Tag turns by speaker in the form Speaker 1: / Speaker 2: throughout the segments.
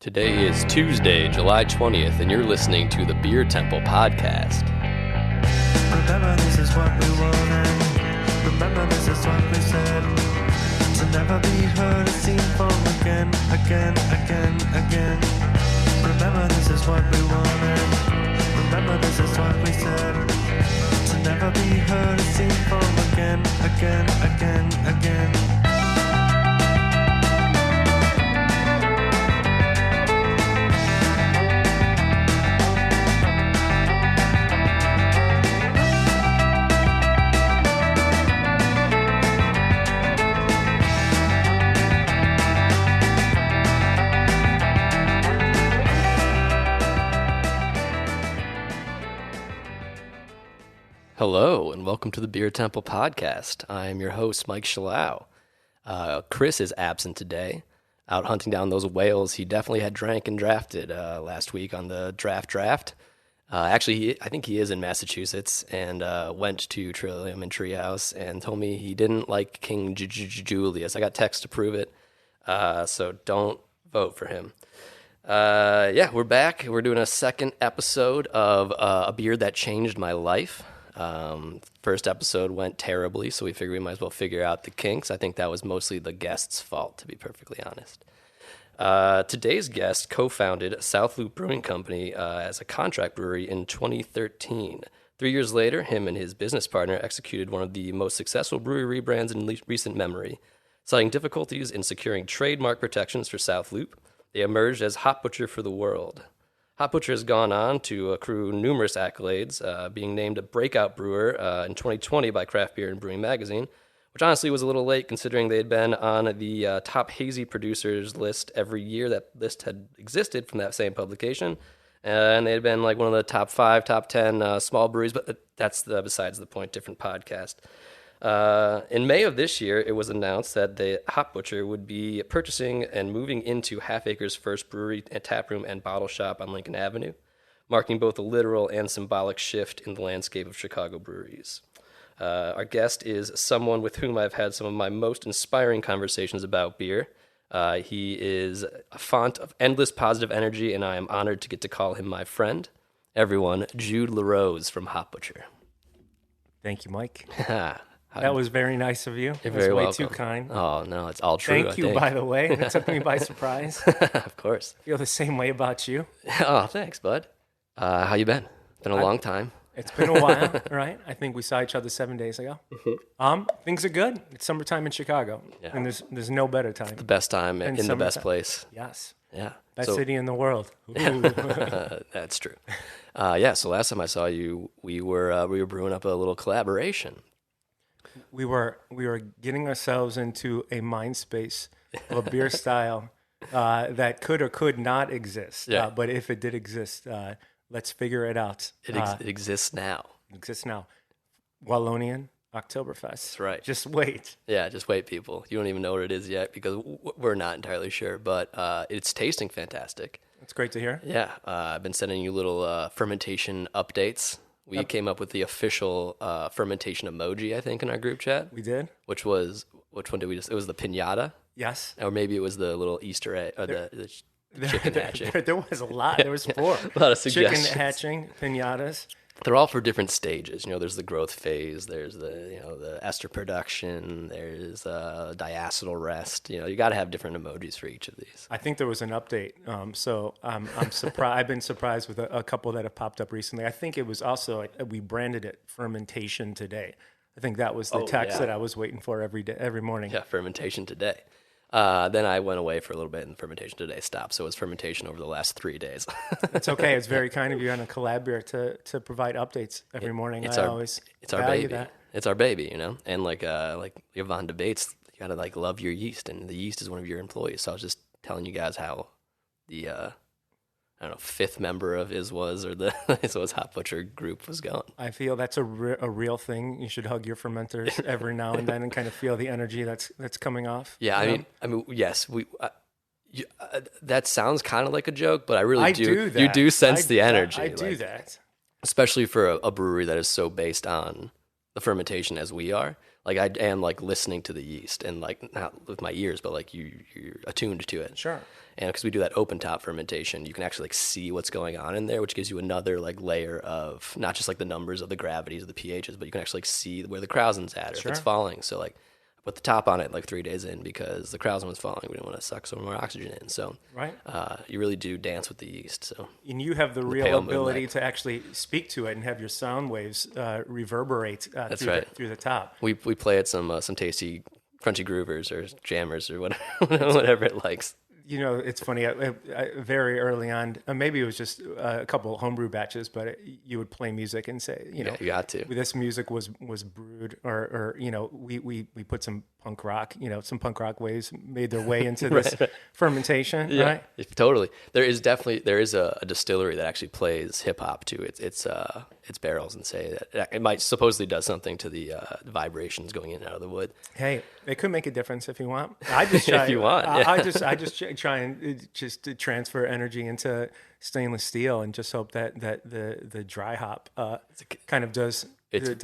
Speaker 1: Today is Tuesday, July 20th, and you're listening to the Beer Temple Podcast.
Speaker 2: Remember, this is what we wanted. Remember, this is what we said. To never be heard or seen from again. Remember, this is what we wanted. Remember, this is what we said. To never be heard or seen from again.
Speaker 1: Hello, and welcome to the Beer Temple Podcast. I am your host, Mike Shalau. Chris is absent today, out hunting down those whales he definitely had drank and drafted last week on the draft. I think he is in Massachusetts, and went to Trillium and Treehouse and told me he didn't like King Julius. I got text to prove it, so don't vote for him. We're back. We're doing a second episode of a beer that changed my life. First episode went terribly, so we figured we might as well figure out the kinks. I think that was mostly the guest's fault, to be perfectly honest. Today's guest co-founded South Loop Brewing Company as a contract brewery in 2013. 3 years later, him and his business partner executed one of the most successful brewery rebrands in recent memory. Citing difficulties in securing trademark protections for South Loop, they emerged as Hop Butcher for the world. Hop Butcher has gone on to accrue numerous accolades, being named a breakout brewer in 2020 by Craft Beer and Brewing Magazine, which honestly was a little late considering they had been on the top hazy producers list every year that list had existed from that same publication. And they had been like one of the top 5, top 10 small breweries, but that's besides the point, different podcast. In May of this year, it was announced that the Hop Butcher would be purchasing and moving into Half Acre's first brewery, taproom, and bottle shop on Lincoln Avenue, marking both a literal and symbolic shift in the landscape of Chicago breweries. Our guest is someone with whom I've had some of my most inspiring conversations about beer. He is a font of endless positive energy, and I am honored to get to call him my friend. Everyone, Jude LaRose from Hop Butcher.
Speaker 3: Thank you, Mike. That was very nice of you.
Speaker 1: You're very welcome.
Speaker 3: Way too kind.
Speaker 1: Oh, no, it's all true.
Speaker 3: Thank you, by the way. It took me by surprise.
Speaker 1: Of course.
Speaker 3: I feel the same way about you.
Speaker 1: Oh, thanks, bud. How you been? Been a long time.
Speaker 3: It's been a while, right? I think we saw each other 7 days ago. Things are good. It's summertime in Chicago, and there's no better time.
Speaker 1: The best time in the best place.
Speaker 3: Yes.
Speaker 1: Yeah.
Speaker 3: Best city in the world.
Speaker 1: That's true. So last time I saw you, we were brewing up a little collaboration.
Speaker 3: We were getting ourselves into a mind space of a beer style that could or could not exist.
Speaker 1: Yeah.
Speaker 3: But if it did exist, let's figure it out.
Speaker 1: It exists now.
Speaker 3: It exists now. Wallonian Oktoberfest.
Speaker 1: That's right.
Speaker 3: Just wait.
Speaker 1: Yeah, just wait, people. You don't even know what it is yet because we're not entirely sure, but it's tasting fantastic.
Speaker 3: It's great to hear.
Speaker 1: Yeah, I've been sending you little fermentation updates. We came up with the official fermentation emoji, I think, in our group chat.
Speaker 3: We did?
Speaker 1: Which one did we just? It was the piñata?
Speaker 3: Yes.
Speaker 1: Or maybe it was the little Easter egg, or the chicken hatching.
Speaker 3: There was a lot. There was 4.
Speaker 1: A lot of suggestions.
Speaker 3: Chicken hatching, piñatas.
Speaker 1: They're all for different stages. You know, there's the growth phase, there's the ester production, there's diacetyl rest. You know, you got to have different emojis for each of these.
Speaker 3: I think there was an update. So I'm surprised. I've been surprised with a couple that have popped up recently. I think it was also, we branded it Fermentation Today. I think that was the text that I was waiting for every morning.
Speaker 1: Yeah, Fermentation Today. Then I went away for a little bit, and Fermentation Today stopped. So it was fermentation over the last 3 days.
Speaker 3: It's okay. It's very kind of you on a collab beer to provide updates every morning.
Speaker 1: It's
Speaker 3: our
Speaker 1: baby.
Speaker 3: That.
Speaker 1: It's our baby, you know. And like Yvonne debates, you gotta love your yeast, and the yeast is one of your employees. So I was just telling you guys how the 5th member of Iswas or the Iswas Hop Butcher group was going.
Speaker 3: I feel that's a real thing. You should hug your fermenters every now and then and kind of feel the energy that's coming off.
Speaker 1: Yeah, I mean, yes, we. That sounds kind of like a joke, but I really do. You do sense the energy.
Speaker 3: I do that,
Speaker 1: especially for a brewery that is so based on the fermentation as we are. Like I am like listening to the yeast and like not with my ears, but like you're attuned to it.
Speaker 3: Sure.
Speaker 1: And because we do that open top fermentation, you can actually like see what's going on in there, which gives you another like layer of not just like the numbers of the gravities of the pHs, but you can actually like see where the krausen's at or if it's falling. So like I put the top on it like 3 days in because the krausen was falling. We didn't want to suck some more oxygen in. So
Speaker 3: Right.
Speaker 1: You really do dance with the yeast. So
Speaker 3: And you have the real
Speaker 1: pale moon
Speaker 3: ability
Speaker 1: light.
Speaker 3: to actually speak to it and have your sound waves reverberate
Speaker 1: That's
Speaker 3: through,
Speaker 1: right.
Speaker 3: through the top.
Speaker 1: we play at some tasty crunchy groovers or jammers or whatever, whatever it likes.
Speaker 3: You know, it's funny. Very early on, maybe it was just a couple of homebrew batches, but you would play music and say, you know,
Speaker 1: You got to.
Speaker 3: this music was brewed, or you know, we put some punk rock, you know, some punk rock waves made their way into this fermentation, right?
Speaker 1: Totally. There is a distillery that actually plays hip hop to its barrels and say that it might supposedly does something to the vibrations going in and out of the wood.
Speaker 3: Hey, it could make a difference if you want. I just try,
Speaker 1: If you want, yeah.
Speaker 3: I just try and just to transfer energy into stainless steel and just hope that the dry hop kind of does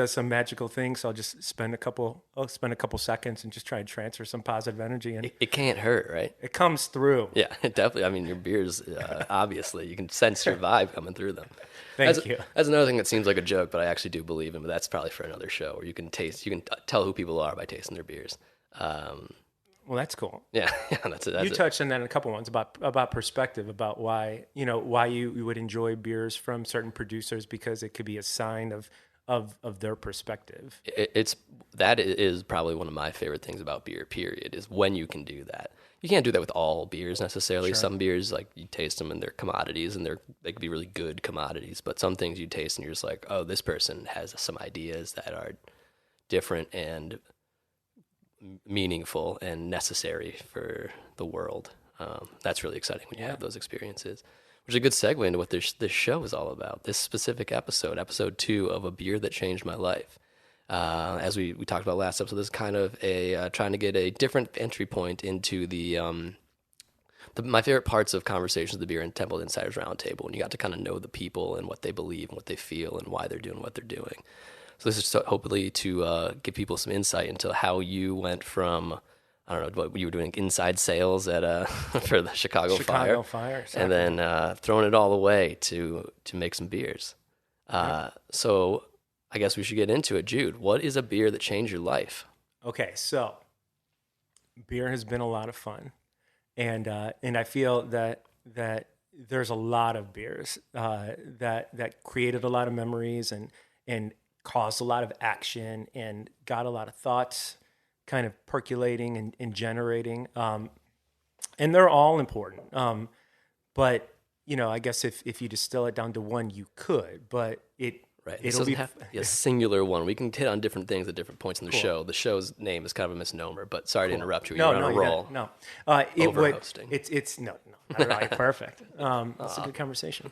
Speaker 3: some magical things. So I'll just spend a couple seconds and just try and transfer some positive energy, and
Speaker 1: It can't hurt, right?
Speaker 3: it comes through.
Speaker 1: Yeah, it definitely. I mean, your beers, obviously, you can sense your vibe coming through them.
Speaker 3: Thank you.
Speaker 1: That's another thing that seems like a joke, but I actually do believe in. But that's probably for another show where you can tell who people are by tasting their beers.
Speaker 3: Well, that's cool.
Speaker 1: Yeah, that's it.
Speaker 3: You touched on that in a couple ones about perspective, about why you would enjoy beers from certain producers, because it could be a sign of their perspective.
Speaker 1: That is probably one of my favorite things about beer, period, is when you can do that. You can't do that with all beers necessarily.
Speaker 3: Sure.
Speaker 1: Some beers, like, you taste them and they're commodities and they could be really good commodities, but some things you taste and you're just like, oh, this person has some ideas that are different and meaningful and necessary for the world. That's really exciting when you have those experiences. Which is a good segue into what this show is all about. This specific episode 2 of A Beer That Changed My Life. As we talked about last episode, this is kind of a trying to get a different entry point into my favorite parts of conversations, the Beer and Temple Insiders Roundtable, when you got to kind of know the people and what they believe and what they feel and why they're doing what they're doing. So this is hopefully to give people some insight into how you went from, I don't know, what you were doing, inside sales at for the Chicago Fire,
Speaker 3: exactly.
Speaker 1: and then throwing it all away to make some beers. So I guess we should get into it. Jude, what is a beer that changed your life?
Speaker 3: Okay, so beer has been a lot of fun, and I feel that there's a lot of beers that created a lot of memories and caused a lot of action and got a lot of thoughts kind of percolating and generating. And they're all important. But, you know, I guess if you distill it down to one, you could, but
Speaker 1: It
Speaker 3: it'll
Speaker 1: doesn't
Speaker 3: be
Speaker 1: have to be a singular one. We can hit on different things at different points in the show. The show's name is kind of a misnomer, but sorry to interrupt you. You're on a roll.
Speaker 3: No.
Speaker 1: Overhosting.
Speaker 3: It's not at all. Perfect. It's a good conversation.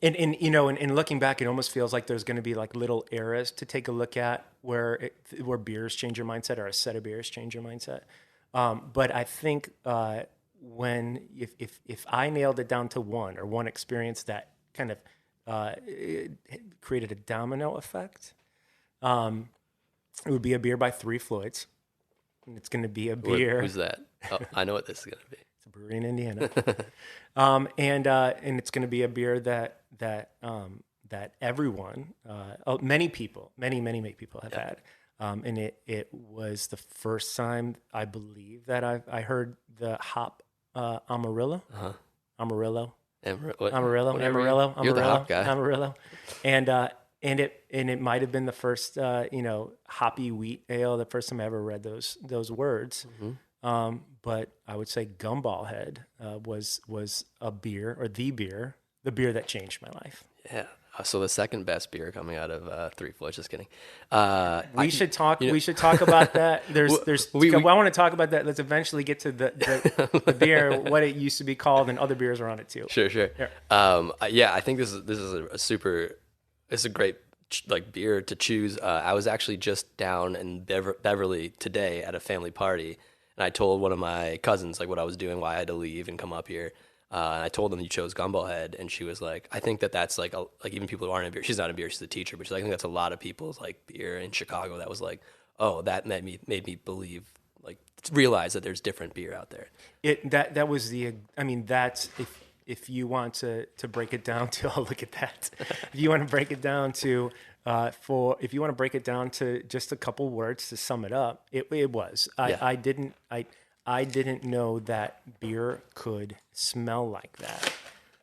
Speaker 3: And you know, and looking back, it almost feels like there's going to be like little eras to take a look at where beers change your mindset, or a set of beers change your mindset. But I think if I nailed it down to one experience that kind of it created a domino effect, it would be a beer by Three Floyds, and it's going to be a beer.
Speaker 1: Who's that? Oh, I know what this is going to be.
Speaker 3: It's a brewery in Indiana, and it's going to be a beer that everyone, many people have had, and it was the first time, I believe, that I heard the hop Amarillo, Amarillo. Amarillo.
Speaker 1: You're the hop guy.
Speaker 3: Amarillo, and it might have been the first hoppy wheat ale. The first time I ever read those words. Mm-hmm. But I would say Gumball Head was a beer, or the beer that changed my life.
Speaker 1: Yeah. So the second best beer coming out of Three Floyds. Just kidding.
Speaker 3: We should talk about that. I want to talk about that. Let's eventually get to the beer, what it used to be called, and other beers are on it too.
Speaker 1: Sure. Yeah. I think this is a great like beer to choose. I was actually just down in Beverly today at a family party, and I told one of my cousins like what I was doing, why I had to leave and come up here. And I told them you chose Gumball Head, and she was like, I think that's like even people who aren't in beer. She's not in beer. She's a teacher, but she's like, I think that's a lot of people's like beer in Chicago. That was like, oh, that made me believe, like, realize that there's different beer out there.
Speaker 3: That was the. I mean, that's if you want to break it down to. Oh, look at that. If you want to break it down to. If you want to break it down to just a couple words to sum it up, it was. I didn't know that beer could smell like that.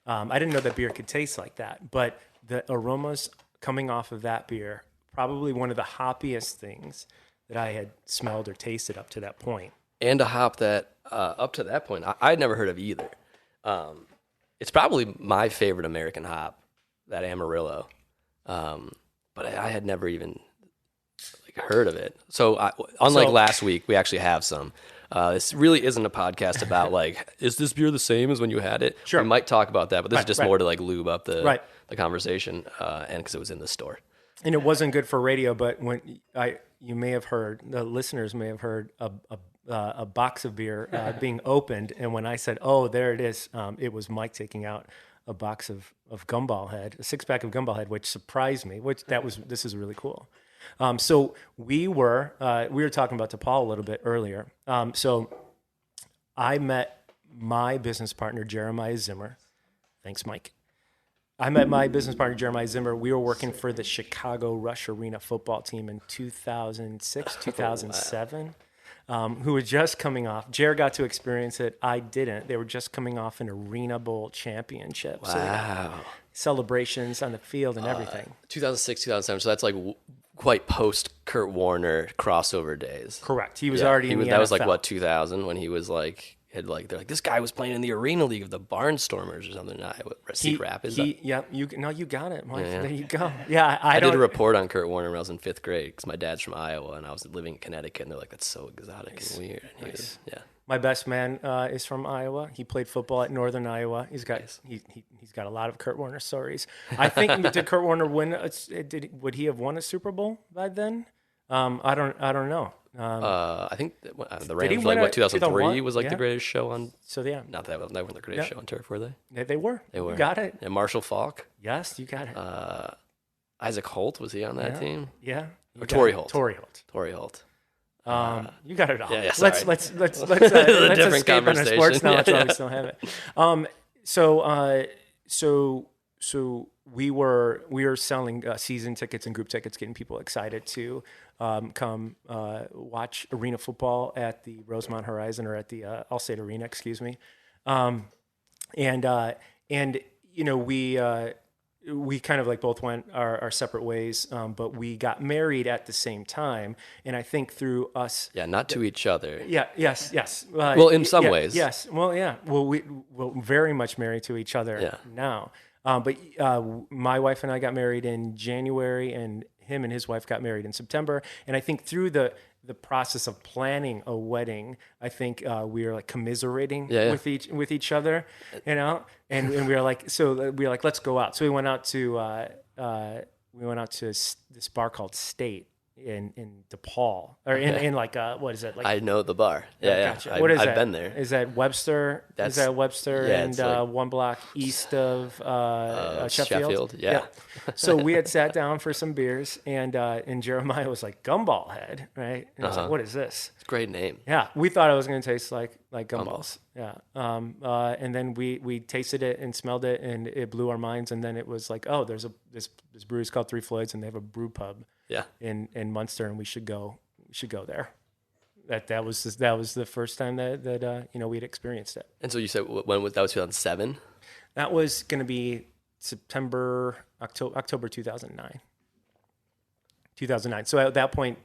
Speaker 3: I didn't know that beer could taste like that. But the aromas coming off of that beer, probably one of the hoppiest things that I had smelled or tasted up to that point.
Speaker 1: And a hop that, up to that point, I'd never heard of either. It's probably my favorite American hop, that Amarillo. But I had never even heard of it. So unlike last week, we actually have some. This really isn't a podcast about is this beer the same as when you had it?
Speaker 3: Sure.
Speaker 1: We might talk about that, but this is just more to lube up the conversation, and because it was in the store.
Speaker 3: And it wasn't good for radio, but you may have heard, the listeners may have heard a box of beer being opened, and when I said, "Oh, there it is," it was Mike taking out a box of Gumball Head, a 6-pack of Gumball Head, which surprised me. This is really cool. So we were talking about DePaul a little bit earlier. So I met my business partner Jeremiah Zimmer. Thanks, Mike. I met my business partner Jeremiah Zimmer. We were working for the Chicago Rush Arena football team in 2006, 2007. Who were just coming off. Jared got to experience it. I didn't. They were just coming off an Arena Bowl championship.
Speaker 1: Wow.
Speaker 3: So celebrations on the field and everything.
Speaker 1: 2006, 2007. So that's like quite post Kurt Warner crossover days.
Speaker 3: Correct. He was already in the NFL.
Speaker 1: That was like, what, 2000 when he was like, they're like, this guy was playing in the Arena League of the Barnstormers or something. Cedar Rapids.
Speaker 3: You got it, Mike.
Speaker 1: Yeah.
Speaker 3: There you go. Yeah,
Speaker 1: I did a report on Kurt Warner when I was in 5th grade because my dad's from Iowa and I was living in Connecticut, and they're like, that's so exotic and weird. And
Speaker 3: nice. My best man is from Iowa. He played football at Northern Iowa. He's got he's got a lot of Kurt Warner stories. I think did Kurt Warner win? Would he have won a Super Bowl by then? I don't know.
Speaker 1: I think the Rams, 2003 was the greatest show on.
Speaker 3: So yeah,
Speaker 1: not that they weren't the greatest show on turf, were they?
Speaker 3: They were.
Speaker 1: They were.
Speaker 3: You got it.
Speaker 1: And Marshall Faulk.
Speaker 3: Yes, you got it.
Speaker 1: Isaac Holt, was he on that team?
Speaker 3: Yeah.
Speaker 1: Or Torrey Holt.
Speaker 3: Torrey Holt.
Speaker 1: You
Speaker 3: got it all.
Speaker 1: Yeah,
Speaker 3: let's different
Speaker 1: escape on
Speaker 3: sports knowledge while we still have it. So we were selling season tickets and group tickets, getting people excited to come watch arena football at the Rosemont Horizon, or at the Allstate Arena, excuse me. We kind of both went our separate ways, but we got married at the same time. And I think through us...
Speaker 1: Yeah, not to each other.
Speaker 3: Yeah, yes.
Speaker 1: Well, in some ways.
Speaker 3: Yes, well, yeah. Well, we're very much married to each other now. But my wife and I got married in January, and him and his wife got married in September. And I think through the process of planning a wedding, I think we were commiserating with each other, and we were like, let's go out. So we went out to this bar called State in DePaul, or in what is it?
Speaker 1: I know the bar. Yeah.
Speaker 3: Gotcha. What is that?
Speaker 1: I've been there.
Speaker 3: Is that Webster? Is that Webster? And one block east of Sheffield?
Speaker 1: Yeah.
Speaker 3: So we had sat down for some beers, and Jeremiah was like, Gumball Head, right? And I was like, what is this?
Speaker 1: It's a great name.
Speaker 3: Yeah, we thought it was going to taste like gumballs. Yeah. And then we tasted it and smelled it, and it blew our minds. And then it was like, oh, there's this brewery's called Three Floyds, and they have a brew pub.
Speaker 1: Yeah.
Speaker 3: In Munster, and we should go there. That was the first time that we'd experienced it.
Speaker 1: And so you said when was that? Was 2007?
Speaker 3: That was going to be October 2009. 2009. So at that point,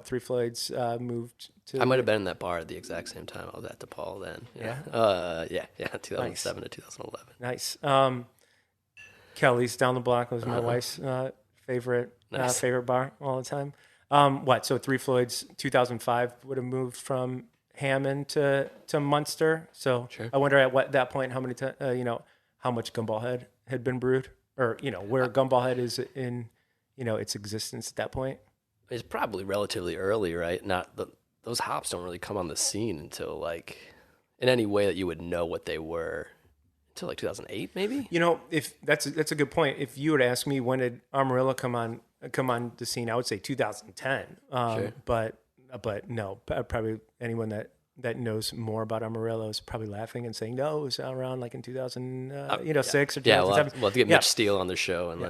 Speaker 3: Three Floyds moved to.
Speaker 1: I might have been in that bar at the exact same time I was at DePaul then. Yeah. 2007 to 2011.
Speaker 3: Nice. Kelly's down the block was my wife's favorite bar all the time. So Three Floyds 2005 would have moved from Hammond to Munster. So sure. I wonder at that point how many how much Gumball Head had been brewed, or where Gumball Head is in its existence at that point.
Speaker 1: It's probably relatively early, right? Those hops don't really come on the scene until in any way that you would know what they were till like 2008, maybe.
Speaker 3: You know, if that's a good point. If you were to ask me when did Amarillo come on the scene, I would say 2010.
Speaker 1: Sure.
Speaker 3: But no, probably anyone that knows more about Amarillo is probably laughing and saying no, it was around like in 2006 or 2007.
Speaker 1: Well, to get Mitch Steele on the show and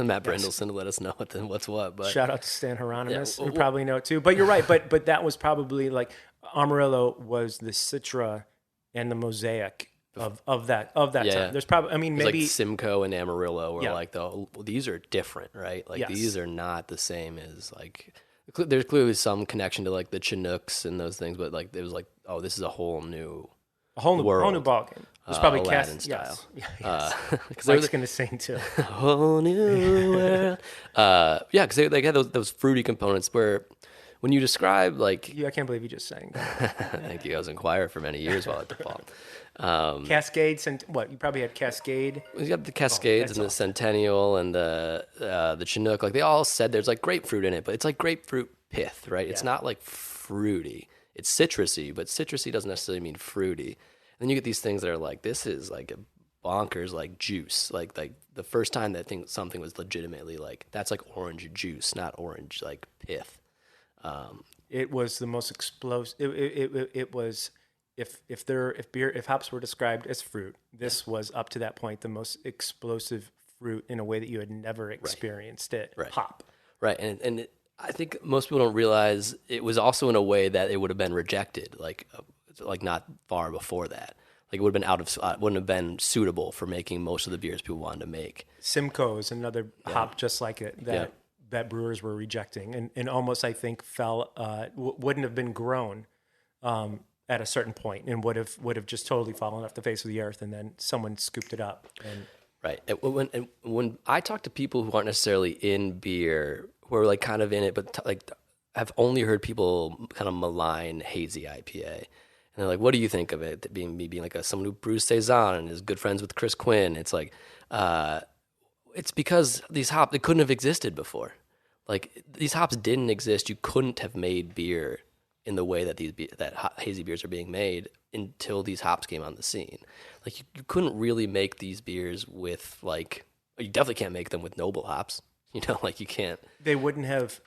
Speaker 1: Matt Brendelson to let us know what's what. But
Speaker 3: shout out to Stan Hieronymus, who probably know it too. But you're right. But that was probably like Amarillo was the Citra and the Mosaic of that time.
Speaker 1: Yeah.
Speaker 3: There's probably, I mean, maybe
Speaker 1: like Simcoe and Amarillo were like these are different, right? Like these are not the same as like. There's clearly some connection to like the Chinooks and those things, but like it was like, oh, this is a whole new world.
Speaker 3: Whole new ballgame. There's probably
Speaker 1: Aladdin style.
Speaker 3: Yes.
Speaker 1: Because
Speaker 3: Mike's going to sing too.
Speaker 1: A whole new world. Because they had those fruity components where when you describe like,
Speaker 3: I can't believe you just sang.
Speaker 1: thank you. I was in choir for many years while at DePaul.
Speaker 3: Cascades and what? You probably had Cascade.
Speaker 1: You got the Cascades and the Centennial and the Chinook. Like they all said there's like grapefruit in it, but it's like grapefruit pith, right? It's not like fruity. It's citrusy, but citrusy doesn't necessarily mean fruity. And then you get these things that are like, this is like a bonkers like juice. Like the first time that something was legitimately like, that's like orange juice, not orange like pith.
Speaker 3: It was the most explosive. It was if hops were described as fruit, this was up to that point the most explosive fruit in a way that you had never experienced it.
Speaker 1: Right.
Speaker 3: Hop.
Speaker 1: Right, and I think most people don't realize it was also in a way that it would have been rejected, like not far before that. Like it would have been wouldn't have been suitable for making most of the beers people wanted to make. Simcoe
Speaker 3: is another hop just like it that brewers were rejecting, and almost I think wouldn't have been grown at a certain point, and would have just totally fallen off the face of the earth, and then someone scooped it up. And
Speaker 1: right. And when I talk to people who aren't necessarily in beer, who are like kind of in it, but like I've only heard people kind of malign hazy IPA. And they're like, what do you think of it? Being like someone who brews Saison and is good friends with Chris Quinn. It's like, it's because these hops, they couldn't have existed before. Like these hops didn't exist. You couldn't have made beer in the way that hazy beers are being made until these hops came on the scene. Like you couldn't really make these beers with like, you definitely can't make them with noble hops. You know, like you can't.
Speaker 3: They wouldn't have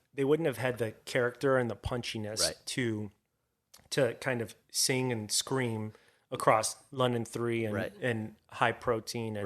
Speaker 3: had the character and the punchiness to kind of sing and scream across London 3 and high protein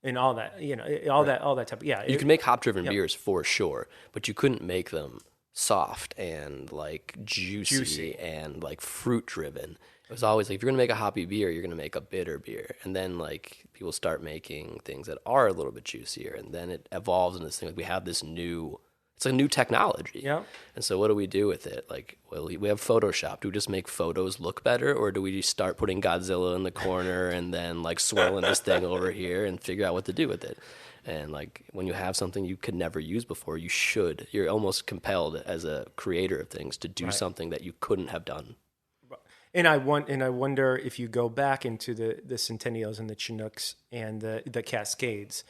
Speaker 3: and all that, you know, all that type of,
Speaker 1: You can make hop-driven beers for sure, but you couldn't make them soft and like juicy and like fruit-driven. It was always like, if you're going to make a hoppy beer, you're going to make a bitter beer. And then like people start making things that are a little bit juicier, and then it evolves into this thing. Like we have this it's a new technology.
Speaker 3: Yeah.
Speaker 1: And so what do we do with it? Like, well, we have Photoshop. Do we just make photos look better, or do we just start putting Godzilla in the corner and then like swirling this thing over here and figure out what to do with it? And like when you have something you could never use before, you're almost compelled as a creator of things to do something that you couldn't have done.
Speaker 3: And I wonder if you go back into the Centennials and the Chinooks and the Cascades,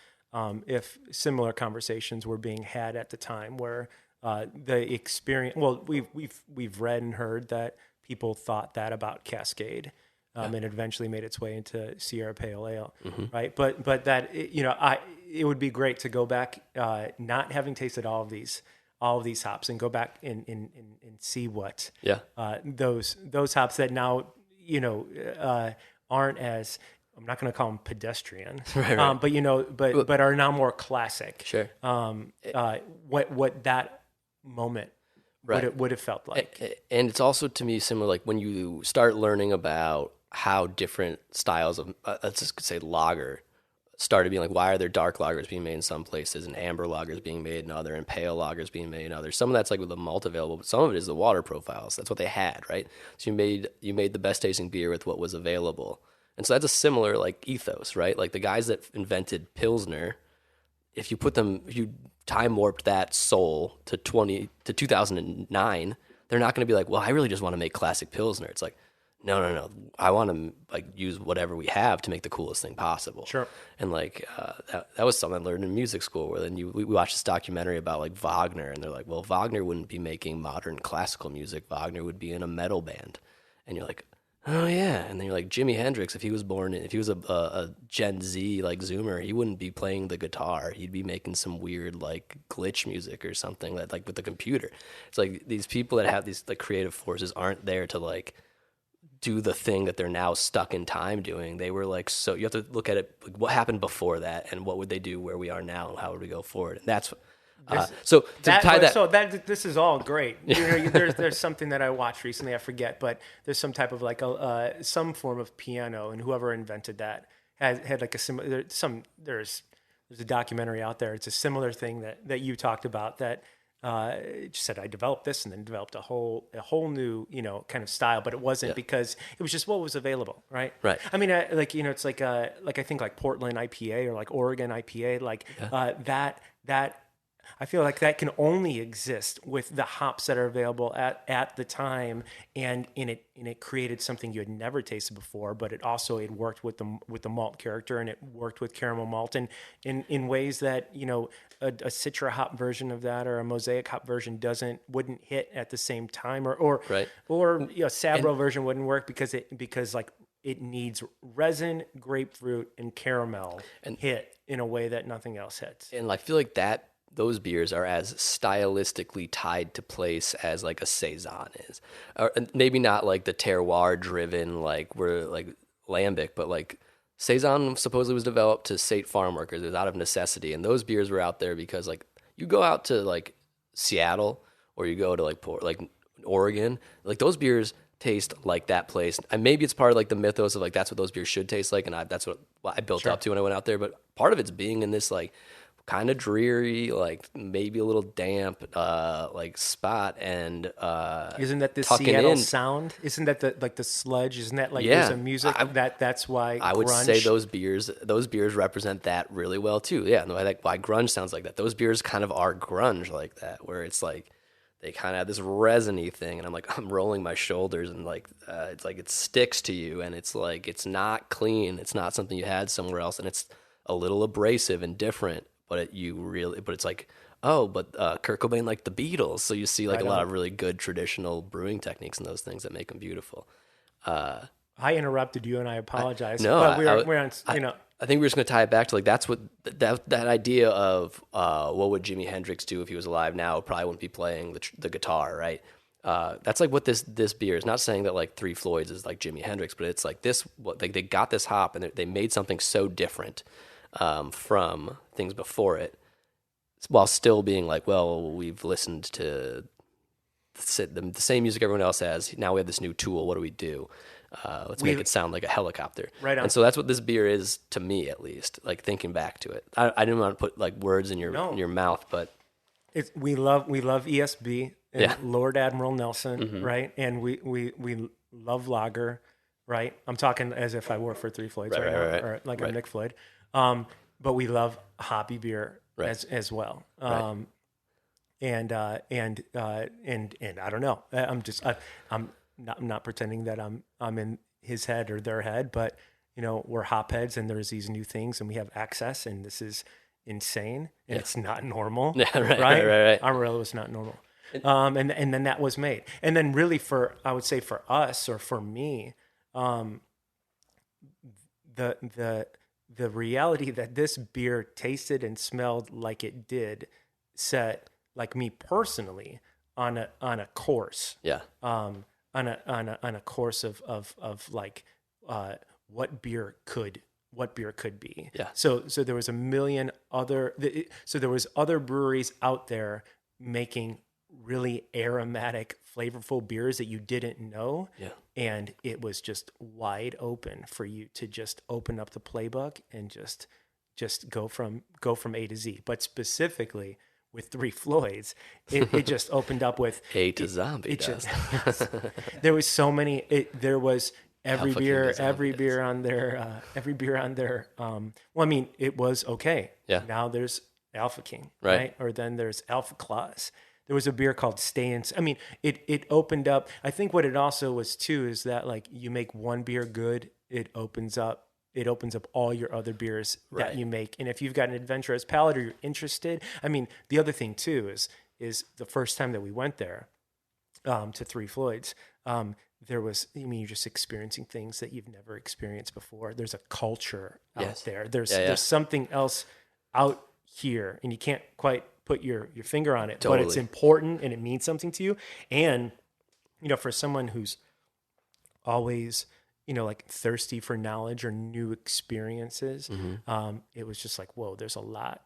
Speaker 3: if similar conversations were being had at the time, where the experience. Well, we've read and heard that people thought that about Cascade, and it eventually made its way into Sierra Pale Ale, right? But that it would be great to go back, not having tasted all of these hops, and go back and see what those hops that now aren't as, I'm not going to call them pedestrian, but are now more classic.
Speaker 1: Sure.
Speaker 3: What that moment would have felt like.
Speaker 1: And it's also to me similar, like when you start learning about how different styles of let's just say lager started being like, why are there dark lagers being made in some places and amber lagers being made in other, and pale lagers being made in others? Some of that's like with the malt available, but some of it is the water profiles. That's what they had, right? So you made the best tasting beer with what was available. And so that's a similar like ethos, right? Like the guys that invented Pilsner, if you time warped that soul to 2009, they're not going to be like, well, I really just want to make classic Pilsner. It's like, no. I want to like use whatever we have to make the coolest thing possible.
Speaker 3: Sure.
Speaker 1: And like that was something I learned in music school, where then we watched this documentary about like Wagner, and they're like, well, Wagner wouldn't be making modern classical music. Wagner would be in a metal band. And you're like, oh yeah, and then you're like Jimi Hendrix. If he was a Gen Z like Zoomer, he wouldn't be playing the guitar. He'd be making some weird like glitch music or something that like with the computer. It's like these people that have these like creative forces aren't there to like do the thing that they're now stuck in time doing. They were like, so you have to look at it like what happened before that and what would they do where we are now and how would we go forward. And that's so to tie that.
Speaker 3: So that this is all great. You know, there's something that I watched recently. I forget, but there's some type of like some form of piano, and whoever invented that had like a similar. There's a documentary out there. It's a similar thing that you talked about that. Just said I developed this and then developed a whole new kind of style, but it wasn't because it was just what was available, right?
Speaker 1: Right.
Speaker 3: I mean, it's like I think like Portland IPA or like Oregon IPA, that I feel like that can only exist with the hops that are available at the time, and it created something you had never tasted before. But it worked with the malt character, and it worked with caramel malt, and in ways that a Citra hop version of that or a Mosaic hop version wouldn't hit at the same time, or
Speaker 1: Right.
Speaker 3: Sabro version wouldn't work because it needs resin, grapefruit, and caramel hit in a way that nothing else hits.
Speaker 1: And I feel like those beers are as stylistically tied to place as like a saison is, or maybe not like the terroir driven like we're like lambic, but like saison supposedly was developed to sate farm workers. It was out of necessity, and those beers were out there because like you go out to like Seattle or you go to like Oregon, like those beers taste like that place. And maybe it's part of like the mythos of like that's what those beers should taste like, and that's what I built up to when I went out there. But part of it's being in this like kind of dreary, like maybe a little damp, like spot, and
Speaker 3: isn't that the Seattle sound? Isn't that the sludge? Isn't that like there's a music that's why
Speaker 1: I would say those beers represent that really well too. Yeah, and like why grunge sounds like that. Those beers kind of are grunge like that, where it's like they kind of have this resiny thing, and I'm rolling my shoulders, and like it's like it sticks to you, and it's like it's not clean. It's not something you had somewhere else, and it's a little abrasive and different. But it's like, Kurt Cobain liked the Beatles, so you see like a lot of really good traditional brewing techniques and those things that make them beautiful.
Speaker 3: I interrupted you, and I apologize.
Speaker 1: But
Speaker 3: we're on.
Speaker 1: I think we're just gonna tie it back to like that's what that idea of what would Jimi Hendrix do if he was alive now? Probably wouldn't be playing the guitar, right? That's like what this beer is. Not saying that like Three Floyds is like Jimi Hendrix, but it's like this. They got this hop and they made something so different. From things before it, while still being like, well, we've listened to the same music everyone else has. Now we have this new tool. What do we do? Let's make it sound like a helicopter.
Speaker 3: Right on.
Speaker 1: And so that's what this beer is to me, at least. Like thinking back to it, I didn't want to put like words in your mouth, but
Speaker 3: we love ESB and Lord Admiral Nelson, right? And we love lager, right? I'm talking as if I work for Three Floyds right now, or like I'm Nick Floyd. But we love hoppy beer as well. And I don't know. I'm not pretending that I'm in his head or their head, but we're hop heads and there's these new things and we have access and this is insane and it's not normal.
Speaker 1: Yeah, right.
Speaker 3: Amarillo is not normal. And then that was made. And then really I would say for us or for me, the reality that this beer tasted and smelled like it did set like me personally on a course.
Speaker 1: Yeah.
Speaker 3: On a course of like what beer could be.
Speaker 1: Yeah.
Speaker 3: So there was other breweries out there making really aromatic, flavorful beers that you didn't know.
Speaker 1: Yeah.
Speaker 3: And it was just wide open for you to just open up the playbook and just go from A to Z. But specifically with Three Floyds, it just opened up with
Speaker 1: A to Zombie.
Speaker 3: There was so many. There was every beer on their. Well, I mean, it was okay.
Speaker 1: Yeah.
Speaker 3: Now there's Alpha King, right? Or then there's Alpha Claus. There was a beer called Stay In. I mean, it opened up. I think what it also was too is that like you make one beer good, it opens up all your other beers that you make. And if you've got an adventurous palate or you're interested, I mean, the other thing too is the first time that we went there to Three Floyds, there was, I mean, you're just experiencing things that you've never experienced before. There's a culture out there. There's something else out here, and you can't quite put your finger on it, but it's important and it means something to you. And, for someone who's always, like thirsty for knowledge or new experiences, it was just like, whoa, there's a lot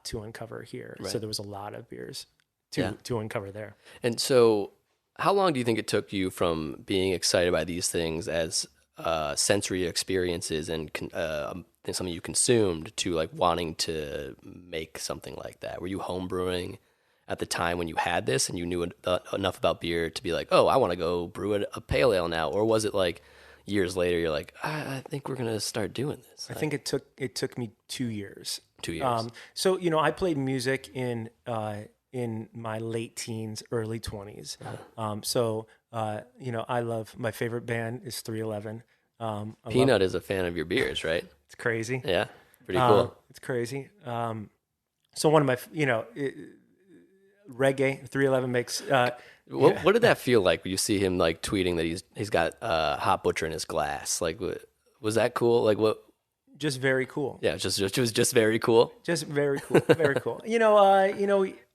Speaker 3: to uncover here. Right. So there was a lot of beers to uncover there. And
Speaker 1: so how long do you think it took you from being excited by these things as sensory experiences and something you consumed to like wanting to make something like that? Were you homebrewing at the time when you had this and you knew enough about beer to be like, oh, I want to go brew a pale ale now? Or was it like years later you're like, I think we're going to start doing this?
Speaker 3: I think it took me 2 years.
Speaker 1: 2 years.
Speaker 3: So, I played music in my late teens, early 20s. I love, my favorite band is 311.
Speaker 1: Peanut is a fan of your beers, right?
Speaker 3: It's crazy.
Speaker 1: Yeah, pretty cool.
Speaker 3: It's crazy. So one of my, reggae, 311 makes...
Speaker 1: What did that feel like when you see him like tweeting that he's got Hot Butcher in his glass? Like, was that cool? Like what?
Speaker 3: Just very cool.
Speaker 1: Yeah, it was just very cool.
Speaker 3: Just very cool, very cool.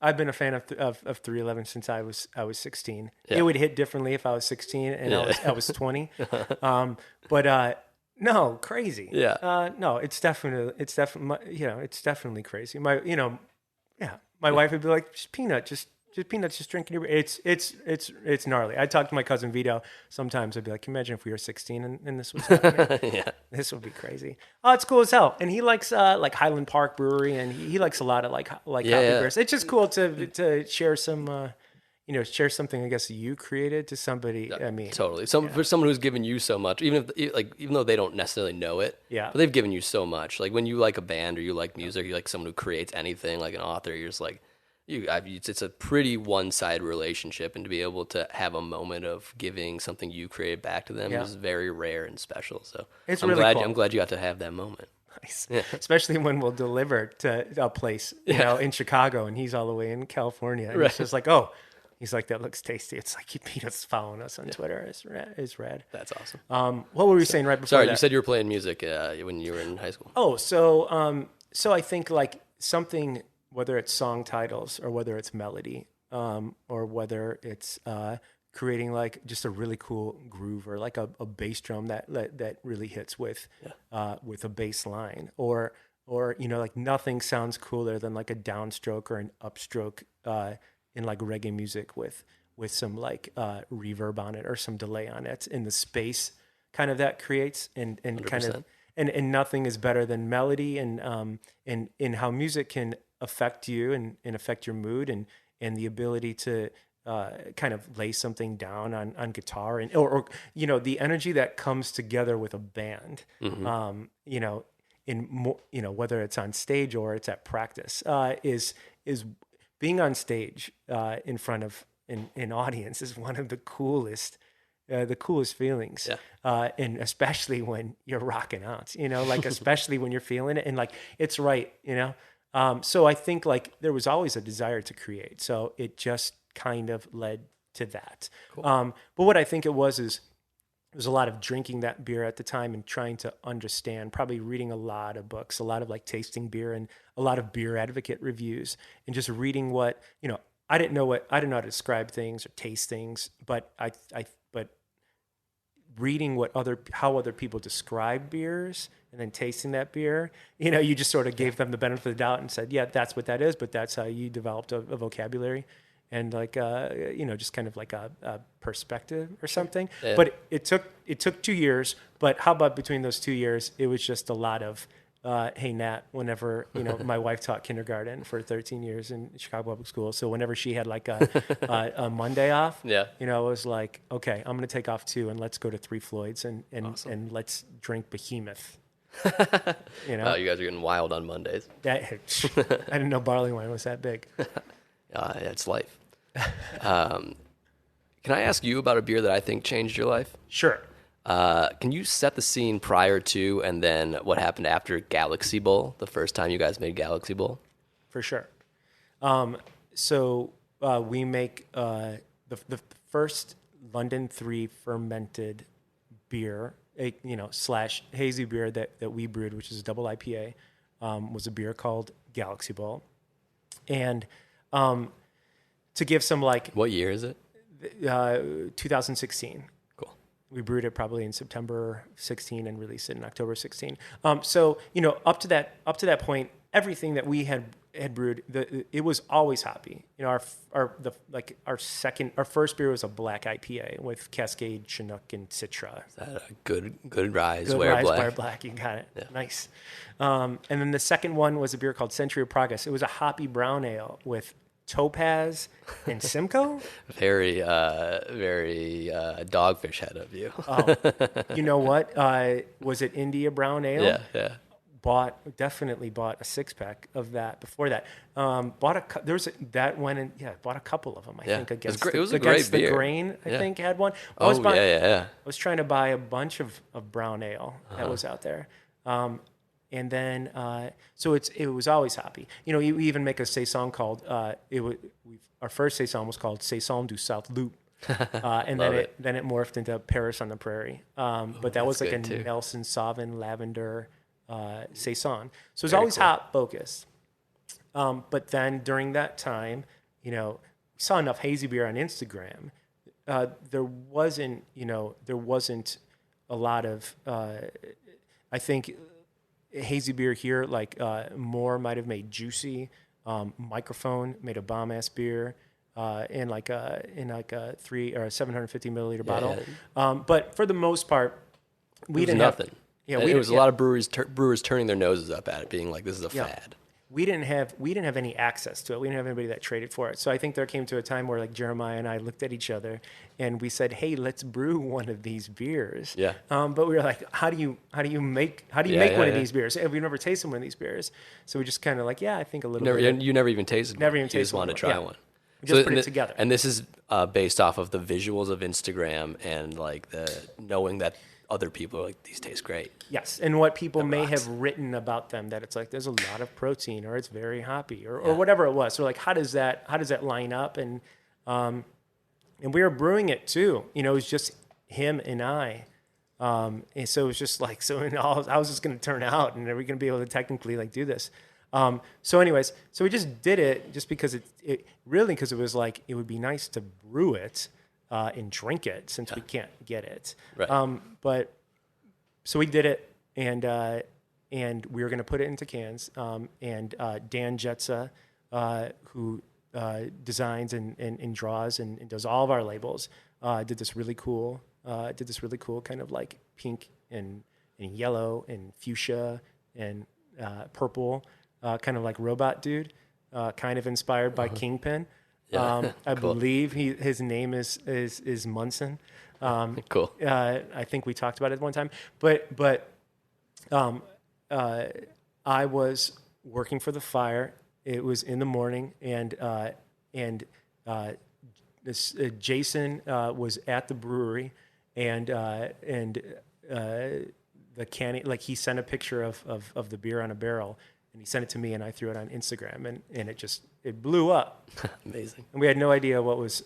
Speaker 3: I've been a fan of 311 since I was 16. Yeah. It would hit differently if I was 16 and I was 20. No, crazy.
Speaker 1: Yeah.
Speaker 3: No, it's definitely crazy. My wife would be like, just peanuts, just drinking your beer. It's gnarly. I talk to my cousin Vito sometimes. I'd be like, can you imagine if we were 16 and this was happening?
Speaker 1: Yeah.
Speaker 3: This would be crazy. Oh, it's cool as hell. And he likes like Highland Park Brewery, and he likes a lot of like hoppy beers. It's just cool to share some share something I guess you created to somebody. I mean,
Speaker 1: totally. For someone who's given you so much, even though they don't necessarily know it, but they've given you so much. Like when you like a band or you like music, you like someone who creates anything, like an author. You're just like. It's a pretty one-sided relationship, and to be able to have a moment of giving something you created back to them is very rare and special. So I'm glad you got to have that moment.
Speaker 3: Nice, especially when we'll deliver to a place, in Chicago, and he's all the way in California, and it's just like, oh, he's like, that looks tasty. It's like Peanut's following us on Twitter. It's rad.
Speaker 1: That's awesome.
Speaker 3: What were we saying right before?
Speaker 1: Sorry,
Speaker 3: that?
Speaker 1: You said you were playing music when you were in high school.
Speaker 3: Oh, so I think like something. Whether it's song titles or whether it's melody, or whether it's creating like just a really cool groove or like a bass drum that really hits with a bass line, or like nothing sounds cooler than like a downstroke or an upstroke in like reggae music with some like reverb on it or some delay on it in the space kind of that creates and 100%. Kind of and nothing is better than melody and in how music can affect you and affect your mood and the ability to kind of lay something down on guitar and or the energy that comes together with a band, whether it's on stage or it's at practice, is being on stage in front of an audience is one of the coolest feelings. And especially when you're rocking out, like especially when you're feeling it and like it's right, so I think like there was always a desire to create. So it just kind of led to that. Cool. But what I think it was is there was a lot of drinking that beer at the time and trying to understand, probably reading a lot of books, a lot of like tasting beer and a lot of beer advocate reviews and just reading what, I didn't know how to describe things or taste things, but but reading how other people describe beers and then tasting that beer, you just sort of gave them the benefit of the doubt and said, yeah, that's what that is, but that's how you developed a vocabulary and like, just kind of like a perspective or something. Yeah. But it took 2 years, but how about between those 2 years, it was just a lot of, hey, Nat, whenever, my wife taught kindergarten for 13 years in Chicago Public Schools. So whenever she had like a Monday off, it was like, okay, I'm going to take off 2 and let's go to 3 Floyds and and let's drink Behemoth.
Speaker 1: Oh, you guys are getting wild on Mondays.
Speaker 3: I didn't know barley wine was that big.
Speaker 1: It's life. Can I ask you about a beer that I think changed your life?
Speaker 3: Sure.
Speaker 1: Can you set the scene prior to and then what happened after Galaxy Bowl, the first time you guys made Galaxy Bowl?
Speaker 3: For sure. So we make the first London 3 fermented beer, slash hazy beer that we brewed, which is a double IPA, was a beer called Galaxy Ball. And to give some
Speaker 1: What year is it?
Speaker 3: 2016.
Speaker 1: Cool.
Speaker 3: We brewed it probably in September 16 and released it in October 16. So up to that point, everything that we had brewed, it was always hoppy. Our first beer was a black IPA with Cascade, Chinook, and Citra.
Speaker 1: Is that a good rise?
Speaker 3: Good
Speaker 1: Where
Speaker 3: rise,
Speaker 1: black?
Speaker 3: Where black, you got it.
Speaker 1: Yeah.
Speaker 3: Nice. And then the second one was a beer called Century of Progress. It was a hoppy brown ale with Topaz and Simcoe.
Speaker 1: Very dogfish head of you.
Speaker 3: You know what? Was it India Brown Ale?
Speaker 1: Yeah.
Speaker 3: Definitely bought a 6-pack of that before that. Bought a couple of them. I think against
Speaker 1: it was a great beer.
Speaker 3: The Grain. I think had one.
Speaker 1: I
Speaker 3: was trying to buy a bunch of brown ale that was out there. And then, so it was always hoppy. We even make a saison called, our first saison was called Saison du South Loop. And then it morphed into Paris on the Prairie. But that was like a
Speaker 1: too.
Speaker 3: Nelson Sauvin lavender saison. So it was always hop focused. But then during that time, we saw enough hazy beer on Instagram. There wasn't a lot of, I think, hazy beer here, Moore might have made Juicy. Microphone made a bomb ass beer in a 750 milliliter bottle. But for the most part, we didn't
Speaker 1: nothing.
Speaker 3: Have,
Speaker 1: it was a lot of brewers turning their noses up at it, being like, "This is a fad."
Speaker 3: We didn't have any access to it. We didn't have anybody that traded for it. So I think there came to a time where Jeremiah and I looked at each other and we said, "Hey, let's brew one of these beers."
Speaker 1: Yeah.
Speaker 3: But we were like, "How do you make one of these beers?" And we've never tasted one of these beers, so we just kind of I think a little bit.
Speaker 1: You never even tasted.
Speaker 3: Never
Speaker 1: one.
Speaker 3: even tasted.
Speaker 1: You just wanted to try one.
Speaker 3: We just put it together.
Speaker 1: And this is based off of the visuals of Instagram and the knowing that other people are like, these taste great.
Speaker 3: Yes, and what people may have written about them, that it's there's a lot of protein, or it's very hoppy, or whatever it was. So how does that line up? And we were brewing it too. It was just him and I. And so it was just how was this going to turn out, and are we going to be able to technically do this? So anyways, so we just did it just because it was it would be nice to brew it. And drink it since we can't get it.
Speaker 1: Right.
Speaker 3: But so we did it, and we were going to put it into cans. And Dan Jetza, who designs and draws and does all of our labels, did this really cool kind of pink and yellow and fuchsia and purple, kind of robot dude, kind of inspired by Kingpin.
Speaker 1: Yeah.
Speaker 3: I believe his name is Munson.
Speaker 1: Cool.
Speaker 3: I think we talked about it one time, but I was working for the fire. It was in the morning, and Jason was at the brewery, and the canning, he sent a picture of the beer on a barrel. And he sent it to me, and I threw it on Instagram, and it blew up.
Speaker 1: Amazing.
Speaker 3: And we had no idea what was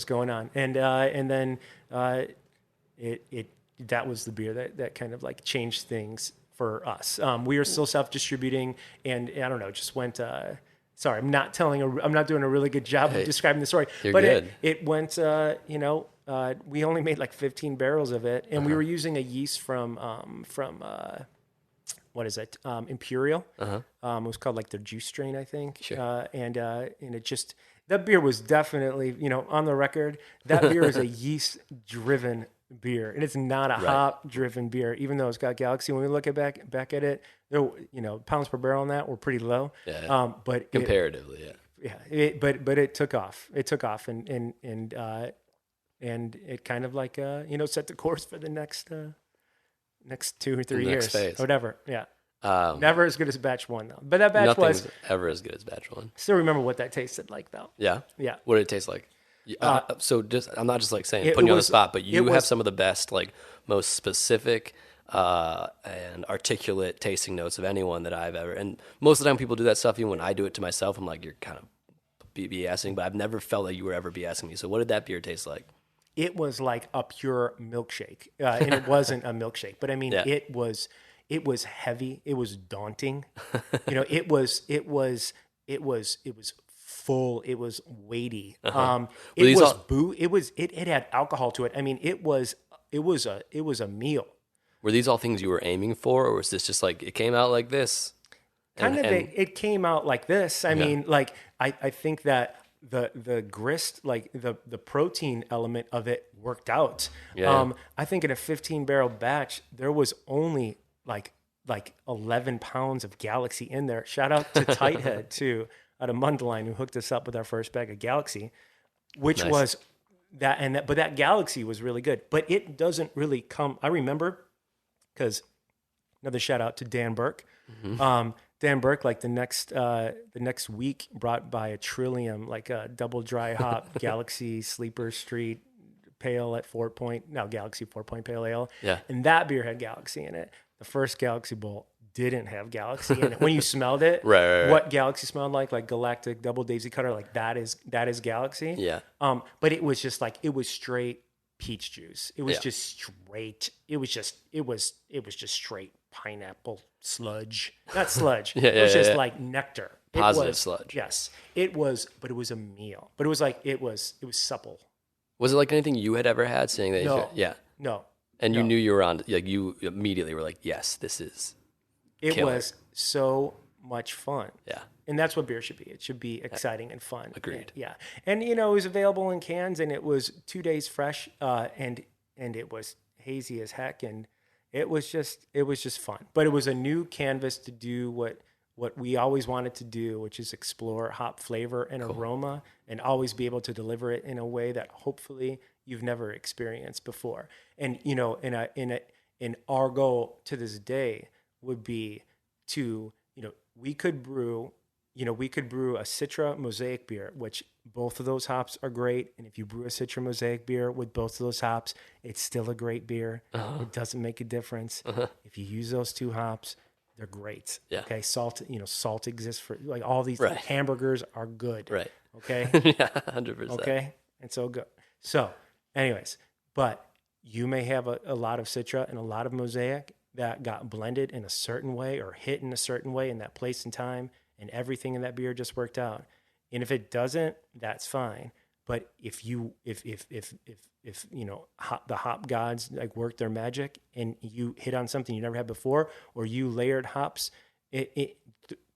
Speaker 3: going on. And then that was the beer that kind of changed things for us. We are still self-distributing, and I don't know, just went. Sorry, I'm not doing a really good job of describing the story.
Speaker 1: You're
Speaker 3: but
Speaker 1: good.
Speaker 3: It went. We only made 15 barrels of it, and we were using a yeast from what is it? Imperial. It was called their juice strain, I think.
Speaker 1: Sure.
Speaker 3: And it just, that beer was definitely, on the record, that beer is a yeast-driven beer. And it's not a hop-driven beer, even though it's got Galaxy. When we look back at it, there, pounds per barrel on that were pretty low.
Speaker 1: Yeah.
Speaker 3: But
Speaker 1: comparatively,
Speaker 3: but it took off. It took off, and it kind of set the course for the next 2 or 3 years,
Speaker 1: phase.
Speaker 3: or whatever. Yeah. Never as good as batch one though. But that batch
Speaker 1: nothing's
Speaker 3: was
Speaker 1: ever as good as batch one.
Speaker 3: Still remember what that tasted like though.
Speaker 1: Yeah.
Speaker 3: Yeah.
Speaker 1: What did it taste like? So I'm not just saying putting you on the spot, but you have some of the best, most specific and articulate tasting notes of anyone that I've ever. And most of the time, people do that stuff. Even when I do it to myself, I'm like, you're kind of BSing, but I've never felt like you were ever BSing me. So what did that beer taste like?
Speaker 3: it was like a pure milkshake, and it wasn't a milkshake, but I mean,
Speaker 1: Yeah.
Speaker 3: it was heavy, it was daunting, you know, it was full, it was weighty, it
Speaker 1: these
Speaker 3: was
Speaker 1: all
Speaker 3: it had alcohol to it. I mean, it was a meal.
Speaker 1: were these all things you were aiming for, or was this just like it came out like this?
Speaker 3: It came out like this. I mean, like I think that the grist, like the protein element of it worked out.
Speaker 1: Yeah.
Speaker 3: I think in a 15 barrel batch, there was only like 11 pounds of Galaxy in there. Shout out to Tighthead too, out of Mundelein, who hooked us up with our first bag of Galaxy, which
Speaker 1: Nice.
Speaker 3: was but that Galaxy was really good, but it doesn't really come. I remember, because another shout out to Dan Burke. Dan Burke, like the next week, brought by a Trillium, like a double dry hop Galaxy Sleeper Street Pale at 4 Point, now Galaxy 4 Point Pale Ale.
Speaker 1: Yeah.
Speaker 3: And that beer had Galaxy in it. The first Galaxy Bowl didn't have Galaxy in it. When you smelled it,
Speaker 1: Right.
Speaker 3: what Galaxy smelled like Galactic Double Daisy Cutter, like that is Galaxy.
Speaker 1: Yeah.
Speaker 3: But it was just like, it was straight peach juice. It was
Speaker 1: Yeah.
Speaker 3: just straight. It was just straight pineapple sludge. Not sludge.
Speaker 1: Yeah,
Speaker 3: It was
Speaker 1: yeah,
Speaker 3: just
Speaker 1: yeah.
Speaker 3: like nectar.
Speaker 1: Positive sludge.
Speaker 3: Yes. It was, but it was a meal. But it was like, it was supple.
Speaker 1: Was it like anything you had ever had? Saying that,
Speaker 3: No.
Speaker 1: yeah,
Speaker 3: No.
Speaker 1: and you
Speaker 3: No.
Speaker 1: knew you were on. Like you immediately were like, yes, this is.
Speaker 3: It
Speaker 1: Killer.
Speaker 3: was so much fun.
Speaker 1: Yeah.
Speaker 3: And that's what beer should be. It should be exciting and fun.
Speaker 1: Agreed.
Speaker 3: And, yeah. And you know, it was available in cans, and it was 2 days fresh, and it was hazy as heck, and it was just fun. But it was a new canvas to do what we always wanted to do, which is explore hop flavor and aroma, and always be able to deliver it in a way that hopefully you've never experienced before. And you know, in our goal to this day would be to, you know, we could brew a Citra Mosaic beer, which both of those hops are great. And if you brew a Citra Mosaic beer with both of those hops, it's still a great beer. It doesn't make a difference. If you use those two hops, they're great.
Speaker 1: Yeah.
Speaker 3: Okay. Salt exists for, like, all these
Speaker 1: Right.
Speaker 3: hamburgers are good.
Speaker 1: Right.
Speaker 3: Okay.
Speaker 1: Yeah, 100%.
Speaker 3: Okay. And so good. So, anyways, but you may have a lot of Citra and a lot of Mosaic that got blended in a certain way or hit in a certain way in that place and time, and everything in that beer just worked out. And if it doesn't, that's fine. But if you know, the hop gods like work their magic, and you hit on something you never had before, or you layered hops,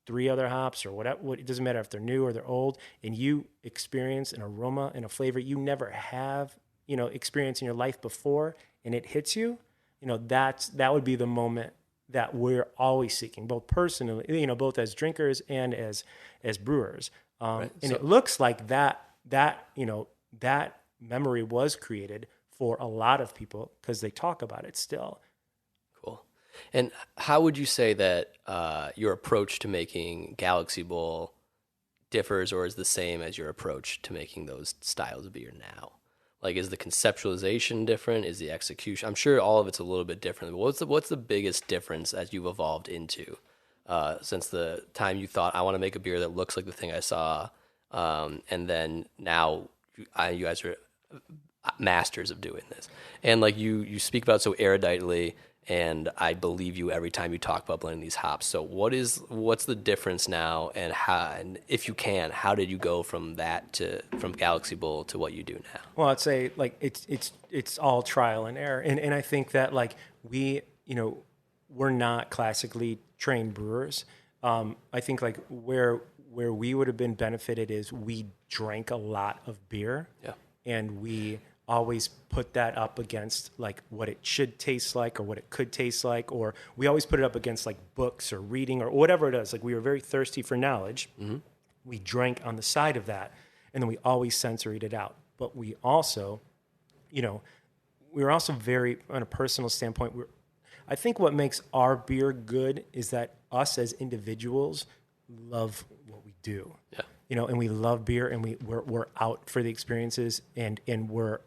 Speaker 3: three other hops or whatever, it doesn't matter if they're new or they're old, and you experience an aroma and a flavor you never have, you know, experienced in your life before, and it hits you, you know, that would be the moment that we're always seeking, both personally, you know, both as drinkers and as brewers.
Speaker 1: Right.
Speaker 3: And
Speaker 1: So-
Speaker 3: it looks like that memory was created for a lot of people because they talk about it still.
Speaker 1: Cool. And how would you say that your approach to making Galaxy Bowl differs or is the same as your approach to making those styles of beer now? Like, is the conceptualization different? Is the execution? I'm sure all of it's a little bit different. But what's the biggest difference as you've evolved into since the time you thought, I want to make a beer that looks like the thing I saw, and then now you guys are masters of doing this, and like you speak about it so eruditely, and I believe you every time you talk about blending these hops. So what's the difference now, and how, and if you can, how did you go from Galaxy Bowl to what you do now?
Speaker 3: Well, I'd say like it's all trial and error, and I think that like we're not classically trained brewers. I think like where we would have been benefited is we drank a lot of beer,
Speaker 1: Yeah.
Speaker 3: and we always put that up against like what it should taste like or what it could taste like, or we always put it up against like books or reading or whatever it is. Like we were very thirsty for knowledge. Mm-hmm. We drank on the side of that, and then we always censoried it out. But we also, we were also very, on a personal standpoint, I think what makes our beer good is that us as individuals love what we do.
Speaker 1: Yeah.
Speaker 3: And we love beer, and we're out for the experiences, and we're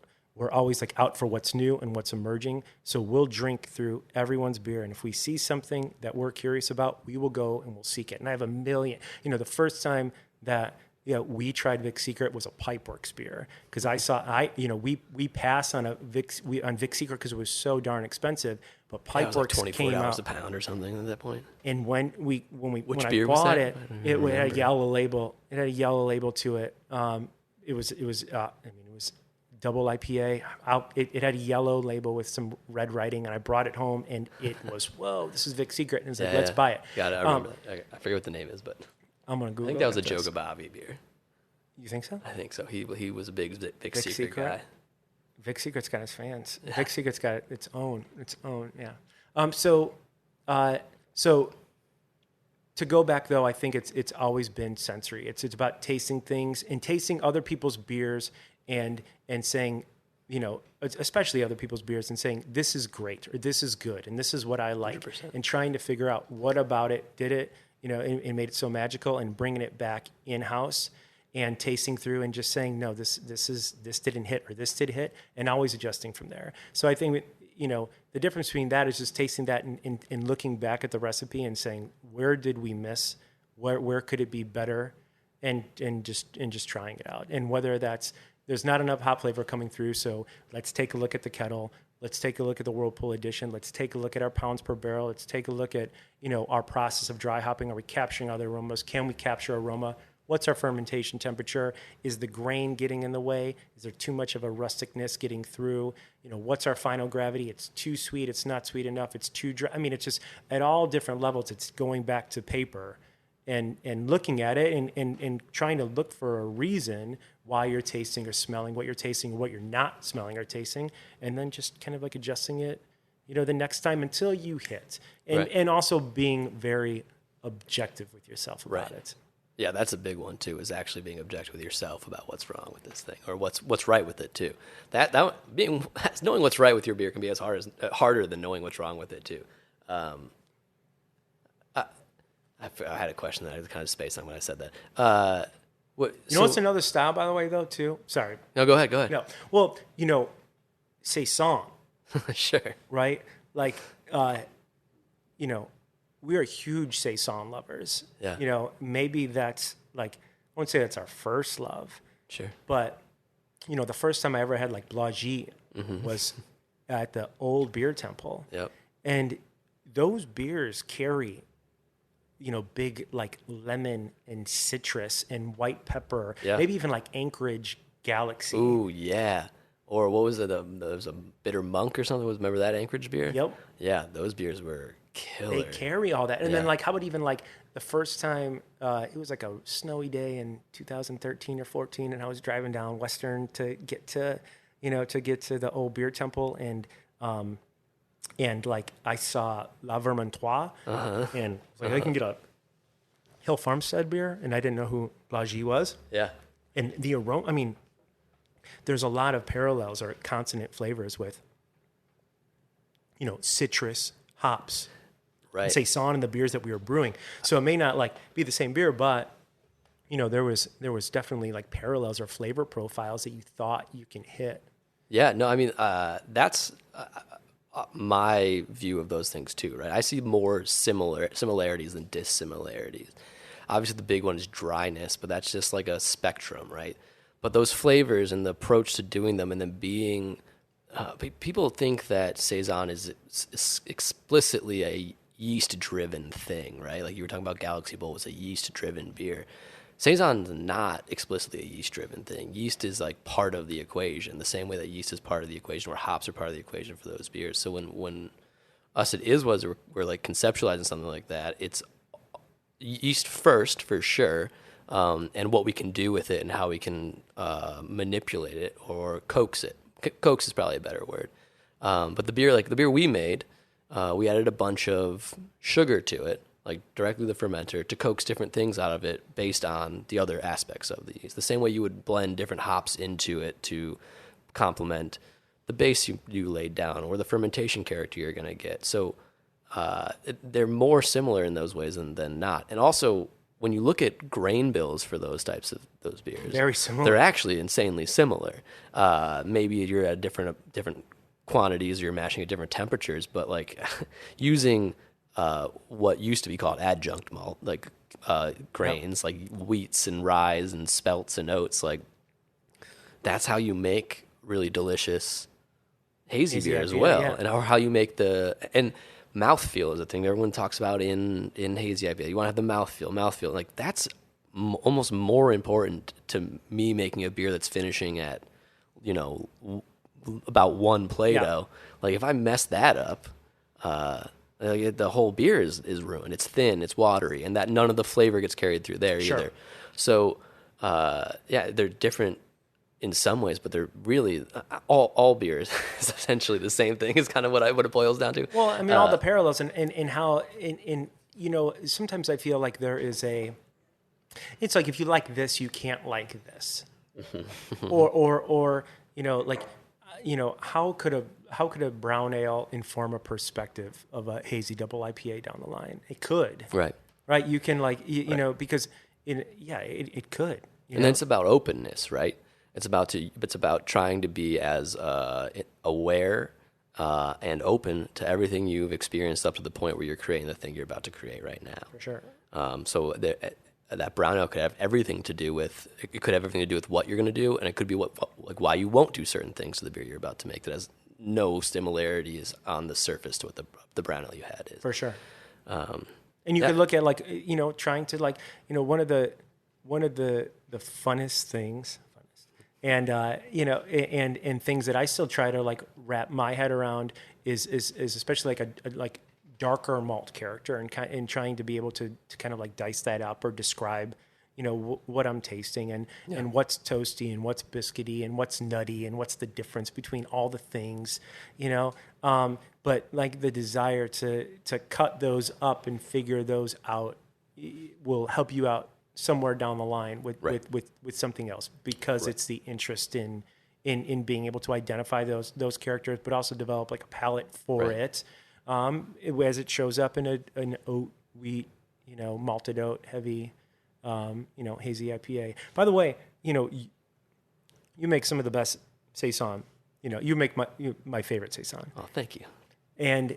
Speaker 3: always like out for what's new and what's emerging. So we'll drink through everyone's beer, and if we see something that we're curious about, we will go and we'll seek it. And I have a million. The first time that we tried Vic Secret was a Pipeworks beer because we passed on on Vic Secret because it was so darn expensive, but
Speaker 1: Yeah, it was like
Speaker 3: Pipeworks came
Speaker 1: $24
Speaker 3: out.
Speaker 1: a pound or something at that point.
Speaker 3: And when I
Speaker 1: beer was
Speaker 3: bought
Speaker 1: that?
Speaker 3: it,
Speaker 1: I don't
Speaker 3: it
Speaker 1: even
Speaker 3: had a
Speaker 1: remember.
Speaker 3: yellow label. It had a yellow label to it. It was double IPA. It had a yellow label with some red writing, and I brought it home, and it was, whoa, this is Vic Secret, and it's like, let's buy it.
Speaker 1: Got it. I remember that. I forget what the name is, but
Speaker 3: I'm gonna Google.
Speaker 1: I think that was a
Speaker 3: after this.
Speaker 1: Joe Gabavi beer.
Speaker 3: You think so?
Speaker 1: I think so. He was a big Vic Secret
Speaker 3: Secret?
Speaker 1: guy.
Speaker 3: Vic Secret's got his fans. Vic Secret's got its own. Yeah. So to go back though, I think it's always been sensory. It's about tasting things and tasting other people's beers and saying, especially other people's beers and saying this is great or this is good and this is what I like
Speaker 1: 100%.
Speaker 3: and trying to figure out what about it did it, and made it so magical and bringing it back in house. And tasting through and just saying, no, this didn't hit or this did hit, and always adjusting from there. So I think, the difference between that is just tasting that and looking back at the recipe and saying, where did we miss? Where could it be better? And just trying it out. And whether there's not enough hop flavor coming through, so let's take a look at the kettle. Let's take a look at the Whirlpool edition. Let's take a look at our pounds per barrel. Let's take a look at, our process of dry hopping. Are we capturing other aromas? Can we capture aroma? What's our fermentation temperature? Is the grain getting in the way? Is there too much of a rusticness getting through? What's our final gravity? It's too sweet. It's not sweet enough. It's too dry. I mean, it's just at all different levels. It's going back to paper and looking at it and trying to look for a reason why you're tasting or smelling what you're tasting or what you're not smelling or tasting, and then just kind of like adjusting it, the next time until you hit. And also being very objective with yourself about it.
Speaker 1: Yeah, that's a big one too. Is actually being objective with yourself about what's wrong with this thing or what's right with it too. That knowing what's right with your beer can be as harder than knowing what's wrong with it too. I had a question that I kind of spaced on when I said that.
Speaker 3: What's another style, by the way, though, too? Sorry.
Speaker 1: No, go ahead.
Speaker 3: No. Well, saison,
Speaker 1: Sure.
Speaker 3: right? Like, we are huge saison lovers.
Speaker 1: Yeah.
Speaker 3: Maybe that's like, I won't say that's our first love.
Speaker 1: Sure.
Speaker 3: But, the first time I ever had like Blagis was at the old beer temple.
Speaker 1: Yep.
Speaker 3: And those beers carry, big like lemon and citrus and white pepper, maybe even like Anchorage Galaxy.
Speaker 1: Ooh, yeah. Or what was it? There was a Bitter Monk or something. Remember that Anchorage beer?
Speaker 3: Yep.
Speaker 1: Yeah, those beers were killer.
Speaker 3: They carry all that. And then like, how about even like the first time, it was like a snowy day in 2013 or 14, and I was driving down Western to get to the old beer temple, and like I saw La Vermantois, and like I can get a Hill Farmstead beer, and I didn't know who Blagis was.
Speaker 1: Yeah.
Speaker 3: And the aroma, I mean, there's a lot of parallels or consonant flavors with, citrus, hops,
Speaker 1: Right.
Speaker 3: saison in the beers that we were brewing. So it may not like be the same beer, but there was definitely like parallels or flavor profiles that you thought you can hit.
Speaker 1: Yeah, no, I mean, that's my view of those things too, right? I see more similarities than dissimilarities. Obviously, the big one is dryness, but that's just like a spectrum, right? But those flavors and the approach to doing them and then being... people think that saison is explicitly a yeast-driven thing, right? Like you were talking about Galaxy Bowl was a yeast-driven beer. Saison's not explicitly a yeast-driven thing. Yeast is like part of the equation, the same way that yeast is part of the equation, or hops are part of the equation for those beers. So when us at Iswas we're like conceptualizing something like that, it's yeast first for sure, and what we can do with it and how we can manipulate it or coax it. Coax is probably a better word. But the beer we made, we added a bunch of sugar to it, like directly the fermenter, to coax different things out of it based on the other aspects of the yeast. The same way you would blend different hops into it to complement the base you laid down or the fermentation character you're going to get. So they're more similar in those ways than not. And also, when you look at grain bills for those types of those beers,
Speaker 3: Very similar.
Speaker 1: They're actually insanely similar. Maybe you're at different quantities, or you're mashing at different temperatures, but like using what used to be called adjunct malt, like grains like wheats and rye and spelts and oats. Like that's how you make really delicious hazy beer as well,
Speaker 3: yeah.
Speaker 1: and how you make and mouthfeel is a thing everyone talks about in hazy IPA. You want to have the mouthfeel. Like that's almost more important to me making a beer that's finishing at, about 1 Plato.
Speaker 3: Yeah.
Speaker 1: Like if I mess that up, the whole beer is ruined. It's thin, it's watery, and that none of the flavor gets carried through there either. So, they're different in some ways, but they're really all beers is essentially the same thing. Is kind of what it boils down to.
Speaker 3: Well, I mean, all the parallels and how sometimes I feel like there is it's like if you like this, you can't like this, or how could a brown ale inform a perspective of a hazy double IPA down the line? It could,
Speaker 1: right?
Speaker 3: You can because it could.
Speaker 1: And then it's about openness, right? It's about trying to be as aware and open to everything you've experienced up to the point where you're creating the thing you're about to create right now.
Speaker 3: For sure.
Speaker 1: So that brown ale could have everything to do with what you're going to do, and it could be why you won't do certain things to the beer you're about to make that has no similarities on the surface to what the brown ale you had is.
Speaker 3: For sure. And you could look at trying to one of the funnest things. And and things that I still try to wrap my head around is especially a darker malt character and trying to be able to kind of dice that up or describe what I'm tasting and what's toasty and what's biscuity and what's nutty and what's the difference between all the things, but the desire to cut those up and figure those out will help you out somewhere down the line with something else, because it's the interest in being able to identify those characters, but also develop a palate for it, as it shows up in an oat, wheat, malted oat, heavy, hazy IPA. By the way, you make some of the best saison. You make my favorite saison.
Speaker 1: Oh, thank you.
Speaker 3: And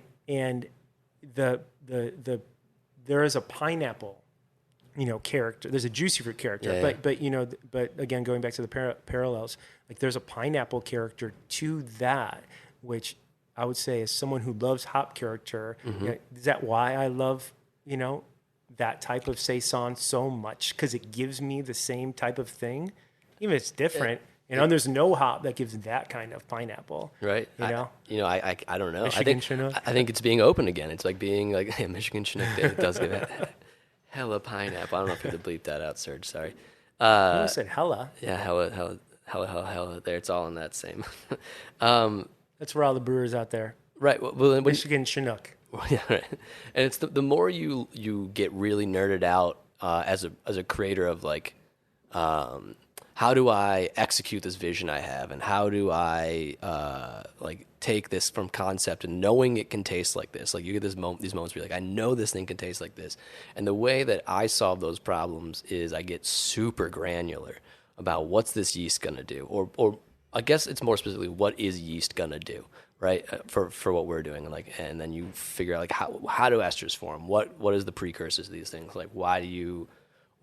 Speaker 3: the there is a pineapple character. There's a juicy fruit character, but again, going back to the parallels, there's a pineapple character to that, which I would say, as someone who loves hop character, is that why I love that type of saison so much? Because it gives me the same type of thing, even if it's different. And there's no hop that gives that kind of pineapple. Right.
Speaker 1: I don't know.
Speaker 3: Michigan Chinook.
Speaker 1: I think it's being open again. It's like being Michigan Chinook. It does give it. Hella pineapple. I don't know if you have to bleep that out, Serge. Sorry.
Speaker 3: You said hella.
Speaker 1: Yeah, hella. There, it's all in that same.
Speaker 3: That's for all the brewers out there.
Speaker 1: Right. Well,
Speaker 3: Michigan Chinook.
Speaker 1: Yeah, right. And it's the more you get really nerded out as a creator of how do I execute this vision I have, and how do I take this from concept and knowing it can taste like this. You get these moments where you're I know this thing can taste like this. And the way that I solve those problems is I get super granular about what's this yeast gonna do, or I guess it's more specifically what is yeast gonna do, right? For what we're doing, and then you figure out how do esters form? What is the precursors to these things?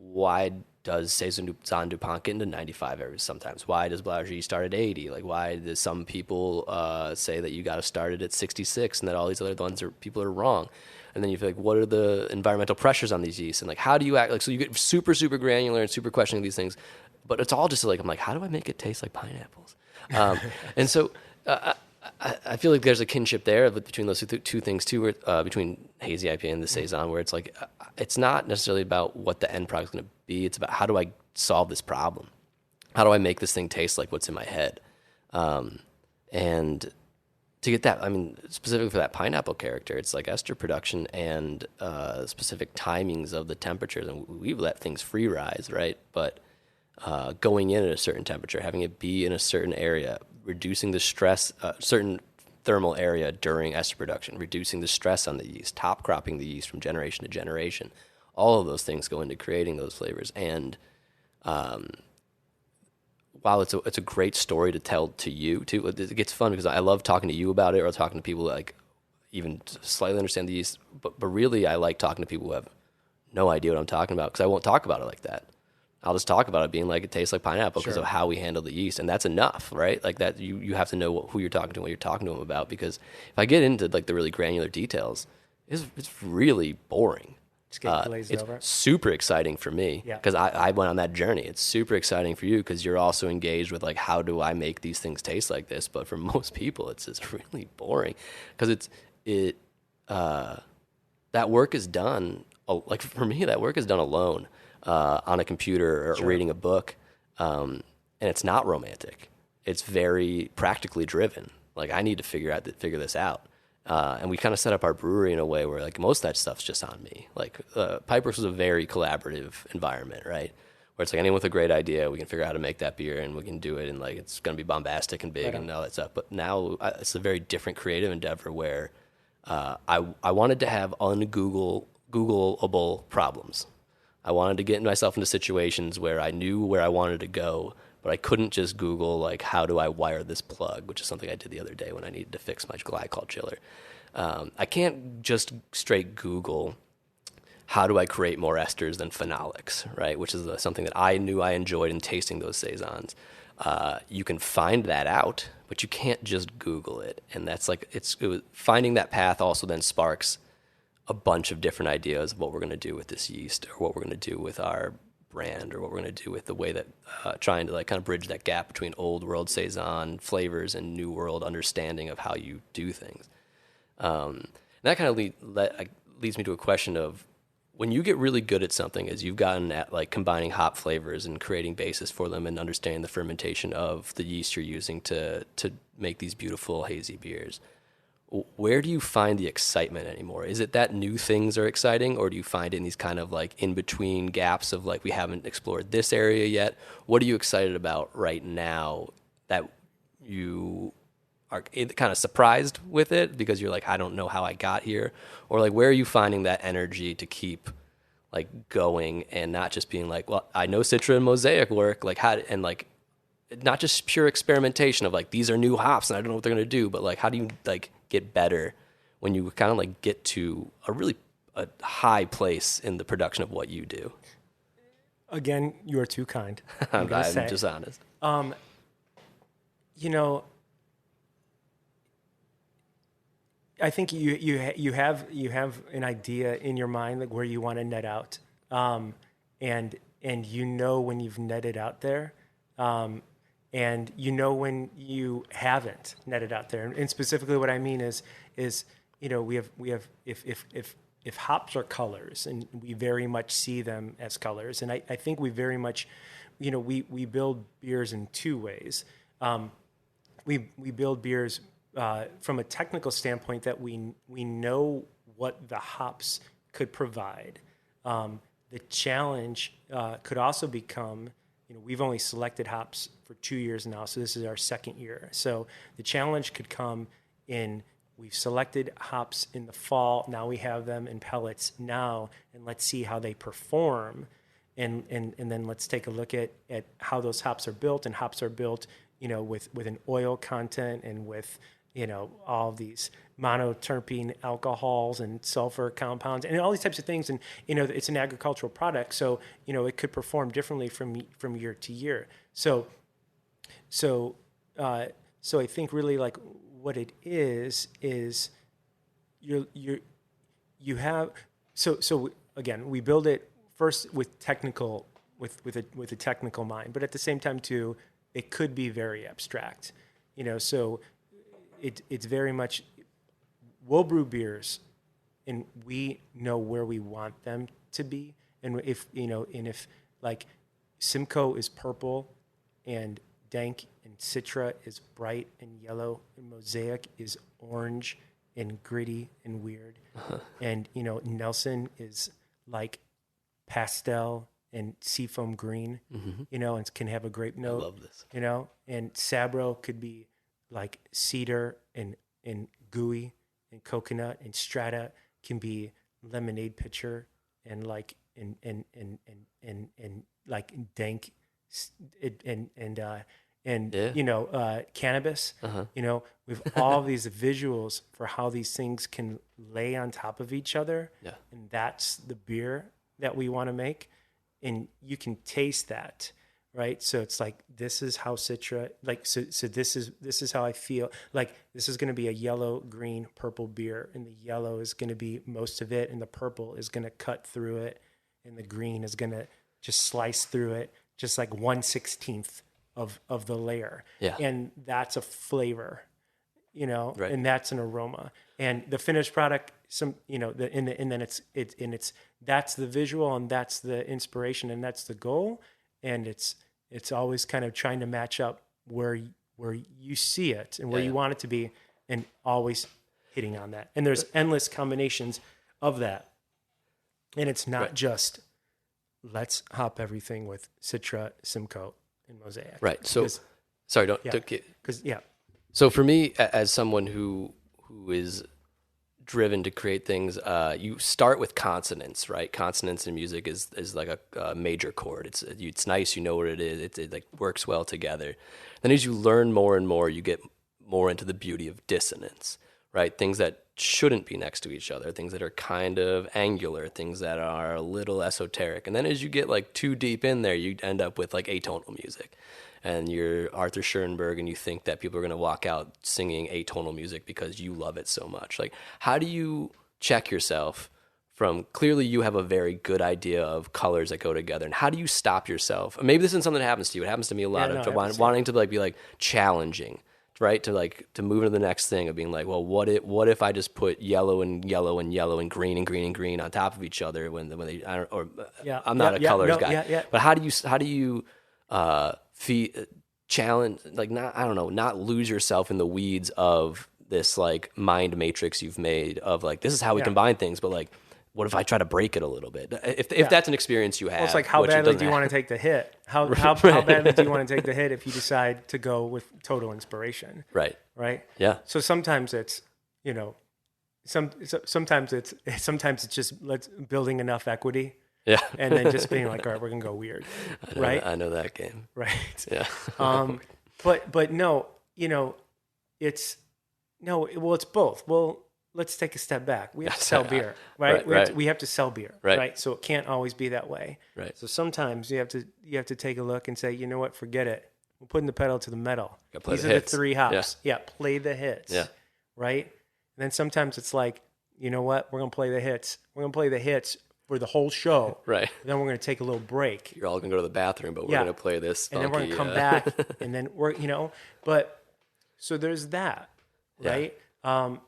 Speaker 1: Why does Saison DuPont get into 95 sometimes? Why does Blaugie start at 80? Why do some people say that you got to start it at 66 and that all these other ones people are wrong? And then you feel what are the environmental pressures on these yeasts? And how do you act? So you get super, super granular and super questioning these things. But it's all just I'm how do I make it taste like pineapples? And so I feel like there's a kinship there between those two things too, between hazy IPA and the Saison, where it's it's not necessarily about what the end product's going to be. It's about how do I solve this problem? How do I make this thing taste like what's in my head? And to get that, specifically for that pineapple character, it's ester production and specific timings of the temperatures. And we let things free rise, right? But going in at a certain temperature, having it be in a certain area, reducing the stress, certain thermal area during ester production, reducing the stress on the yeast, top cropping the yeast from generation to generation. All of those things go into creating those flavors. And while it's a great story to tell to you too, it gets fun because I love talking to you about it, or talking to people even slightly understand the yeast. But really, I like talking to people who have no idea what I'm talking about because I won't talk about it like that. I'll just talk about it being like it tastes like pineapple because of how we handle the yeast, and that's enough, right? Like that, you have to know who you're talking to, what you're talking to them about. Because if I get into like the really granular details, it's really boring.
Speaker 3: Just getting glazed
Speaker 1: It's
Speaker 3: over.
Speaker 1: super exciting for me
Speaker 3: Yeah.
Speaker 1: because I went on that journey. It's super exciting for you because you're also engaged with like how do I make these things taste like this? But for most people, it's really boring because that work is done. Like for me, that work is done alone on a computer or reading a book, and it's not romantic. It's very practically driven. Like I need to figure this out. And we kind of set up our brewery in a way where like most of that stuff's just on me. Like Pipeworks was a very collaborative environment, right? Where it's like anyone with a great idea, we can figure out how to make that beer and we can do it, and like it's going to be bombastic and big and all that stuff. But now it's a very different creative endeavor where I wanted to have Googleable problems. I wanted to get myself into situations where I knew where I wanted to go, but I couldn't just Google like how do I wire this plug, which is something I did the other day when I needed to fix my glycol chiller. I can't just straight Google how do I create more esters than phenolics, right? Which is something that I knew I enjoyed in tasting those saisons. You can find that out, but you can't just Google it, and that's like finding that path also then sparks a bunch of different ideas of what we're going to do with this yeast, or what we're going to do with our brand, or what we're going to do with the way that trying to like kind of bridge that gap between old world saison flavors and new world understanding of how you do things. That kind of leads me to a question of when you get really good at something, as you've gotten at like combining hop flavors and creating bases for them and understanding the fermentation of the yeast you're using to make these beautiful hazy beers. Where do you find the excitement anymore? Is it that new things are exciting, or do you find it in these kind of like in between gaps of like we haven't explored this area yet? What are you excited about right now that you are kind of surprised with it because you're like, I don't know how I got here? Or like where are you finding that energy to keep like going and not just being like, well, I know Citra and Mosaic work, like how, and like not just pure experimentation of like these are new hops and I don't know what they're going to do, but like how do you like get better when you kind of like get to a high place in the production of what you do?
Speaker 3: Again, you are too kind.
Speaker 1: I'm just honest.
Speaker 3: You know, I think you have an idea in your mind like where you want to net out, and you know when you've netted out there, and you know when you haven't netted out there. And specifically, what I mean is you know we have if hops are colors, and we very much see them as colors, and I think we very much, you know, we build beers in two ways. We build beers from a technical standpoint that we know what the hops could provide. The challenge could also become, you know, we've only selected hops for 2 years now, so this is our second year. So the challenge could come in, we've selected hops in the fall, now we have them in pellets now, and let's see how they perform. And then let's take a look at how those hops are built, and hops are built, you know, with an oil content and with, you know, all these monoterpene alcohols and sulfur compounds and all these types of things. And, you know, it's an agricultural product, so, you know, it could perform differently from year to year. So I think really like what it is you have, so again, we build it first with a technical mind, but at the same time too, it could be very abstract, you know. So it's very much, we'll brew beers, and we know where we want them to be, and if you know, and if like Simcoe is purple, and Dank and Citra is bright and yellow, and Mosaic is orange and gritty and weird, and you know, Nelson is like pastel and seafoam green, you know, and can have a grape note.
Speaker 1: I love this.
Speaker 3: You know, and Sabro could be like cedar and gooey and coconut, and Strata can be lemonade pitcher and like and like dank and
Speaker 1: Yeah.
Speaker 3: you know, cannabis. You know, with all these visuals for how these things can lay on top of each other.
Speaker 1: Yeah.
Speaker 3: And that's the beer that we want to make, and you can taste that, right? So it's like, this is how Citra, like, so this is how I feel. Like, this is going to be a yellow, green, purple beer, and the yellow is going to be most of it, and the purple is going to cut through it, and the green is going to just slice through it, just like 1/16 of the layer.
Speaker 1: Yeah.
Speaker 3: And that's a flavor, you know,
Speaker 1: Right.
Speaker 3: and that's an aroma. And the finished product, and then it's that's the visual, and that's the inspiration, and that's the goal. And it's always kind of trying to match up where you see it and where you want it to be, and always hitting on that. And there's endless combinations of that. And it's not just, let's hop everything with Citra, Simcoe, and Mosaic.
Speaker 1: Right. So, sorry, don't get...
Speaker 3: Because,
Speaker 1: So for me, as someone who is driven to create things, you start with consonants, right? Consonants in music is like a major chord. It's nice, you know what it is. It like works well together. Then as you learn more and more, you get more into the beauty of dissonance, right? Things that shouldn't be next to each other, things that are kind of angular, things that are a little esoteric. And then as you get like too deep in there, you end up with like atonal music. And you're Arthur Schoenberg, and you think that people are going to walk out singing atonal music because you love it so much. Like, how do you check yourself from, clearly you have a very good idea of colors that go together, and how do you stop yourself? Maybe this isn't something that happens to you. It happens to me a lot, wanting to like be like challenging, right? To move into the next thing of being like, well, what if I just put yellow and yellow and yellow and green and green and green on top of each other when they, I don't, or I'm not a colors guy, but how do you challenge, like, not lose yourself in the weeds of this like mind matrix you've made of like, this is how we combine things, but like, what if I try to break it a little bit? If that's an experience you have,
Speaker 3: it's like, how badly do you want to take the hit? How badly do you want to take the hit if you decide to go with total inspiration?
Speaker 1: Right. Yeah.
Speaker 3: So sometimes it's, sometimes it's just building enough equity.
Speaker 1: Yeah.
Speaker 3: And then just being like, all right, we're going to go weird.
Speaker 1: I know that game.
Speaker 3: Right.
Speaker 1: Yeah.
Speaker 3: But no, it's both. Well, let's take a step back. We have to sell beer, right? We have to sell beer, right? So it can't always be that way.
Speaker 1: Right.
Speaker 3: So sometimes you have to take a look and say, you know what, forget it. We're putting the pedal to the metal. These are the three hops. Yeah, play the hits.
Speaker 1: Yeah.
Speaker 3: Right? And then sometimes it's like, you know what, we're going to play the hits. We're going to play the hits for the whole show.
Speaker 1: Right.
Speaker 3: Then we're going to take a little break.
Speaker 1: You're all going to go to the bathroom, but we're going to play this funky,
Speaker 3: and then we're going to come back, and then but so there's that, right? And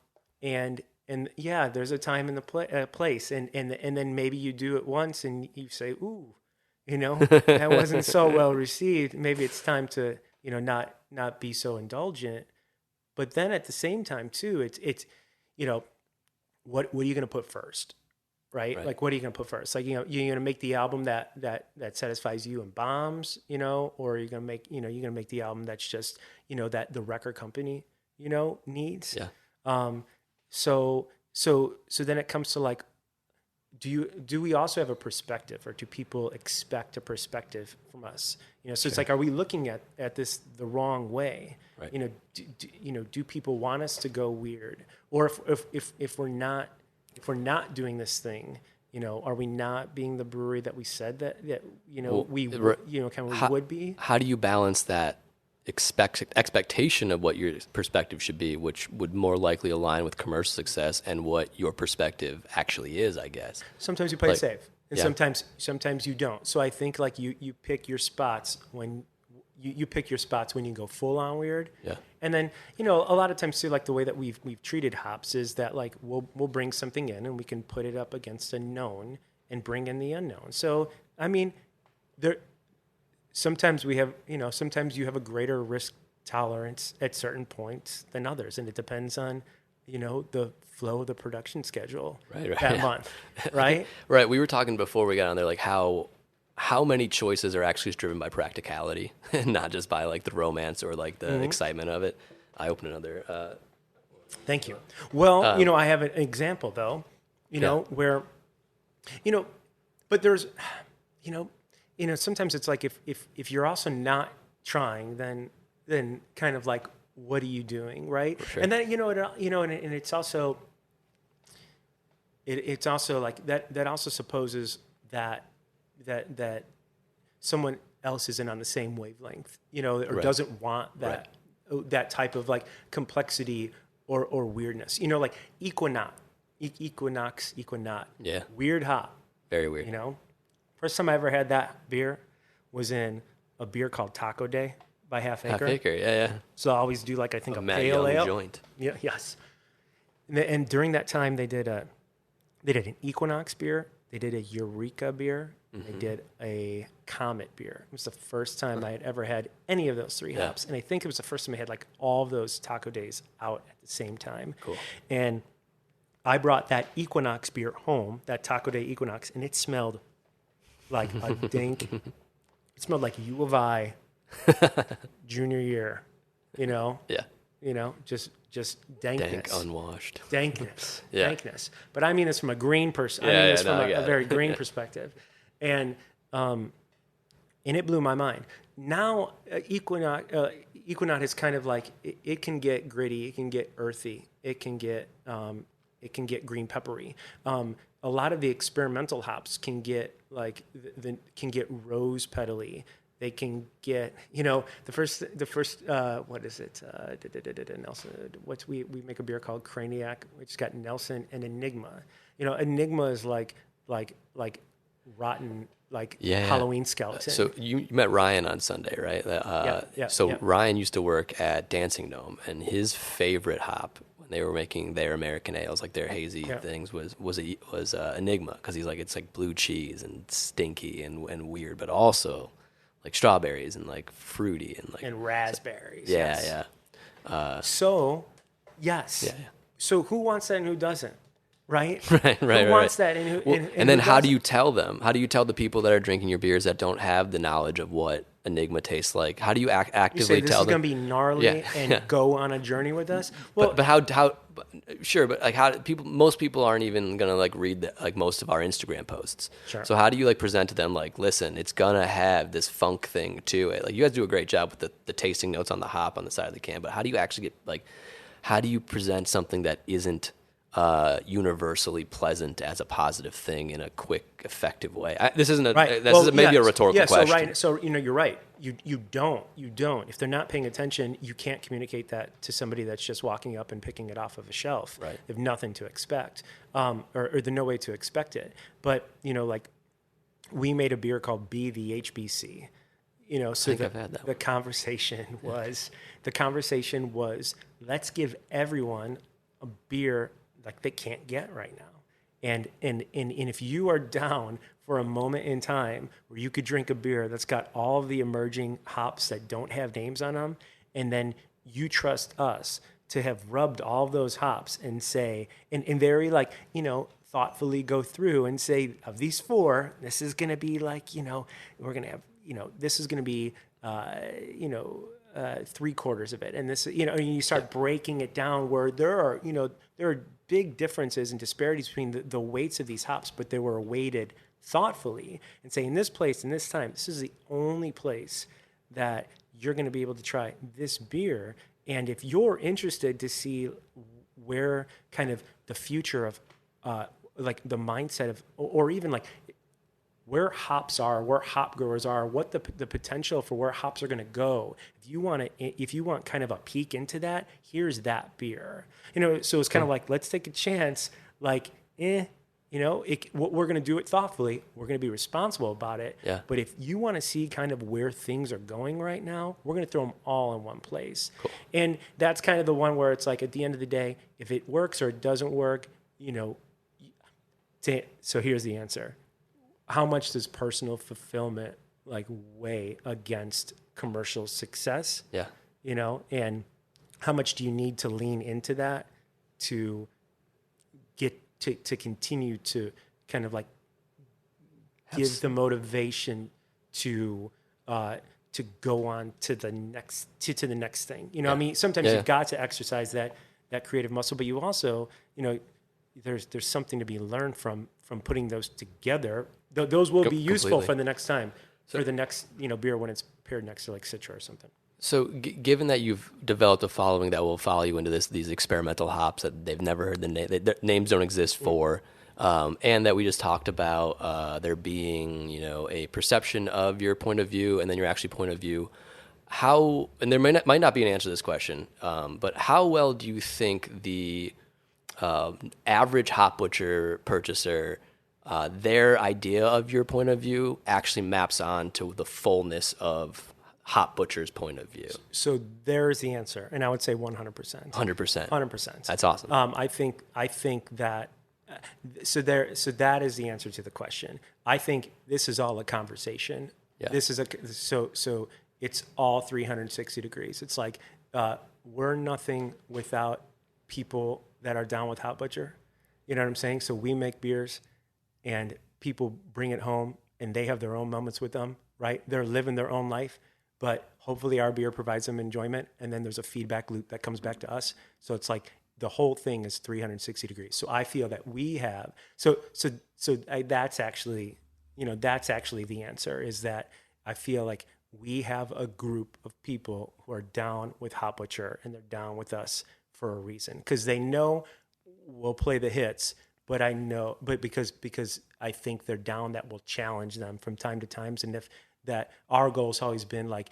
Speaker 3: there's a time in the place, and then maybe you do it once and you say, ooh, that wasn't so well received. Maybe it's time to, not be so indulgent. But then at the same time too, it's what are you going to put first? Right? Like, what are you going to put first? Like, you're going to make the album that satisfies you and bombs, or you're going to make the album that's just, that the record company, needs.
Speaker 1: Yeah.
Speaker 3: So then it comes to like, do we also have a perspective, or do people expect a perspective from us? So it's like, are we looking at this the wrong way?
Speaker 1: Right.
Speaker 3: Do people want us to go weird? Or if we're not doing this thing, are we not being the brewery that we said that we would be?
Speaker 1: How do you balance that expectation of what your perspective should be, which would more likely align with commercial success, and what your perspective actually is, I guess?
Speaker 3: Sometimes you play it safe, and sometimes you don't. So I think like you pick your spots when you pick your spots when you go full on weird.
Speaker 1: Yeah.
Speaker 3: And then, a lot of times too, like the way that we've treated hops is that like we'll bring something in and we can put it up against a known and bring in the unknown. So I mean, sometimes we have, sometimes you have a greater risk tolerance at certain points than others, and it depends on, the flow of the production schedule that month, right?
Speaker 1: Right. We were talking before we got on there, like how many choices are actually driven by practicality and not just by like the romance or like the excitement of it. I opened another.
Speaker 3: Thank you. Well, I have an example though, where, but there's, sometimes it's like if you're also not trying, then kind of like, what are you doing, right?
Speaker 1: Sure.
Speaker 3: And then and it's also like that also supposes that someone else isn't on the same wavelength, or doesn't want that type of like complexity or weirdness. Like equinox,
Speaker 1: Yeah.
Speaker 3: weird hop.
Speaker 1: Very weird.
Speaker 3: First time I ever had that beer was in a beer called Taco Day by Half Acre.
Speaker 1: Half Acre, yeah.
Speaker 3: So I always do like I think a
Speaker 1: Matt
Speaker 3: pale
Speaker 1: Young
Speaker 3: ale
Speaker 1: joint.
Speaker 3: Yeah, yes. And during that time, they did an Equinox beer, they did a Eureka beer, they did a Comet beer. It was the first time I had ever had any of those three hops, and I think it was the first time I had like all of those Taco Days out at the same time.
Speaker 1: Cool.
Speaker 3: And I brought that Equinox beer home, that Taco Day Equinox, and it smelled like a dank. It smelled like U of I junior year,
Speaker 1: Yeah.
Speaker 3: just dankness.
Speaker 1: Dank, unwashed.
Speaker 3: Dankness.
Speaker 1: Yeah.
Speaker 3: Dankness. But I mean this from a green person. I
Speaker 1: Yeah,
Speaker 3: mean
Speaker 1: yeah,
Speaker 3: this
Speaker 1: no,
Speaker 3: from
Speaker 1: I get
Speaker 3: a
Speaker 1: it.
Speaker 3: very green perspective. And it blew my mind. Now, Equinox is kind of like, it can get gritty, it can get earthy, it can get green peppery. A lot of the experimental hops can get like can get rose petally. They can get the first what is it? Nelson. We make a beer called Craniac, which got Nelson and Enigma. Enigma is like rotten Halloween skeleton.
Speaker 1: So you met Ryan on Sunday, right? So Ryan used to work at Dancing Gnome, and his favorite hop when they were making their American ales, like their hazy things, was Enigma, because he's like, it's like blue cheese and stinky and weird, but also like strawberries and like fruity and like
Speaker 3: raspberries.
Speaker 1: Yeah.
Speaker 3: So yes.
Speaker 1: Yeah.
Speaker 3: So who wants that and who doesn't? Right.
Speaker 1: Who
Speaker 3: wants that and who?
Speaker 1: And then how do you tell them? How do you tell the people that are drinking your beers that don't have the knowledge of what Enigma tastes like? How do you actively
Speaker 3: you say this
Speaker 1: tell
Speaker 3: is
Speaker 1: them?
Speaker 3: going to be gnarly and go on a journey with us? Well,
Speaker 1: but how? Sure, but like how most people aren't even gonna like read most of our Instagram posts.
Speaker 3: Sure.
Speaker 1: So how do you like present to them like, listen, it's gonna have this funk thing to it. Like you guys do a great job with the tasting notes on the hop on the side of the can, but how do you actually get how do you present something that isn't universally pleasant as a positive thing in a quick, effective way? This isn't a maybe a rhetorical question.
Speaker 3: So you're right. You don't. If they're not paying attention, you can't communicate that to somebody that's just walking up and picking it off of a shelf.
Speaker 1: Right.
Speaker 3: They have nothing to expect, or there's no way to expect it. But like we made a beer called B the HBC. So the conversation was let's give everyone a beer like they can't get right now. And if you are down for a moment in time where you could drink a beer that's got all of the emerging hops that don't have names on them, and then you trust us to have rubbed all of those hops and say, and very thoughtfully go through and say, of these four, this is going to be like, we're going to have, this is going to be, 3/4 of it. And this, and you start breaking it down where there are big differences and disparities between the weights of these hops, but they were weighted thoughtfully and say, in this place, in this time, this is the only place that you're going to be able to try this beer. And if you're interested to see where kind of the future of like the mindset of, or even like where hops are, where hop growers are, what the potential for where hops are going to go. If you want kind of a peek into that, here's that beer. So it's kind of like, let's take a chance. Like, we're going to do it thoughtfully. We're going to be responsible about it.
Speaker 1: Yeah.
Speaker 3: But if you want to see kind of where things are going right now, we're going to throw them all in one place.
Speaker 1: Cool.
Speaker 3: And that's kind of the one where it's like, at the end of the day, if it works or it doesn't work, so here's the answer. How much does personal fulfillment weigh against commercial success?
Speaker 1: Yeah.
Speaker 3: And how much do you need to lean into that to get to continue to kind of give the motivation to go on to the next to the next thing. I mean, sometimes you've got to exercise that creative muscle, but you also, there's something to be learned from putting those together. Those will be useful
Speaker 1: completely.
Speaker 3: for the next time, for the next beer when it's paired next to like Citra or something.
Speaker 1: So given that you've developed a following that will follow you into these experimental hops that they've never heard the name, their names don't exist for, And that we just talked about there being, a perception of your point of view and then your actual point of view. How, and there might not be an answer to this question, but how well do you think the average hop butcher purchaser, their idea of your point of view actually maps on to the fullness of hop butcher's point of view?
Speaker 3: So there's the answer, and I would say 100%.
Speaker 1: 100%.
Speaker 3: 100%.
Speaker 1: That's awesome.
Speaker 3: I think that so that is the answer to the question. I think this is all a conversation.
Speaker 1: Yeah.
Speaker 3: This is so it's all 360 degrees. It's like we're nothing without people that are down with hop butcher. You know what I'm saying? So we make beers, and people bring it home, and they have their own moments with them. Right? They're living their own life, but hopefully our beer provides them enjoyment, and then there's a feedback loop that comes back to us. So it's like the whole thing is 360 degrees. So I feel that we have that's actually the answer, is that I feel like we have a group of people who are down with hop butcher, and they're down with us for a reason, because they know we'll play the hits, but because I think they're down, that will challenge them from time to time. And if that, our goal's always been like,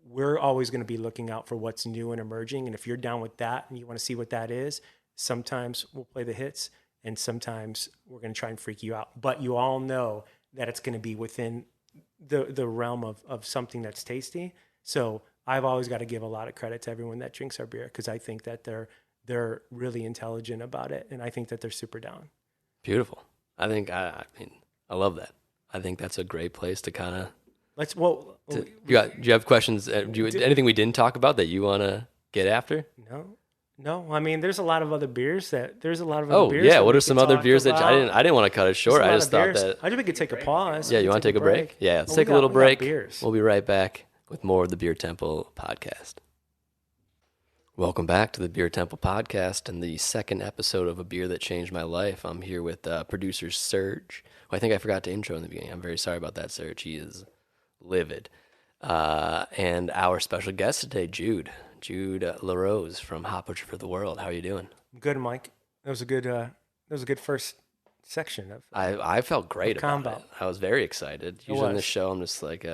Speaker 3: we're always going to be looking out for what's new and emerging. And if you're down with that and you want to see what that is, sometimes we'll play the hits, and sometimes we're going to try and freak you out. But you all know that it's going to be within the realm of something that's tasty. So I've always got to give a lot of credit to everyone that drinks our beer, because I think that they're really intelligent about it, and I think that they're super down.
Speaker 1: Beautiful. I think I love that. I think that's a great place to kind of. Do you have questions? Anything we didn't talk about that you want to get after?
Speaker 3: No. I mean, there's a lot of other beers that. Beers.
Speaker 1: Oh yeah, what are some other beers that I didn't want to cut it short? I just thought that.
Speaker 3: I think we could take a pause.
Speaker 1: Yeah, you want to take a break? Yeah, let's take a little break. We'll be right back with more of the Beer Temple podcast. Welcome back to the Beer Temple podcast and the second episode of A Beer That Changed My Life. I'm here with producer Serge, who I think I forgot to intro in the beginning. I'm very sorry about that, Serge. He is livid. And our special guest today, Jude LaRose from Hop Butcher for the World. How are you doing?
Speaker 3: I'm good, Mike. That was a good first section of.
Speaker 1: I felt great about it. I was very excited. Usually on this show, I'm just like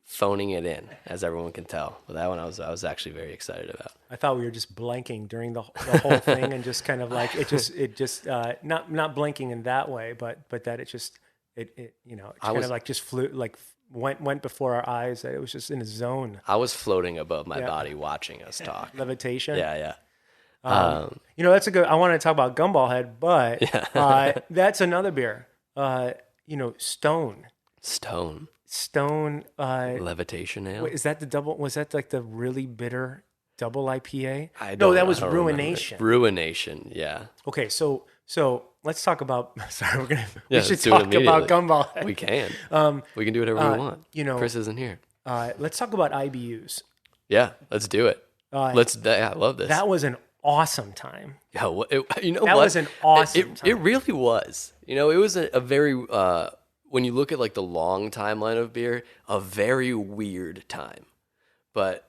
Speaker 1: phoning it in, as everyone can tell. But that one, I was actually very excited about.
Speaker 3: I thought we were just blanking during the whole thing, and just kind of like it just not blanking in that way, but that it kind of like just flew, like went before our eyes. That it was just in a zone.
Speaker 1: I was floating above my body watching us talk.
Speaker 3: Levitation.
Speaker 1: Yeah.
Speaker 3: That's a good. I want to talk about Gumball Head, but that's another beer. Stone.
Speaker 1: Levitation Ale.
Speaker 3: Wait, is that the double? Was that like the really bitter double IPA?
Speaker 1: That
Speaker 3: was Ruination.
Speaker 1: Ruination. Yeah.
Speaker 3: Okay, so let's talk about. Sorry, we should
Speaker 1: do it
Speaker 3: talk about Gumball Head.
Speaker 1: We can. We can do whatever we want. Chris isn't here.
Speaker 3: Let's talk about IBUs.
Speaker 1: Yeah, let's do it. I love this.
Speaker 3: That was an awesome time.
Speaker 1: Yeah,
Speaker 3: that was an awesome time.
Speaker 1: It really was. It was a very when you look at like the long timeline of beer, a very weird time. But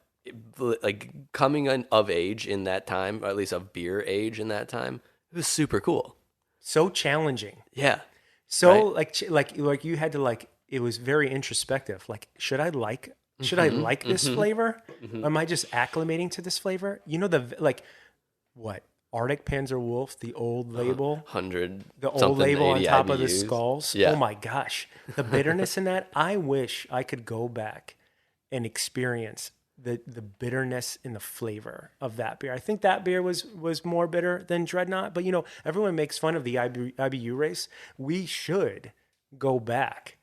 Speaker 1: like coming of age in that time, or at least of beer age in that time, it was super cool.
Speaker 3: So challenging.
Speaker 1: Yeah.
Speaker 3: So right? like you had to like, it was very introspective. Like, should I like this flavor? Mm-hmm. Am I just acclimating to this flavor? What? Arctic Panzer Wolf, the old label, the old label on top IBUs. Of the skulls. Yeah. Oh my gosh, the bitterness in that! I wish I could go back and experience the bitterness in the flavor of that beer. I think that beer was more bitter than Dreadnought. But everyone makes fun of the IBU race. We should go back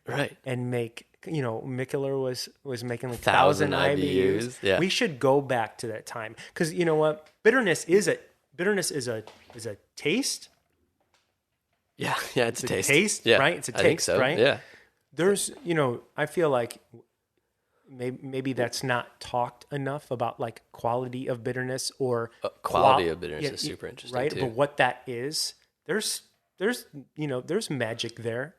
Speaker 3: and make. Mikkeller was making like 1,000 IBUs. Yeah. We should go back to that time, because you know what, bitterness is a taste.
Speaker 1: Yeah, it's a taste.
Speaker 3: Taste,
Speaker 1: yeah,
Speaker 3: right? It's a taste,
Speaker 1: I think so.
Speaker 3: Right?
Speaker 1: Yeah.
Speaker 3: There's, I feel like maybe that's not talked enough about, like, quality of bitterness or
Speaker 1: quality of bitterness is super interesting,
Speaker 3: right?
Speaker 1: Too.
Speaker 3: But what that is, there's magic there.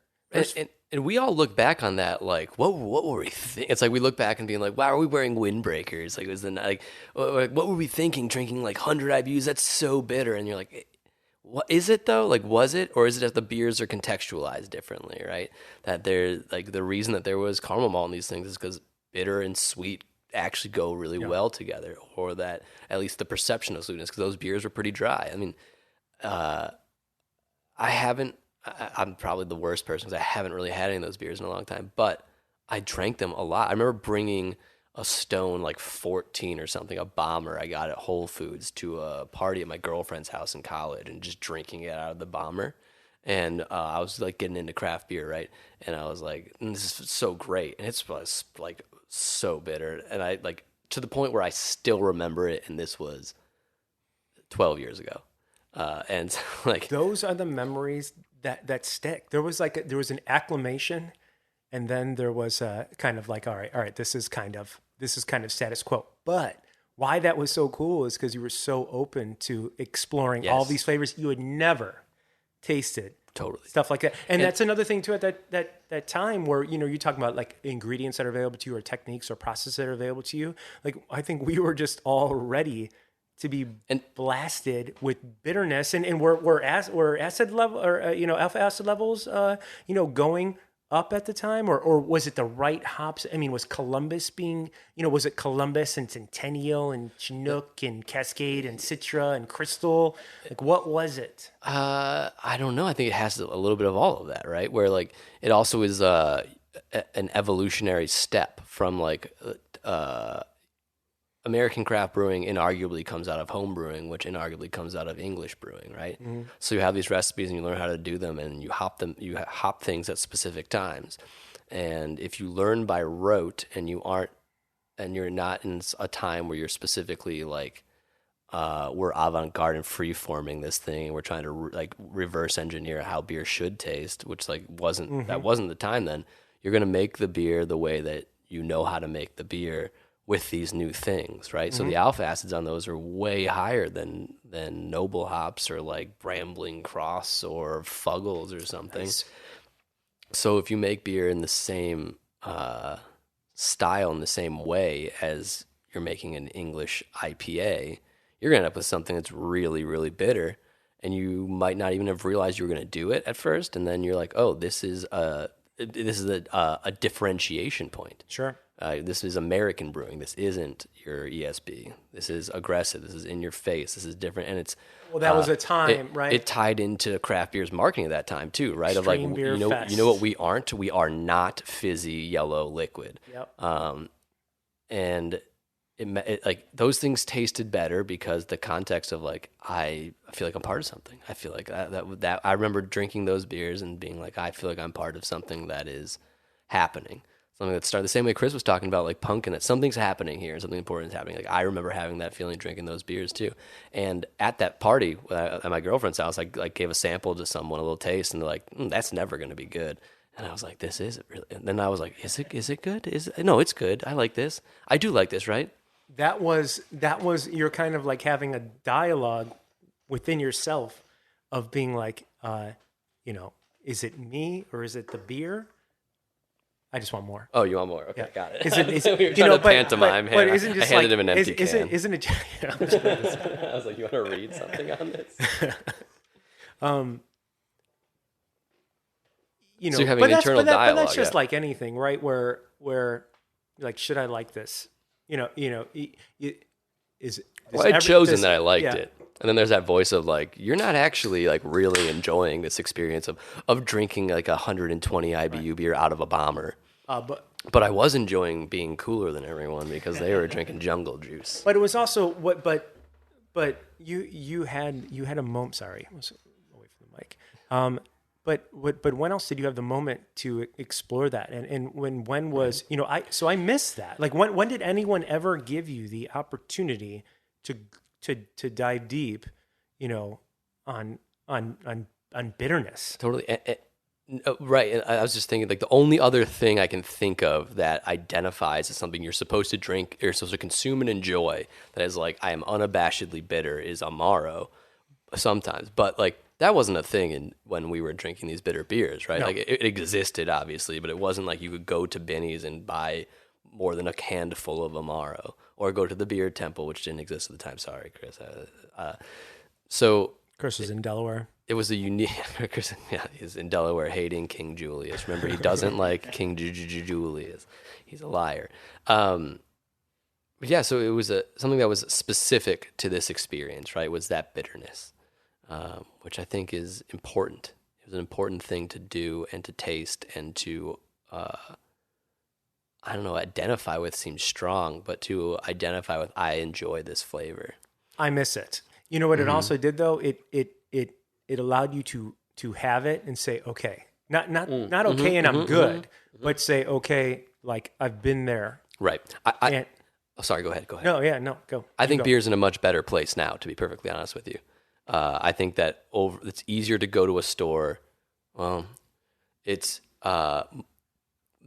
Speaker 1: And we all look back on that like, what were we thinking? It's like we look back and being like, wow, are we wearing windbreakers? Like, what were we thinking? Drinking like 100 IBUs? That's so bitter. And you're like, what is it though? Like, was it, or is it that the beers are contextualized differently, right? That they're like the reason that there was caramel malt in these things is because bitter and sweet actually go really well together, or that at least the perception of sweetness, because those beers were pretty dry. I mean, I'm probably the worst person because I haven't really had any of those beers in a long time, but I drank them a lot. I remember bringing a Stone like 14 or something, a bomber I got at Whole Foods, to a party at my girlfriend's house in college and just drinking it out of the bomber. And I was like getting into craft beer, right? And I was like, this is so great. And it was like so bitter. And I like to the point where I still remember it. And this was 12 years ago. And like
Speaker 3: Those are the memories that stick. There was an acclamation, and then there was a kind of like, all right, this is kind of status quo. But why that was so cool is because you were so open to exploring all these flavors you had never tasted.
Speaker 1: Totally.
Speaker 3: Stuff like that. And that's another thing too at that time where, you know, you're talking about like ingredients that are available to you or techniques or processes that are available to you. Like, I think we were just all ready to be blasted with bitterness, and we're acid level, or alpha acid levels going up at the time, or was it the right hops? I mean, was Columbus being, was it Columbus and Centennial and Chinook and Cascade and Citra and Crystal? Like, what was it?
Speaker 1: I don't know. I think it has a little bit of all of that, right? Where like it also is an evolutionary step from like American craft brewing inarguably comes out of home brewing, which inarguably comes out of English brewing, right? Mm-hmm. So you have these recipes and you learn how to do them, and you hop things at specific times. And if you learn by rote and you're not in a time where you're specifically like, we're avant-garde and free-forming this thing, and we're trying to like reverse engineer how beer should taste, which like that wasn't the time then. You're going to make the beer the way that you know how to make the beer with these new things, right? Mm-hmm. So the alpha acids on those are way higher than noble hops or like Brambling Cross or Fuggles or something. Nice. So if you make beer in the same style, in the same way as you're making an English IPA, you're going to end up with something that's really, really bitter, and you might not even have realized you were going to do it at first, and then you're like, oh, this is a differentiation point.
Speaker 3: Sure.
Speaker 1: This is American brewing. This isn't your ESB. This is aggressive. This is in your face. This is different, and it's
Speaker 3: that was a time, right?
Speaker 1: It tied into craft beer's marketing at that time too, right?
Speaker 3: Extreme
Speaker 1: of like
Speaker 3: beer fest.
Speaker 1: You know what we aren't. We are not fizzy yellow liquid.
Speaker 3: Yep.
Speaker 1: And it like those things tasted better because the context of like I feel like I'm part of something. I feel like that I remember drinking those beers and being like I feel like I'm part of something that is happening. Something that started the same way Chris was talking about, like punk, and that something's happening here and something important is happening. Like I remember having that feeling drinking those beers too. And at that party at my girlfriend's house, I like gave a sample to someone, a little taste, and they're like, that's never going to be good. And I was like, this isn't really. And then I was like, is it good? No, it's good. I like this. I do like this, right?
Speaker 3: That was you're kind of like having a dialogue within yourself of being like, is it me or is it the beer? I just want more.
Speaker 1: Oh, you want more? Okay,
Speaker 3: yeah.
Speaker 1: Got it.
Speaker 3: Is it
Speaker 1: we were trying to pantomime.
Speaker 3: But isn't just
Speaker 1: I handed him an empty can.
Speaker 3: Isn't it?
Speaker 1: I was like, you want to read something on this? So you're having internal dialogue.
Speaker 3: But that's just like anything, right? Where like, should I like this? Is
Speaker 1: I'd chosen that I liked it. And then there's that voice of like, you're not actually like really enjoying this experience of drinking like 120 IBU beer out of a bomber. But I was enjoying being cooler than everyone because they were drinking jungle juice.
Speaker 3: But it was also but you had a moment. Sorry, I was away from the mic. But when else did you have the moment to explore that? And when was I missed that. Like when did anyone ever give you the opportunity to dive deep, on bitterness?
Speaker 1: Totally. Right. And I was just thinking like the only other thing I can think of that identifies as something you're supposed to drink, you're supposed to consume and enjoy, that is like I am unabashedly bitter, is Amaro sometimes. But like that wasn't a thing when we were drinking these bitter beers, right?
Speaker 3: No.
Speaker 1: Like it existed obviously, but it wasn't like you could go to Binny's and buy more than a handful of Amaro, or go to the beer temple, which didn't exist at the time. Sorry, Chris. So
Speaker 3: Chris was in Delaware.
Speaker 1: it was a unique. Yeah, he's in Delaware hating King Julius. Remember, he doesn't like King Julius. He's a liar. But yeah, so it was something that was specific to this experience, right? Was that bitterness, which I think is important. It was an important thing to do and to taste and to, I don't know, identify with seems strong, but to identify with, I enjoy this flavor.
Speaker 3: I miss it. You know what it also did though? It allowed you to have it and say, okay, not okay and I'm good, but say, okay, like I've been there.
Speaker 1: Right. Sorry, go ahead.
Speaker 3: No, go.
Speaker 1: I think beer's in a much better place now, to be perfectly honest with you. I think that it's easier to go to a store. Well, it's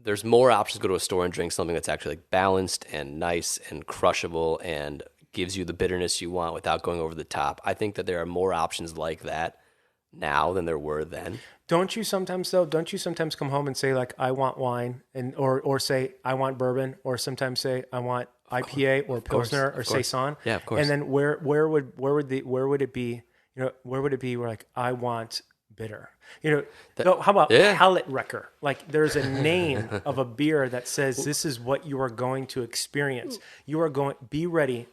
Speaker 1: there's more options to go to a store and drink something that's actually like balanced and nice and crushable and gives you the bitterness you want without going over the top. I think that there are more options like that now than there were then.
Speaker 3: Don't you sometimes come home and say like I want wine or say I want bourbon, or sometimes say I want IPA or Pilsner or Saison?
Speaker 1: Yeah, of course.
Speaker 3: And then where would it be? You know, where would it be? Where like I want bitter. You know, how about Palate Wrecker? Like there's a name of a beer that says this is what you are going to experience. You are going be ready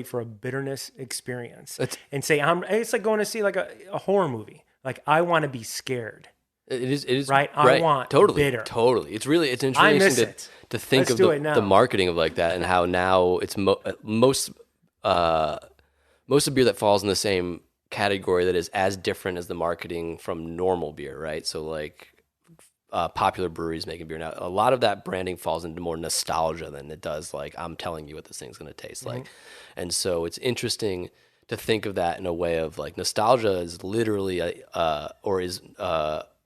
Speaker 3: for a bitterness experience. And say it's like going to see like a horror movie. Like I want to be scared.
Speaker 1: It is
Speaker 3: right. I want bitter.
Speaker 1: Totally. It's interesting to think of the marketing of like that and how now it's most of beer that falls in the same category that is as different as the marketing from normal beer, right? So like popular breweries making beer now, a lot of that branding falls into more nostalgia than it does like I'm telling you what this thing's going to taste like. And so it's interesting to think of that in a way of like nostalgia is literally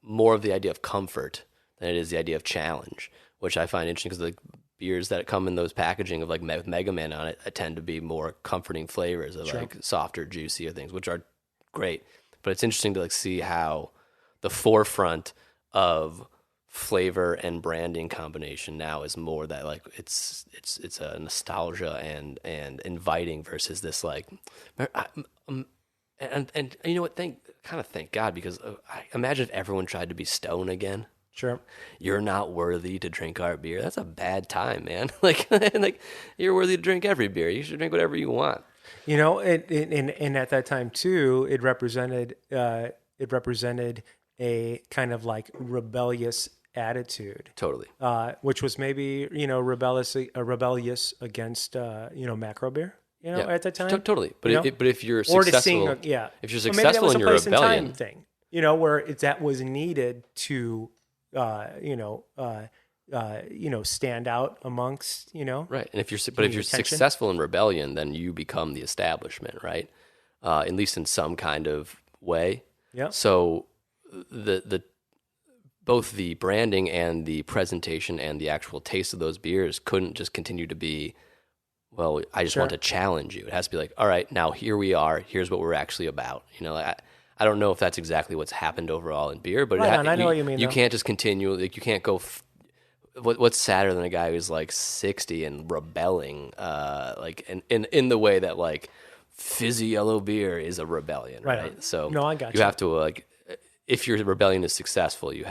Speaker 1: more of the idea of comfort than it is the idea of challenge, which I find interesting because the beers that come in those packaging of like with Mega Man on it tend to be more comforting flavors of like softer, juicier things, which are great. But it's interesting to like see how the forefront of flavor and branding combination now is more that like it's a nostalgia and inviting versus this like and you know what, thank God, because I imagine if everyone tried to be Stone again.
Speaker 3: Sure.
Speaker 1: You're not worthy to drink our beer. That's a bad time, man. like you're worthy to drink every beer. You should drink whatever you want.
Speaker 3: You know, and at that time too, it represented a kind of like rebellious attitude.
Speaker 1: Totally.
Speaker 3: Which was maybe, you know, rebellious against macro beer. You know, at that time.
Speaker 1: Totally. But if you're successful, if you're successful in your rebellion
Speaker 3: thing, you know, where that was needed to stand out amongst, you know.
Speaker 1: Right. And if you're successful in rebellion, then you become the establishment, right? At least in some kind of way.
Speaker 3: Yeah.
Speaker 1: So the both the branding and the presentation and the actual taste of those beers couldn't just continue to be, well, I just want to challenge you. It has to be like, all right, now here we are. Here's what we're actually about. You know, I don't know if that's exactly what's happened overall in beer, but
Speaker 3: I know what you mean.
Speaker 1: You can't just continue. Like you can't go. What's sadder than a guy who's like 60 and rebelling, like in the way that like fizzy yellow beer is a rebellion, right? So
Speaker 3: no, I got you.
Speaker 1: You have to like, if your rebellion is successful, you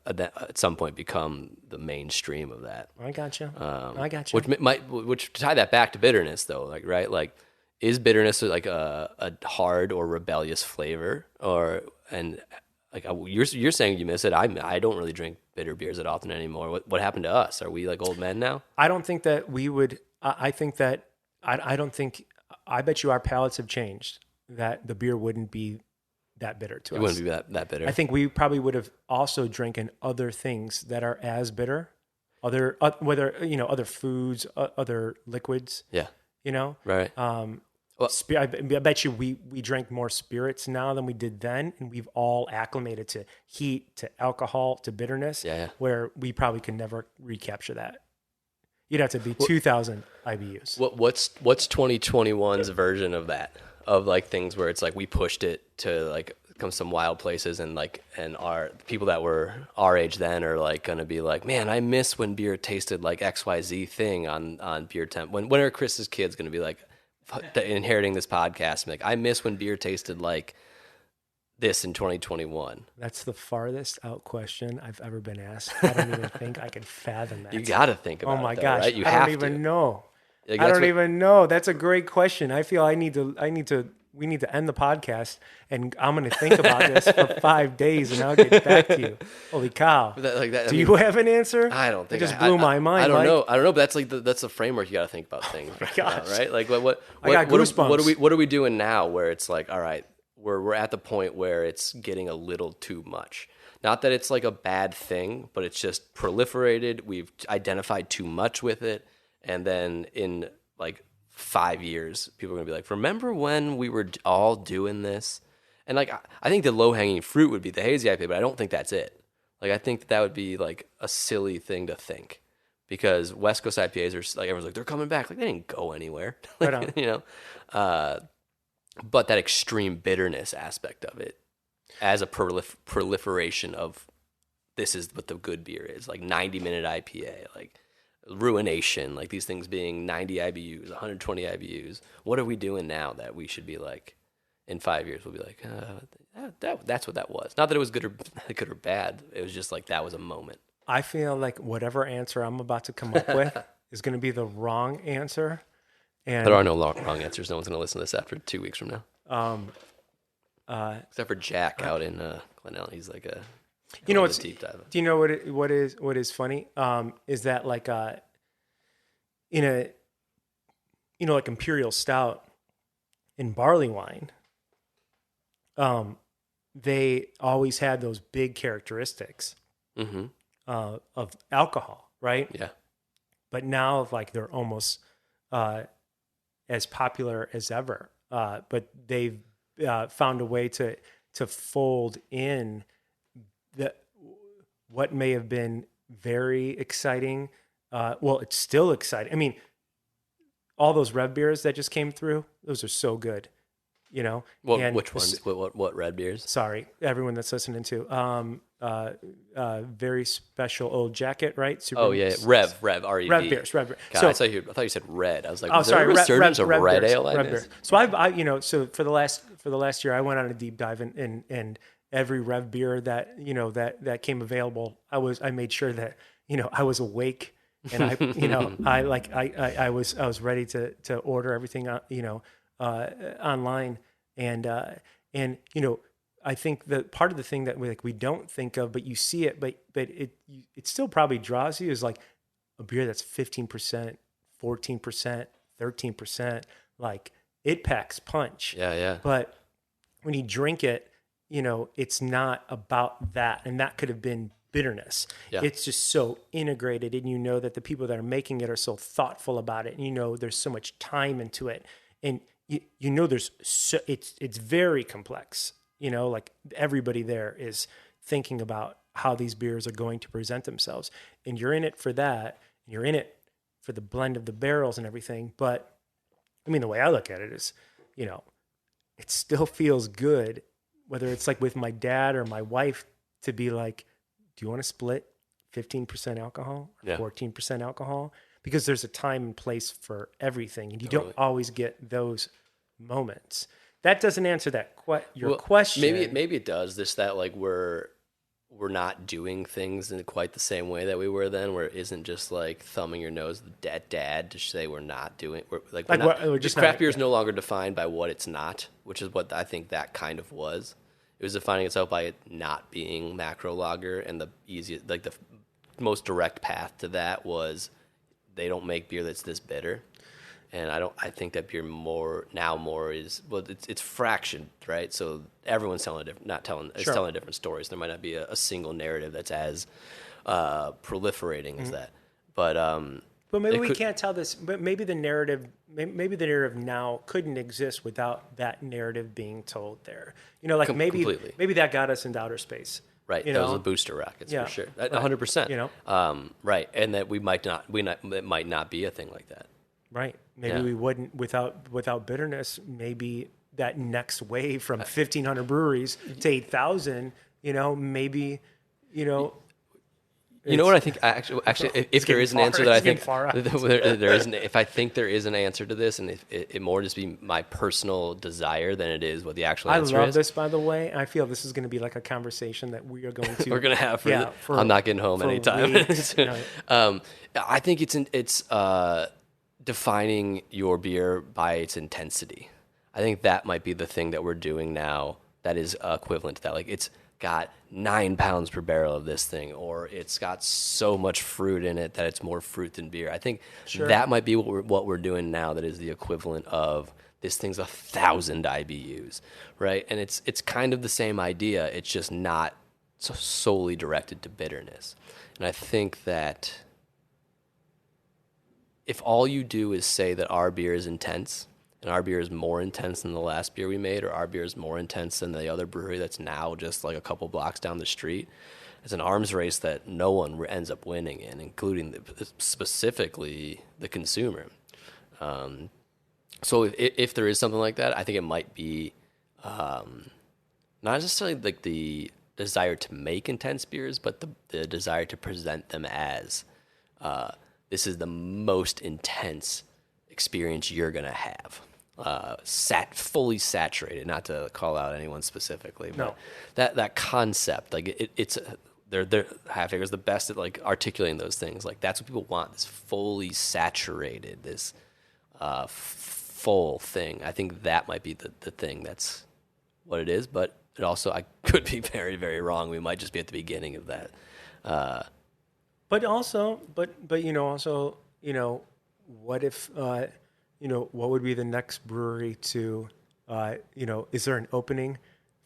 Speaker 1: at some point become the mainstream of that.
Speaker 3: I got you. I got you.
Speaker 1: Which to tie that back to bitterness though, like right, like is bitterness like a hard or rebellious flavor, you're saying you miss it. I don't really drink bitter beers that often anymore. What happened to us? Are we like old men now?
Speaker 3: I don't think that we would. I think that I don't think. I bet you our palates have changed. That the beer wouldn't be that bitter to us.
Speaker 1: It wouldn't be that bitter.
Speaker 3: I think we probably would have also drinking other things that are as bitter, other foods, other liquids.
Speaker 1: Yeah.
Speaker 3: You know.
Speaker 1: Right.
Speaker 3: I bet you we drink more spirits now than we did then, and we've all acclimated to heat, to alcohol, to bitterness.
Speaker 1: Yeah.
Speaker 3: Where we probably could never recapture that. You'd have to be 2,000 IBUs.
Speaker 1: What's 2021's version of that? Of like things where it's like we pushed it to like come some wild places, and our people that were our age then are like going to be like, man, I miss when beer tasted like XYZ thing on Beer Temp. When are Chris's kids going to be like inheriting this podcast? And like, I miss when beer tasted like this in 2021.
Speaker 3: That's the farthest out question I've ever been asked. I don't even think I could fathom that.
Speaker 1: You got to think about it.
Speaker 3: Oh my
Speaker 1: though,
Speaker 3: gosh,
Speaker 1: right? You
Speaker 3: I
Speaker 1: have
Speaker 3: don't even
Speaker 1: to.
Speaker 3: know.
Speaker 1: Like,
Speaker 3: I don't even know. That's a great question. I feel we need to end the podcast, and I'm going to think about this for 5 days, and I'll get back to you. Holy cow. Do you have an answer?
Speaker 1: I don't think
Speaker 3: it just blew my mind.
Speaker 1: I don't know. But that's that's the framework you got to think about things. Right? Like what
Speaker 3: I got goosebumps.
Speaker 1: What are we doing now where it's like, all right, we're at the point where it's getting a little too much. Not that it's like a bad thing, but it's just proliferated. We've identified too much with it. And then in like 5 years, people are going to be like, remember when we were all doing this? And like, I think the low-hanging fruit would be the hazy IPA, but I don't think that's it. Like, I think that would be like a silly thing to think, because West Coast IPAs are like, everyone's like, they're coming back. Like, they didn't go anywhere. Like,
Speaker 3: Right on.
Speaker 1: you know? But that extreme bitterness aspect of it as a proliferation of this is what the good beer is, like 90-minute IPA, like ruination, like these things being 90 IBUs, 120 IBUs. What are we doing now that we should be like, in 5 years, we'll be like, that's what that was. Not that it was good or bad. It was just like that was a moment.
Speaker 3: I feel like whatever answer I'm about to come up with is going to be the wrong answer. And
Speaker 1: There are no wrong answers. No one's going to listen to this after 2 weeks from now. Except for Jack out in Glenelg. He's like a deep dive.
Speaker 3: Do you know what is funny? Is that like in a like imperial stout in barley wine, they always had those big characteristics of alcohol, right?
Speaker 1: Yeah.
Speaker 3: But now, like, they're almost as popular as ever. But they've found a way to fold in what may have been very exciting. Well, it's still exciting. I mean, all those Rev beers that just came through, those are so good. You know,
Speaker 1: which ones? What red beers?
Speaker 3: Sorry, everyone that's listening to. Very special old jacket, right?
Speaker 1: Rev R-E-V.
Speaker 3: Rev beers.
Speaker 1: God,
Speaker 3: So,
Speaker 1: I thought you said red. I was like,
Speaker 3: oh,
Speaker 1: was there a resurgence of red
Speaker 3: beers,
Speaker 1: ale?
Speaker 3: Rev beer. So so for the last year, I went on a deep dive and every Rev beer that that came available, I made sure that I was awake, and I was ready to order everything online, and I think that part of the thing that we don't think of, but you see it, but it still probably draws you, is like a beer that's 15%, 14%, 13%. Like, it packs punch.
Speaker 1: Yeah.
Speaker 3: But when you drink it, it's not about that, and that could have been bitterness.
Speaker 1: Yeah.
Speaker 3: It's just so integrated, and that the people that are making it are so thoughtful about it, and there's so much time into it, and there's it's very complex. Like, everybody there is thinking about how these beers are going to present themselves, and you're in it for that, and you're in it for the blend of the barrels and everything. But I mean, the way I look at it is, it still feels good, whether it's like with my dad or my wife, to be like, do you want to split 15% alcohol, or 14% alcohol? Because there's a time and place for everything, and you don't always get those moments. That doesn't answer your question.
Speaker 1: Maybe it does. Just that, like, we're not doing things in quite the same way that we were then, where it isn't just like thumbing your nose at dad to say we're not doing. Craft beer is no longer defined by what it's not, which is what I think that kind of was. It was defining itself by it not being macro lager, and the easiest, like the most direct path to that was they don't make beer that's this bitter. And I think that beer more is, well, it's fractioned, right? So everyone's telling telling different stories. There might not be a single narrative that's as proliferating as that. But
Speaker 3: maybe we can't tell this. But maybe the narrative now couldn't exist without that narrative being told there.
Speaker 1: Completely.
Speaker 3: Maybe that got us into outer space.
Speaker 1: Right, those are booster rockets for sure. 100%. Right, and that it might not be a thing like that.
Speaker 3: Right. Maybe we wouldn't, without bitterness, maybe that next wave from 1,500 breweries to 8,000. Maybe.
Speaker 1: You know what I think? Actually, if there is an answer that I think there isn't, if I think there is an answer to this, and if it more just be my personal desire than it is what the actual answer is.
Speaker 3: I love this, by the way. I feel this is going to be like a conversation that we are going to
Speaker 1: we're going to have. I'm not getting home anytime. I think it's defining your beer by its intensity. I think that might be the thing that we're doing now that is equivalent to that. Like it's got 9 pounds per barrel of this thing, or it's got so much fruit in it that it's more fruit than beer. I think that might be what we're doing now. That is the equivalent of this thing's 1,000 IBUs, right? And it's kind of the same idea. It's just not solely directed to bitterness. And I think that if all you do is say that our beer is intense, and our beer is more intense than the last beer we made, or our beer is more intense than the other brewery that's now just like a couple blocks down the street, it's an arms race that no one ends up winning in, including specifically the consumer. So if there is something like that, I think it might be not necessarily like the desire to make intense beers, but the desire to present them as this is the most intense experience you're going to have. Fully saturated, not to call out anyone specifically, but that concept, like it's they're Half Acre is the best at like articulating those things. Like that's what people want, this fully saturated, this full thing. I think that might be the thing that's what it is, but it also, I could be very, very wrong. We might just be at the beginning of that.
Speaker 3: But also, what if, what would be the next brewery to, is there an opening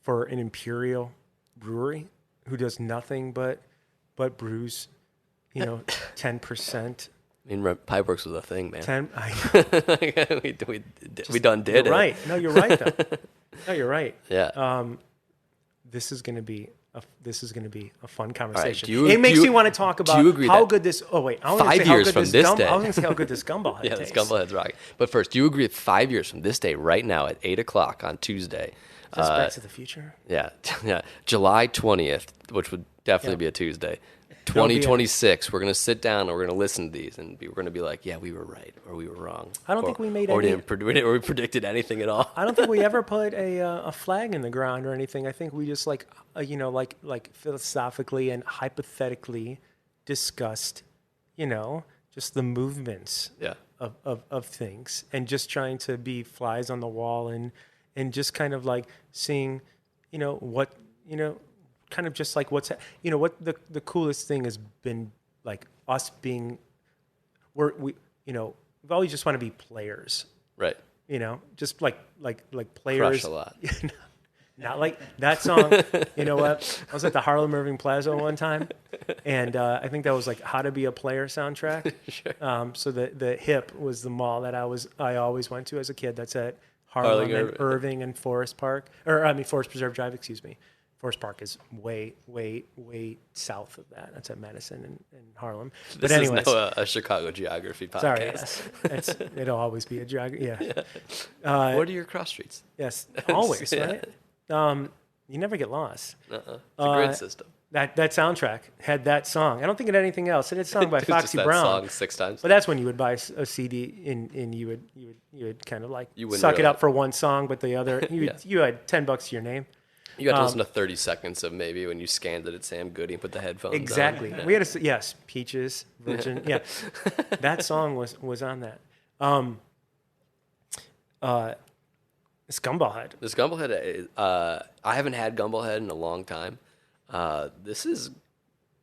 Speaker 3: for an imperial brewery who does nothing but brews, 10%?
Speaker 1: I mean, Pipeworks was a thing, man.
Speaker 3: 10.
Speaker 1: We done did it.
Speaker 3: Right. No, you're right though. No, you're right.
Speaker 1: Yeah.
Speaker 3: This is going to be a fun conversation.
Speaker 1: Right.
Speaker 3: It makes me want to talk about how good this. Oh wait, I was
Speaker 1: 5 years from this day.
Speaker 3: I was going to say how good this gumball head
Speaker 1: Yeah,
Speaker 3: tastes.
Speaker 1: this gumball head's rocking. But first, do you agree that 5 years from this day, right now at 8:00 on Tuesday?
Speaker 3: Is this Back to the Future?
Speaker 1: Yeah, yeah. July 20th, which would definitely be a Tuesday. 2026, we're going to sit down and we're going to listen to these and we're going to be like, yeah, we were right or we were wrong.
Speaker 3: I don't think we made
Speaker 1: or
Speaker 3: any.
Speaker 1: Or we predicted anything at all.
Speaker 3: I don't think we ever put a flag in the ground or anything. I think we just like philosophically and hypothetically discussed, just the movements of things and just trying to be flies on the wall and just kind of like seeing, what, kind of just like what's, what the coolest thing has been like us being, we always just want to be players.
Speaker 1: Right.
Speaker 3: Just like players.
Speaker 1: Crush a lot.
Speaker 3: Not like that song. You know what? I was at the Harlem Irving Plaza one time, and I think that was like How to Be a Player soundtrack.
Speaker 1: Sure.
Speaker 3: So the Hip was the mall that I always went to as a kid. That's at Harlem and Irving and Forest Park, Forest Preserve Drive. Excuse me. Forest Park is way, way, way south of that. That's at Madison and Harlem.
Speaker 1: This is now a Chicago geography podcast.
Speaker 3: Sorry, yes. It'll always be a geography. Yeah.
Speaker 1: What are your cross streets?
Speaker 3: Yes, always, right? You never get lost.
Speaker 1: It's a grid system.
Speaker 3: That soundtrack had that song. I don't think it had anything else. It had a song by Foxy
Speaker 1: just
Speaker 3: Brown.
Speaker 1: Song 6 times.
Speaker 3: But that's when you would buy a CD and you would kind of like suck it up for one song, but the other you had $10 to your name.
Speaker 1: You got to listen to 30 seconds of maybe when you scanned it at Sam Goody and put the headphones on.
Speaker 3: Exactly. We had Peaches, Virgin. Yeah. That song was on that. This Gumball Head.
Speaker 1: This Gumball Head, I haven't had Gumball Head in a long time. This is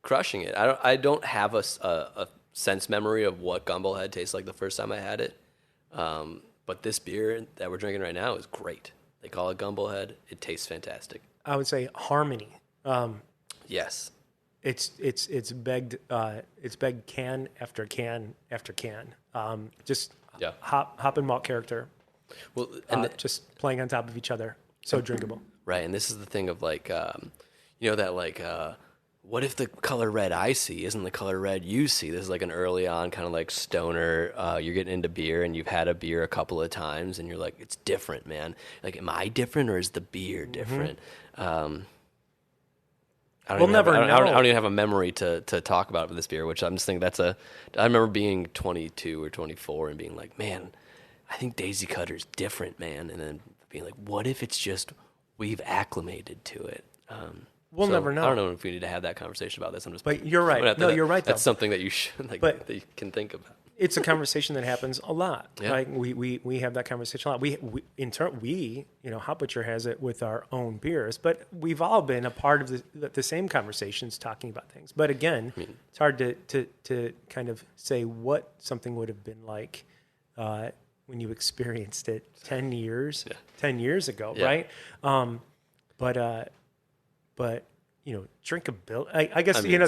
Speaker 1: crushing it. I don't have a sense memory of what Gumball Head tastes like the first time I had it. But this beer that we're drinking right now is great. They call it Gumball Head. It tastes fantastic.
Speaker 3: I would say harmony.
Speaker 1: Yes.
Speaker 3: It's begged can after can after can. Hop and malt character.
Speaker 1: Well,
Speaker 3: just playing on top of each other. So drinkable.
Speaker 1: Right, and this is the thing of like, what if the color red I see isn't the color red you see? This is like an early on kind of like stoner. You're getting into beer and you've had a beer a couple of times and you're like, it's different, man. Like, am I different or is the beer different?
Speaker 3: We'll never know.
Speaker 1: I don't even have a memory to talk about with this beer, which I'm just thinking I remember being 22 or 24 and being like, man, I think Daisy Cutter's different, man. And then being like, what if it's just we've acclimated to it?
Speaker 3: We'll never know.
Speaker 1: I don't know if we need to have that conversation about this.
Speaker 3: But you're right. No, you're right, though.
Speaker 1: That's something that you should, that you can think about.
Speaker 3: It's a conversation that happens a lot.
Speaker 1: Yeah.
Speaker 3: Like we have that conversation a lot. We Hot Butcher has it with our own beers, but we've all been a part of the same conversations talking about things. But again, it's hard to kind of say what something would have been like when you experienced it 10 years ago, right? But drinkability. I guess we're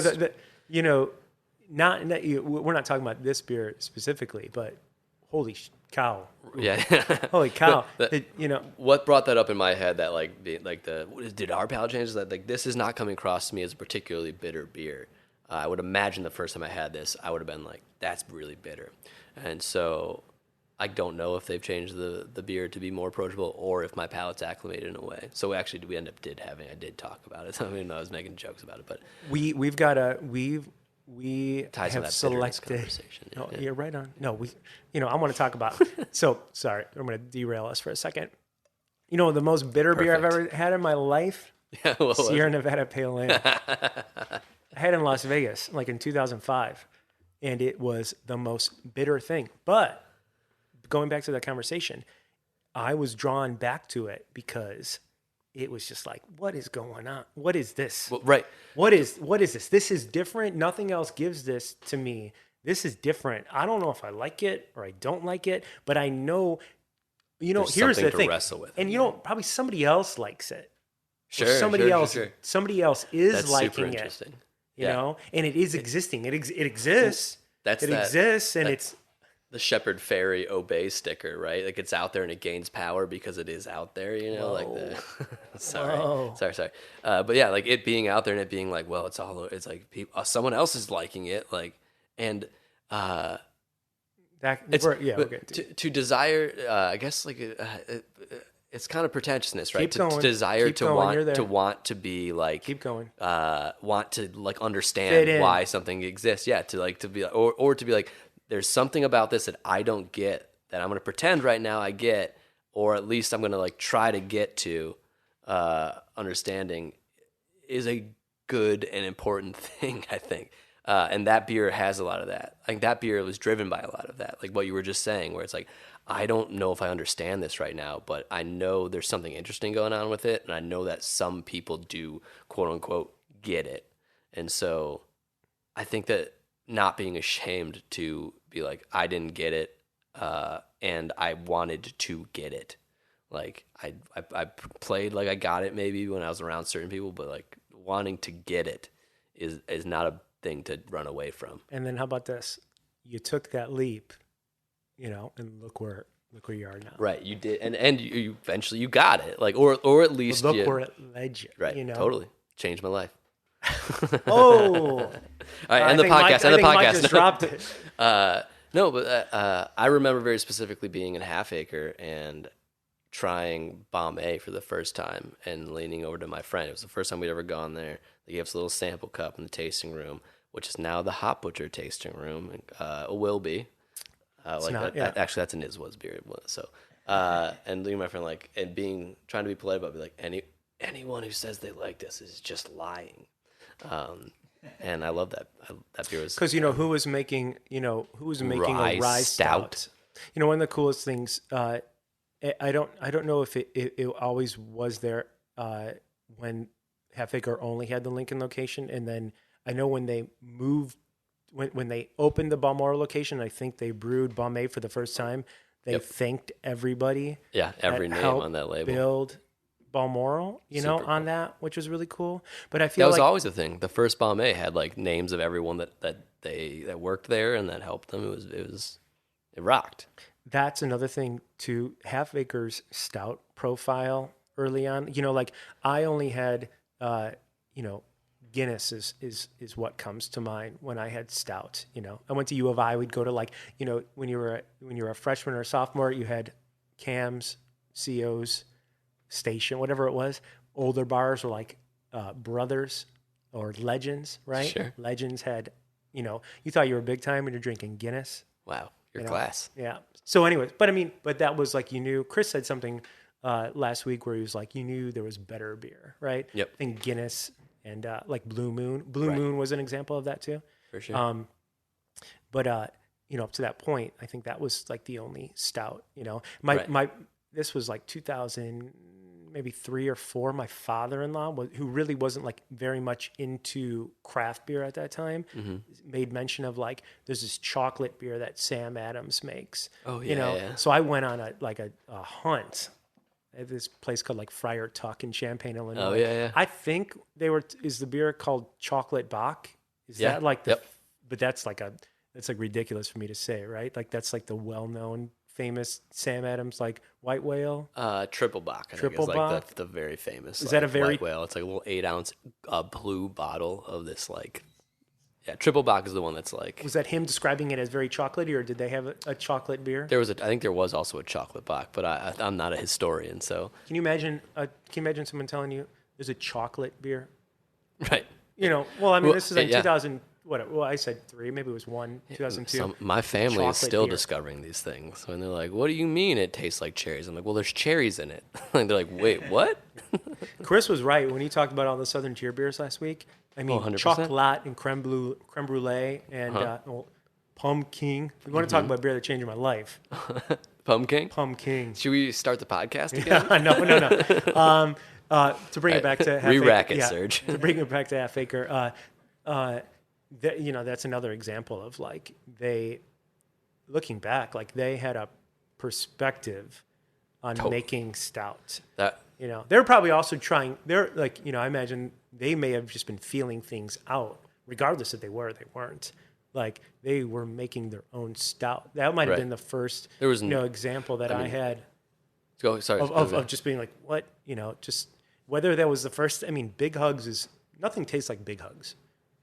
Speaker 3: not talking about this beer specifically, but holy cow!
Speaker 1: Yeah,
Speaker 3: holy cow!
Speaker 1: What brought that up in my head? That did our palate change? That like this is not coming across to me as a particularly bitter beer. I would imagine the first time I had this, I would have been like, that's really bitter, and so. I don't know if they've changed the beer to be more approachable or if my palate's acclimated in a way. So actually, I did talk about it. I mean, I was making jokes about it, but we
Speaker 3: have selected.
Speaker 1: Yeah.
Speaker 3: You're right on. No, I want to talk about. So sorry, I'm going to derail us for a second. The most bitter beer I've ever had in my life.
Speaker 1: Yeah,
Speaker 3: Sierra Nevada Pale Ale. I had it in Las Vegas, like in 2005, and it was the most bitter thing, but. Going back to that conversation, I was drawn back to it because it was just like, what is going on? What is this?
Speaker 1: Well, right.
Speaker 3: What is this? This is different. Nothing else gives this to me. This is different. I don't know if I like it or I don't like it, but I know,
Speaker 1: There's
Speaker 3: here's the
Speaker 1: to
Speaker 3: thing.
Speaker 1: Wrestle with.
Speaker 3: And probably somebody else likes it.
Speaker 1: Sure.
Speaker 3: Somebody else is
Speaker 1: That's
Speaker 3: liking
Speaker 1: super
Speaker 3: it.
Speaker 1: Interesting.
Speaker 3: And it is existing. It exists. Exists, and it's
Speaker 1: the Shepherd Ferry Obey sticker, right? Like it's out there and it gains power because it is out there,
Speaker 3: Whoa.
Speaker 1: like the sorry. But yeah, like it being out there and it being like, well, it's like people, someone else is liking it, like, and to desire, I guess like it's kind of pretentiousness, right? To desire to want to be like,
Speaker 3: keep going,
Speaker 1: want to like understand why something exists, to be or to be like. There's something about this that I don't get that I'm going to pretend right now I get, or at least I'm going to like try to get to understanding is a good and important thing, I think. And that beer has a lot of that. I think that beer was driven by a lot of that, like what you were just saying, where it's like, I don't know if I understand this right now, but I know there's something interesting going on with it, and I know that some people do, quote unquote, get it. And so I think that not being ashamed to be like, I didn't get it, and I wanted to get it. Like I played like I got it maybe when I was around certain people, but like wanting to get it is not a thing to run away from.
Speaker 3: And then how about this? You took that leap, and look where you are now.
Speaker 1: Right, you did, and you eventually you got it, like or at least
Speaker 3: look where it led you.
Speaker 1: Right, totally changed my life.
Speaker 3: Oh,
Speaker 1: all right, end the podcast.
Speaker 3: Mike just dropped it.
Speaker 1: No, but I remember very specifically being in Half Acre and trying Bombay for the first time and leaning over to my friend. It was the first time we'd ever gone there. They gave us a little sample cup in the tasting room, which is now the Hot Butcher tasting room. It will be. Actually, that's an Iswas beer. So, and leaving my friend trying to be polite about it, be like, anyone who says they like this is just lying. And I love that. That beer was
Speaker 3: because who was making a rye stout. One of the coolest things. I don't know if it always was there when Half Acre only had the Lincoln location, and then I know when they moved when they opened the Balmoral location, I think they brewed Bombay for the first time. They thanked everybody.
Speaker 1: Yeah, every name on that label.
Speaker 3: Build Balmoral, on
Speaker 1: cool.
Speaker 3: that, which was really cool. But I feel
Speaker 1: that was always the thing. The first Bombay had like names of everyone that worked there and that helped them. It rocked.
Speaker 3: That's another thing too. Half Acre's stout profile early on. Like I only had Guinness is what comes to mind when I had stout. You know, I went to U of I. We'd go to like, you know, when you were a freshman or a sophomore, you had CAMs, COs, Station, whatever it was. Older bars were like Brothers or Legends, right?
Speaker 1: Sure.
Speaker 3: Legends had, you know, you thought you were big time when you're drinking Guinness.
Speaker 1: Wow, your
Speaker 3: You know?
Speaker 1: class.
Speaker 3: Yeah. So anyways, but that was like, you knew, Chris said something last week where he was like, you knew there was better beer, right?
Speaker 1: Yep.
Speaker 3: I think Guinness and like Blue Moon. Blue
Speaker 1: Right.
Speaker 3: Moon was an example of that too.
Speaker 1: For sure.
Speaker 3: But you know, up to that point, I think that was like the only stout, you know. This was like 2000 maybe 3 or 4. My father-in-law who really wasn't like very much into craft beer at that time, made mention of like there's this chocolate beer that Sam Adams makes.
Speaker 1: Oh,
Speaker 3: you know.
Speaker 1: yeah.
Speaker 3: So I went on a hunt at this place called like Friar Tuck in Champaign, Illinois.
Speaker 1: Oh, yeah.
Speaker 3: I think is the beer called Chocolate Bach? Is
Speaker 1: Yeah.
Speaker 3: that like the?
Speaker 1: Yep.
Speaker 3: But that's like ridiculous for me to say, right? Like that's like the well-known, famous Sam Adams like white whale.
Speaker 1: Triple Bock. I
Speaker 3: Triple
Speaker 1: think is like
Speaker 3: Bock?
Speaker 1: the very famous.
Speaker 3: Is that a very-
Speaker 1: white whale? It's like a little 8-ounce blue bottle of this like. Yeah, Triple Bock is the one that's like.
Speaker 3: Was that him describing it as very chocolatey, or did they have a chocolate beer?
Speaker 1: I think there was also a chocolate Bock, but I'm not a historian, so.
Speaker 3: Can you imagine someone telling you there's a chocolate beer?
Speaker 1: Right.
Speaker 3: You know, well, I mean,
Speaker 1: Well,
Speaker 3: this is like
Speaker 1: yeah.
Speaker 3: 2000. Well, I said 3. Maybe it was 2002.
Speaker 1: My family is
Speaker 3: Chocolate
Speaker 1: still
Speaker 3: beer.
Speaker 1: discovering these things. When they're like, "What do you mean it tastes like cherries?" I'm like, "Well, there's cherries in it." Like they're like, "Wait, what?"
Speaker 3: Chris was right when he talked about all the Southern Tier beers last week. I mean,
Speaker 1: 100%.
Speaker 3: chocolate and creme brulee and pumpkin. We want to talk about beer that changed my life.
Speaker 1: Pumpkin.
Speaker 3: Pumpkin.
Speaker 1: Should we start the podcast again?
Speaker 3: No. To bring it back to half
Speaker 1: Re-rack
Speaker 3: acre,
Speaker 1: it, Serge.
Speaker 3: To bring it back to half acre, you know, that's another example of like looking back, like they had a perspective on making stout.
Speaker 1: That
Speaker 3: You know, they're probably also trying. They're like, you know, I imagine they may have just been feeling things out, regardless if they were or they weren't. Like they were making their own stout. That might have
Speaker 1: Right.
Speaker 3: been the first,
Speaker 1: There was
Speaker 3: example that I had
Speaker 1: go. Sorry.
Speaker 3: of just being like, what, you know, just whether that was the first. I mean, Big Hugs is nothing tastes like Big Hugs,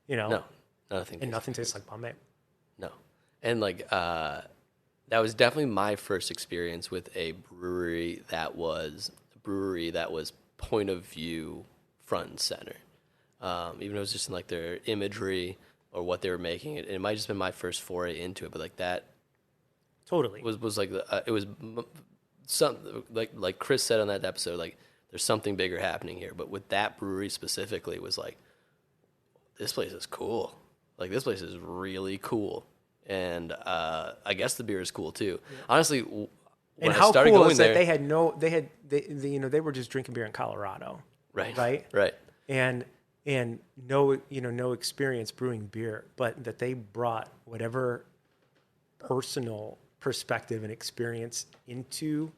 Speaker 3: you know.
Speaker 1: No, nothing.
Speaker 3: And nothing tastes like Bombay.
Speaker 1: No, and like that was definitely my first experience with a brewery that was point of view front and center. Even if it was just in like their imagery or what they were making, it might have just been my first foray into it. But like that
Speaker 3: Totally.
Speaker 1: was like it was some like Chris said on that episode, like there's something bigger happening here. But with that brewery specifically, it was like this place is cool. Like this place is really cool, and I guess the beer is cool too. Yeah. Honestly, when
Speaker 3: and
Speaker 1: I
Speaker 3: how
Speaker 1: started
Speaker 3: cool
Speaker 1: going
Speaker 3: is
Speaker 1: there,
Speaker 3: that they you know, they were just drinking beer in Colorado,
Speaker 1: right,
Speaker 3: and no experience brewing beer, but that they brought whatever personal perspective and experience into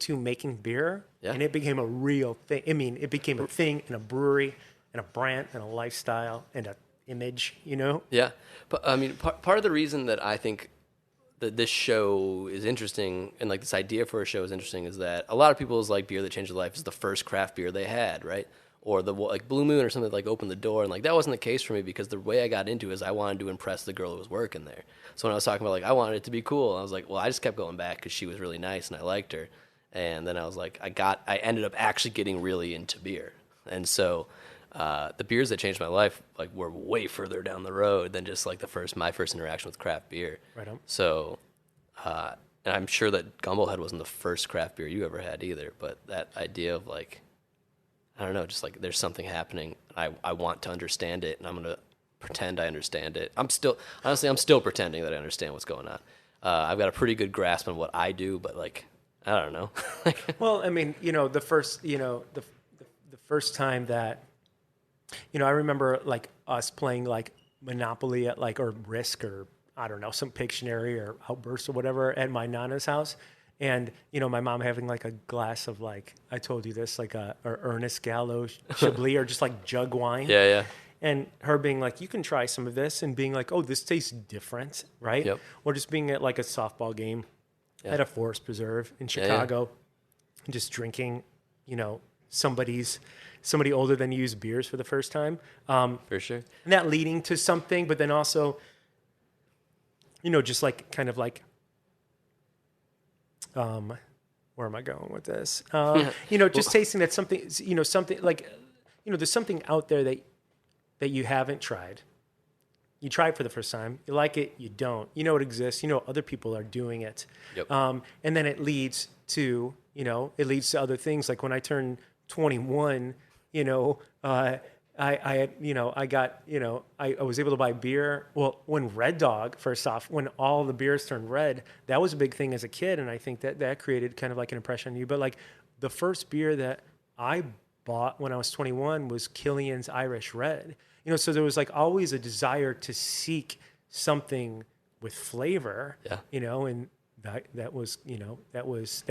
Speaker 3: making beer, and it became a real thing. I mean, it became a thing in a brewery and a brand and a lifestyle and a image, you know?
Speaker 1: Yeah. But I mean, part of the reason that I think that this show is interesting and like this idea for a show is interesting is that a lot of people's like beer that changed their life is the first craft beer they had, right? Or the like Blue Moon or something that like opened the door. And like that wasn't the case for me because the way I got into it is I wanted to impress the girl who was working there. So when I was talking about like I wanted it to be cool, I was like, well, I just kept going back because she was really nice and I liked her. And then I was like, I ended up actually getting really into beer. And so the beers that changed my life like were way further down the road than just like my first interaction with craft beer.
Speaker 3: Right on.
Speaker 1: So, and I'm sure that Gumblehead wasn't the first craft beer you ever had either. But that idea of like, I don't know, just like there's something happening. I want to understand it, and I'm gonna pretend I understand it. I'm still pretending that I understand what's going on. I've got a pretty good grasp on what I do, but like I don't know.
Speaker 3: Well, I mean, you know, the first time that, you know, I remember like us playing like Monopoly at like, or Risk, or I don't know, some Pictionary or Outburst or whatever at my Nana's house. And, you know, my mom having like a glass of like, I told you this, like or Ernest Gallo Chablis or just like jug wine.
Speaker 1: Yeah.
Speaker 3: And her being like, you can try some of this, and being like, oh, this tastes different, right?
Speaker 1: Yep.
Speaker 3: Or just being at like a softball game at a forest preserve in Chicago, and just drinking, you know, somebody's somebody older than you use beers for the first time.
Speaker 1: For sure.
Speaker 3: And that leading to something, but then also, just like kind of like, where am I going with this? Just tasting that something, something like, there's something out there that you haven't tried. You try it for the first time. You like it. You don't. You know it exists. You know other people are doing it.
Speaker 1: Yep.
Speaker 3: And then it leads to, other things. Like when I turned 21, I was able to buy beer. Well, when Red Dog, first off, when all the beers turned red, that was a big thing as a kid. And I think that created kind of like an impression on you. But like the first beer that I bought when I was 21 was Killian's Irish Red. So there was like always a desire to seek something with flavor, and that was it. What was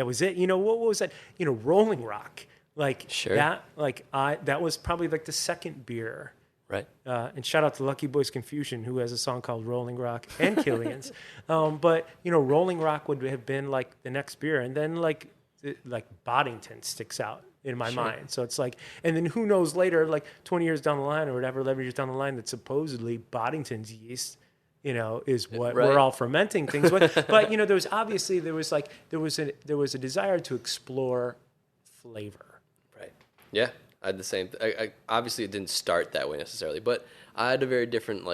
Speaker 3: that? Rolling Rock, like
Speaker 1: sure.
Speaker 3: that was probably like the second beer.
Speaker 1: Right.
Speaker 3: And shout out to Lucky Boys Confusion, who has a song called Rolling Rock and Killian's. But Rolling Rock would have been like the next beer. And then like Boddington sticks out in my mind. So it's like, and then who knows later, like 20 years down the line or whatever, 11 years down the line, that supposedly Boddington's yeast, is what we're all fermenting things with. But, there was a desire to explore flavor.
Speaker 1: Right. Yeah. I had the same. I obviously it didn't start that way necessarily, but I had a very different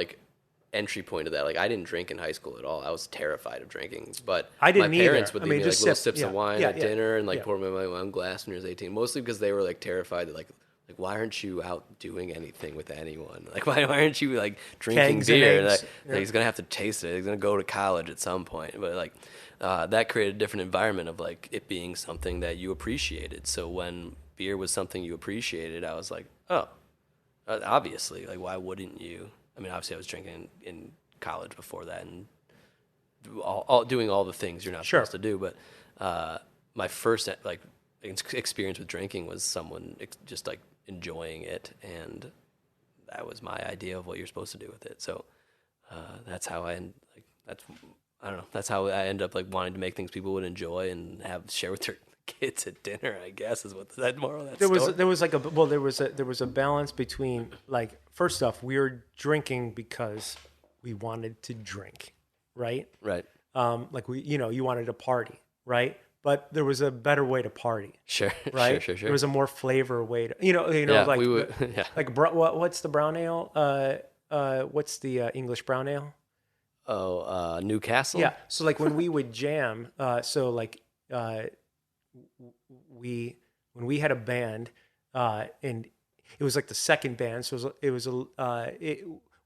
Speaker 1: entry point to that. Like I didn't drink in high school at all. I was terrified of drinking, but
Speaker 3: I didn't
Speaker 1: my parents
Speaker 3: either.
Speaker 1: would leave me
Speaker 3: just
Speaker 1: little sips of wine at dinner and
Speaker 3: yeah.
Speaker 1: pour me my own glass when I was 18. Mostly because they were terrified that like why aren't you out doing anything with anyone? Like why aren't you drinking
Speaker 3: Kegs
Speaker 1: beer?
Speaker 3: and eggs.
Speaker 1: He's gonna have to taste it. He's gonna go to college at some point. But that created a different environment of it being something that you appreciated. So when beer was something you appreciated, I was like, oh, obviously, why wouldn't you? I mean, obviously I was drinking in college before that and doing all the things you're not supposed to do. But my first experience with drinking was someone just enjoying it, and that was my idea of what you're supposed to do with it. So that's how I don't know. That's how I end up wanting to make things people would enjoy and share with their kids at dinner, I guess, is what that moral of that story.
Speaker 3: There was a balance between first off, we were drinking because we wanted to drink, right?
Speaker 1: Right.
Speaker 3: You wanted to party, right? But there was a better way to party.
Speaker 1: Sure.
Speaker 3: Right.
Speaker 1: Sure.
Speaker 3: There was a more flavor way to, what's the brown ale? What's the English brown ale?
Speaker 1: Oh, Newcastle.
Speaker 3: Yeah. So when we would jam, when we had a band, and it was the second band, so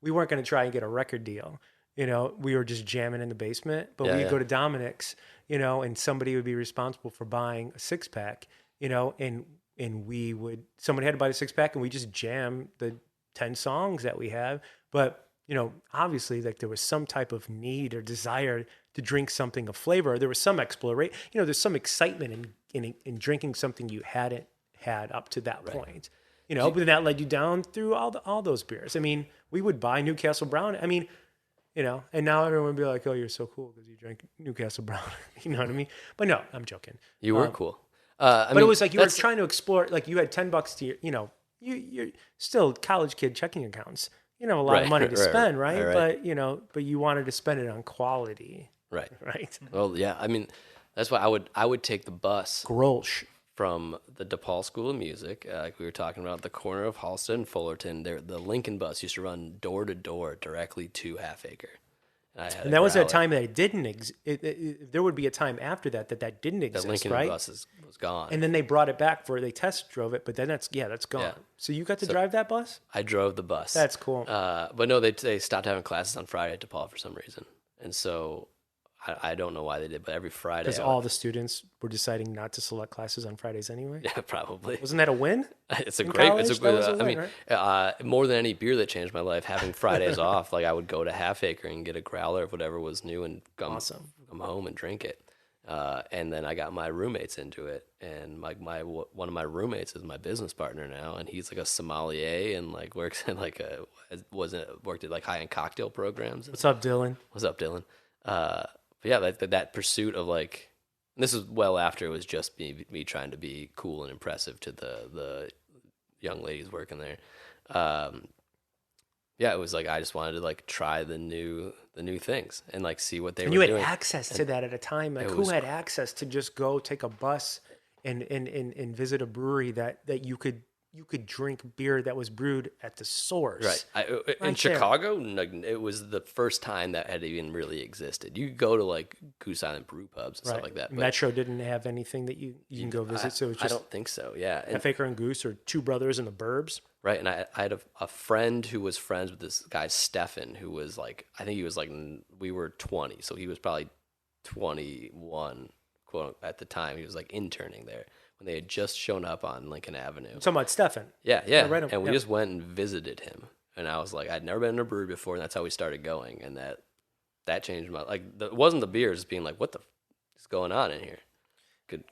Speaker 3: we weren't going to try and get a record deal. We were just jamming in the basement, but we'd go to Dominic's, and somebody would be responsible for buying a 6-pack, and somebody had to buy the 6-pack, and we just jam the 10 songs that we have. But obviously, there was some type of need or desire to drink something of flavor. There was some exploration. There's some excitement in drinking something you hadn't had up to that point. But then that led you down through all those beers. I mean, we would buy Newcastle Brown. I mean, and now everyone would be like, "Oh, you're so cool because you drank Newcastle Brown." You know what I mean? But no, I'm joking.
Speaker 1: You were cool.
Speaker 3: But it was you were trying to explore. You had $10 to your, you're still college kid checking accounts. A lot of money to spend, right? But you wanted to spend it on quality. Right.
Speaker 1: Well, yeah. I mean, that's why I would take the bus
Speaker 3: Grolsch
Speaker 1: from the DePaul School of Music, like we were talking about, the corner of Halsted and Fullerton. The Lincoln bus used to run door to door directly to Half Acre.
Speaker 3: And that was a time that it didn't there would be a time after that didn't exist,
Speaker 1: the Lincoln
Speaker 3: right?
Speaker 1: bus was gone.
Speaker 3: And then they brought it back they test drove it, but then that's gone. Yeah. So you got to drive that bus?
Speaker 1: I drove the bus.
Speaker 3: That's cool.
Speaker 1: But no, they stopped having classes on Friday at DePaul for some reason. And so I don't know why they did, but every Friday.
Speaker 3: Because all the students were deciding not to select classes on Fridays anyway?
Speaker 1: Yeah, probably.
Speaker 3: Wasn't that a win?
Speaker 1: It's a great win, right? More than any beer that changed my life, having Fridays off, I would go to Half Acre and get a growler of whatever was new and come home and drink it. And then I got my roommates into it, and one of my roommates is my business partner now, and he's a sommelier and works in worked at high-end cocktail programs.
Speaker 3: What's up, Dylan?
Speaker 1: What's up, Dylan? But yeah, that pursuit of and this is well after it was just me trying to be cool and impressive to the young ladies working there. Yeah, it was like I just wanted to like try the new things and like see what they
Speaker 3: and
Speaker 1: were
Speaker 3: you
Speaker 1: doing.
Speaker 3: had access to that at a time. Like who had access to just go take a bus and visit a brewery that you could drink beer that was brewed at the source.
Speaker 1: Right. In
Speaker 3: there.
Speaker 1: Chicago, it was the first time that had even really existed. You could go to like Goose Island brew pubs and stuff like that. But
Speaker 3: Metro didn't have anything that you can go visit. So it's
Speaker 1: I
Speaker 3: just
Speaker 1: don't think so. Yeah.
Speaker 3: Half Acre and Goose or Two Brothers in the Burbs.
Speaker 1: Right. And I had a friend who was friends with this guy, Stefan, who was like, I think he was like, we were 20. So he was probably 21, quote, at the time. He was like interning there when they had just shown up on Lincoln Avenue.
Speaker 3: You're talking about Stefan.
Speaker 1: Yeah. And we just went and visited him. And I was like, I'd never been in a brewery before. And that's how we started going. And that changed my, like, it wasn't the beer, just being like, what the is going on in here?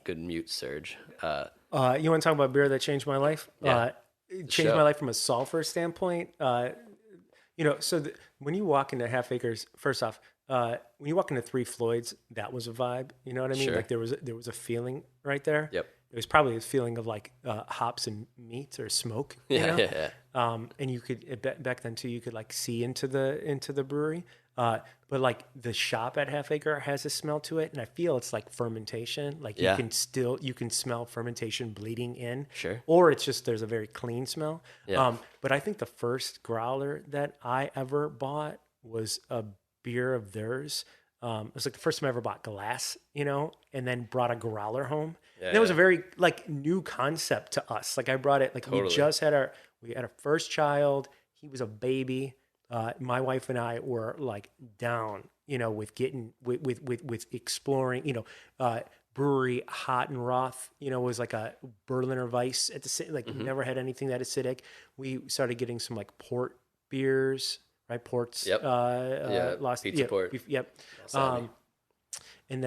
Speaker 1: Good mute, Serge.
Speaker 3: You want to talk about beer that changed my life?
Speaker 1: Yeah.
Speaker 3: It changed my life from a sulfur standpoint. When you walk into Half Acres, first off, when you walk into Three Floyds, that was a vibe. You know what I mean?
Speaker 1: Sure.
Speaker 3: Like there was a feeling right there.
Speaker 1: Yep.
Speaker 3: It was probably a feeling of like hops and meat or smoke. You know?
Speaker 1: Yeah.
Speaker 3: And you could back then too. You could like see into the brewery. But like the shop at Half Acre has a smell to it, and I feel it's like fermentation. Like you can smell fermentation bleeding in.
Speaker 1: Sure.
Speaker 3: Or it's just there's a very clean smell.
Speaker 1: Yeah.
Speaker 3: But I think the first growler that I ever bought was a beer of theirs. It was like the first time I ever bought glass, and then brought a growler home.
Speaker 1: Yeah,
Speaker 3: and it was a very like new concept to us. Like I brought it, like
Speaker 1: Totally.
Speaker 3: we had our first child. He was a baby. My wife and I were like down, with getting with exploring, brewery Hot and Roth, was like a Berliner Weiss at the same, like never had anything that acidic. We started getting some like port beers, right? Ports.
Speaker 1: Yep. Pizza Port.
Speaker 3: Yep. And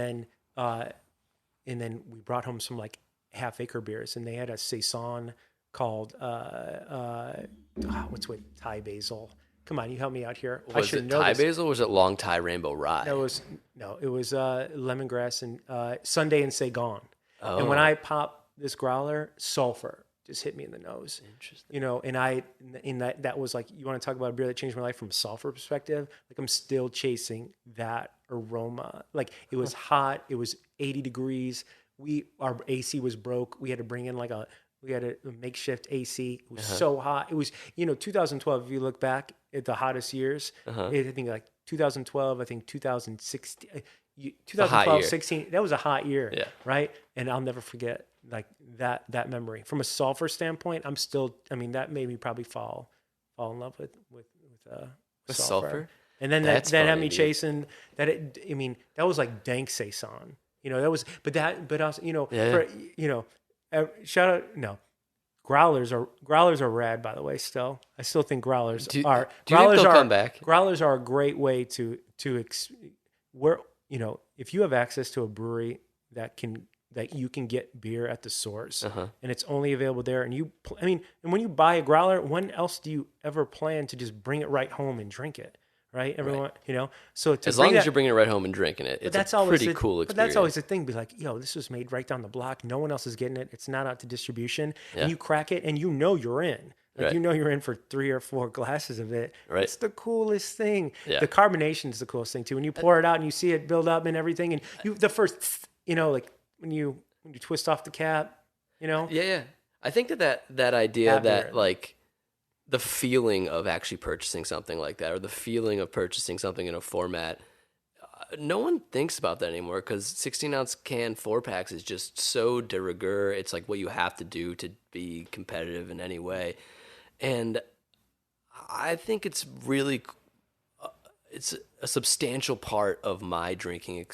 Speaker 3: then we brought home some like Half Acre beers, and they had a saison called what's with Thai basil. Come on, you help me out here.
Speaker 1: Was
Speaker 3: I should
Speaker 1: it
Speaker 3: know
Speaker 1: Thai
Speaker 3: this.
Speaker 1: basil or was it Long Thai Rainbow Rye?
Speaker 3: It was lemongrass and Sunday and Saigon.
Speaker 1: Oh.
Speaker 3: And when I popped this growler, sulfur just hit me in the nose.
Speaker 1: Interesting.
Speaker 3: And that was like, you want to talk about a beer that changed my life from a sulfur perspective? Like I'm still chasing that aroma. Like it was hot. It was 80 degrees. Our AC was broke. We had to bring in we had a makeshift AC. It was so hot. It was, 2012, if you look back at the hottest years, I think like 2012, I think 2016, 2012, 16, that was a hot year, right? And I'll never forget like that memory. From a sulfur standpoint, that made me probably fall in love with sulfur. And then that had me chasing that. That was like dank saison. Shout out, no. Growlers are rad, by the way. Still, I still think growlers are.
Speaker 1: Do you think they'll come back?
Speaker 3: Growlers are a great way to if you have access to a brewery that you can get beer at the source, and it's only available there, and when you buy a growler, when else do you ever plan to just bring it right home and drink it? Right, everyone, So
Speaker 1: as long as you're bringing it right home and drinking it, it's a pretty cool experience.
Speaker 3: But that's always the thing. Be like, this was made right down the block. No one else is getting it. It's not out to distribution. And you crack it, and you're in. Like you're in for 3 or 4 glasses of it.
Speaker 1: Right.
Speaker 3: It's the coolest thing.
Speaker 1: Yeah.
Speaker 3: The carbonation is the coolest thing too. When you pour it out and you see it build up and everything, and the first, like when you twist off the cap,
Speaker 1: Yeah. I think that idea that like the feeling of actually purchasing something like that, or the feeling of purchasing something in a format, no one thinks about that anymore because 16-ounce can 4-packs is just so de rigueur. It's like what you have to do to be competitive in any way. And I think it's really, it's a substantial part of my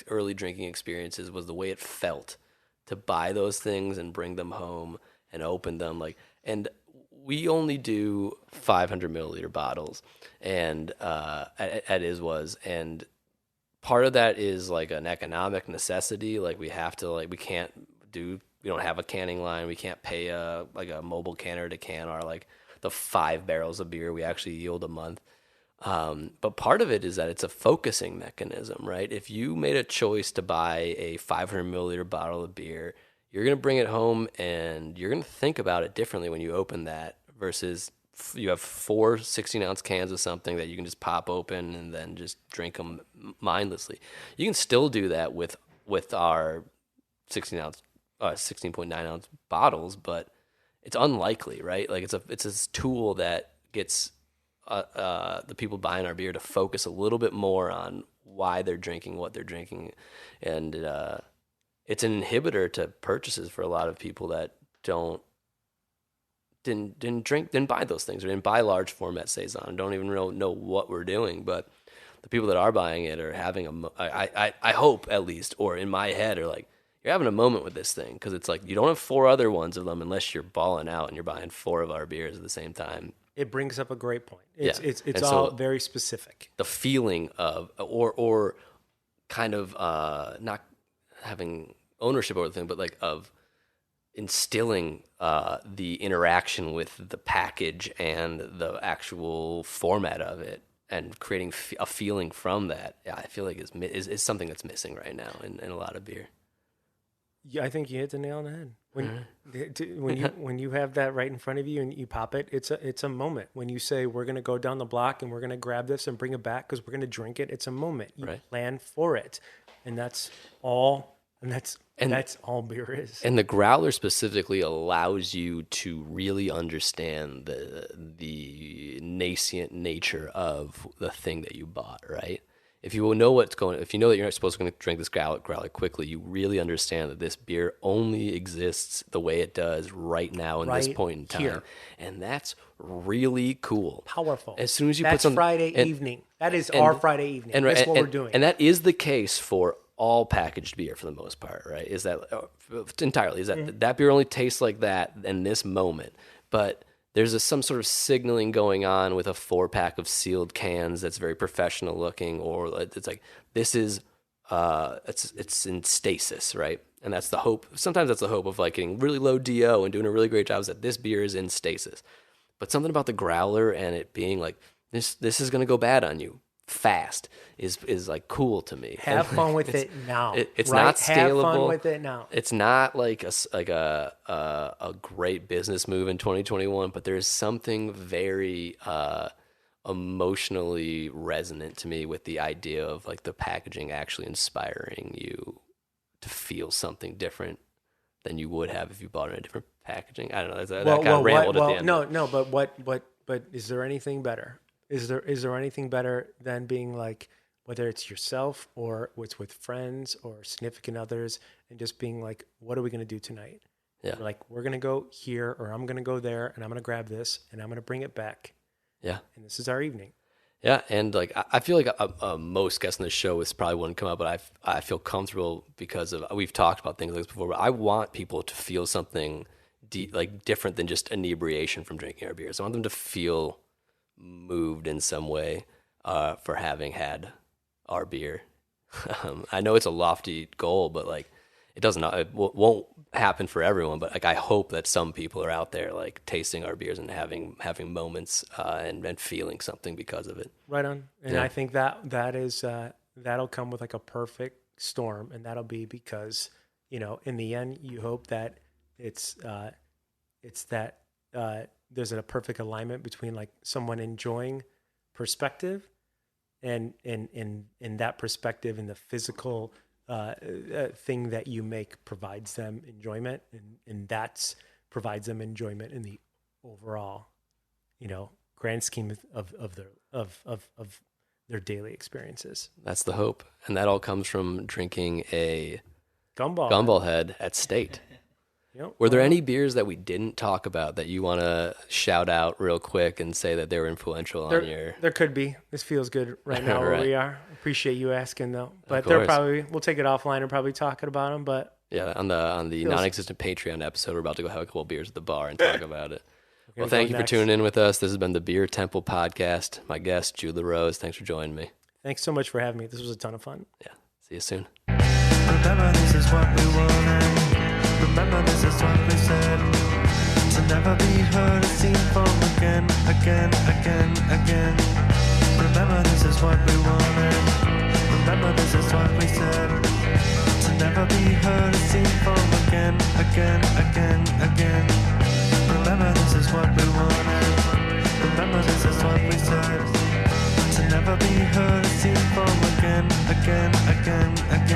Speaker 1: early drinking experiences was the way it felt to buy those things and bring them home and open them. And we only do 500 milliliter bottles, and at Iswas, and part of that is like an economic necessity. Like we have to, like we don't have a canning line. We can't pay a mobile canner to can our the 5 barrels of beer we actually yield a month. But part of it is that it's a focusing mechanism, right? If you made a choice to buy a 500 milliliter bottle of beer, you're going to bring it home and you're going to think about it differently when you open that versus you have 4 16-ounce cans of something that you can just pop open and then just drink them mindlessly. You can still do that with our 16-ounce, 16.9-ounce bottles, but it's unlikely, right? Like it's a tool that gets the people buying our beer to focus a little bit more on why they're drinking what they're drinking, and it's an inhibitor to purchases for a lot of people that didn't buy those things, or didn't buy large format saison, don't even really know what we're doing. But the people that are buying it are having I hope at least, or in my head, are like, you're having a moment with this thing, because it's like you don't have 4 other ones of them unless you're balling out and you're buying 4 of our beers at the same time.
Speaker 3: It brings up a great point. It's
Speaker 1: And
Speaker 3: all
Speaker 1: so
Speaker 3: very specific.
Speaker 1: the feeling of, or kind of not having ownership over the thing, but like of instilling the interaction with the package and the actual format of it, and creating a feeling from that. Yeah, I feel like is something that's missing right now in a lot of beer.
Speaker 3: Yeah, I think you hit the nail on the head. When you have that right in front of you and you pop it, it's a moment. When you say, we're going to go down the block and we're going to grab this and bring it back because we're going to drink it, it's a moment. You plan for it, and that's all. And that's all beer is.
Speaker 1: And the growler specifically allows you to really understand the nascent nature of the thing that you bought, right? If you know if you know that you're not supposed to drink this growler quickly, you really understand that this beer only exists the way it does right now in this point in time.
Speaker 3: Here.
Speaker 1: And that's really cool.
Speaker 3: Powerful.
Speaker 1: As soon as you
Speaker 3: that's
Speaker 1: put some
Speaker 3: Friday evening. That is our Friday evening. That's what we're doing.
Speaker 1: And that is the case for all packaged beer for the most part, right? Is that entirely? Is that that beer only tastes like that in this moment? But there's some sort of signaling going on with a 4-pack of sealed cans that's very professional looking, or it's like, this is it's in stasis, right? And that's the hope. Sometimes that's the hope of like getting really low DO and doing a really great job, is that this beer is in stasis. But something about the growler and it being like, this is going to go bad on you fast is like cool to me.
Speaker 3: Have fun with it now.
Speaker 1: It's not scalable.
Speaker 3: Have fun with it now.
Speaker 1: It's not like a great business move in 2021, but there's something very emotionally resonant to me with the idea of like the packaging actually inspiring you to feel something different than you would have if you bought it in a different packaging. I don't know. That kind of rambled at the end.
Speaker 3: No, but is there anything better? Is there anything better than being like, whether it's yourself or it's with friends or significant others, and just being like, what are we going to do tonight?
Speaker 1: Yeah.
Speaker 3: Like, we're going to go here, or I'm going to go there, and I'm going to grab this, and I'm going to bring it back.
Speaker 1: Yeah.
Speaker 3: And this is our evening.
Speaker 1: Yeah, and like I feel like most guests on this show, this probably wouldn't come up, but I feel comfortable because of, we've talked about things like this before, but I want people to feel something like different than just inebriation from drinking our beers. I want them to feel moved in some way for having had our beer. I know it's a lofty goal, but like it won't happen for everyone. But like I hope that some people are out there like tasting our beers and having moments and feeling something because of it.
Speaker 3: Right on. And
Speaker 1: Yeah.
Speaker 3: I think that is that'll come with like a perfect storm, and that'll be because, you know, in the end, you hope that it's that there's a perfect alignment between like someone enjoying perspective and that perspective, and the physical thing that you make provides them enjoyment, and that's provides them enjoyment in the overall, you know, grand scheme of their daily experiences.
Speaker 1: That's the hope, and that all comes from drinking a
Speaker 3: Gumball
Speaker 1: Head at State.
Speaker 3: Yep.
Speaker 1: Were there any beers that we didn't talk about that you want to shout out real quick and say that they were influential on your...
Speaker 3: There could be. This feels good right now where
Speaker 1: Right.
Speaker 3: we are. Appreciate you asking, though. But they're probably... We'll take it offline and probably talking about them, but...
Speaker 1: Yeah, on the non-existent Patreon episode, we're about to go have a couple beers at the bar and talk about it. Well, thank you for tuning in with us. This has been the Beer Temple Podcast. My guest, Jude LaRose. Thanks for joining me.
Speaker 3: Thanks so much for having me. This was a ton of fun.
Speaker 1: Yeah, see you soon.
Speaker 2: Remember this is what we wanted. Remember this is what we said. To never be heard or seen from again. Remember this is what we wanted. Remember this is what we said. To never be heard or seen from again. Remember this is what we wanted. never be heard or seen from again, again, again, again.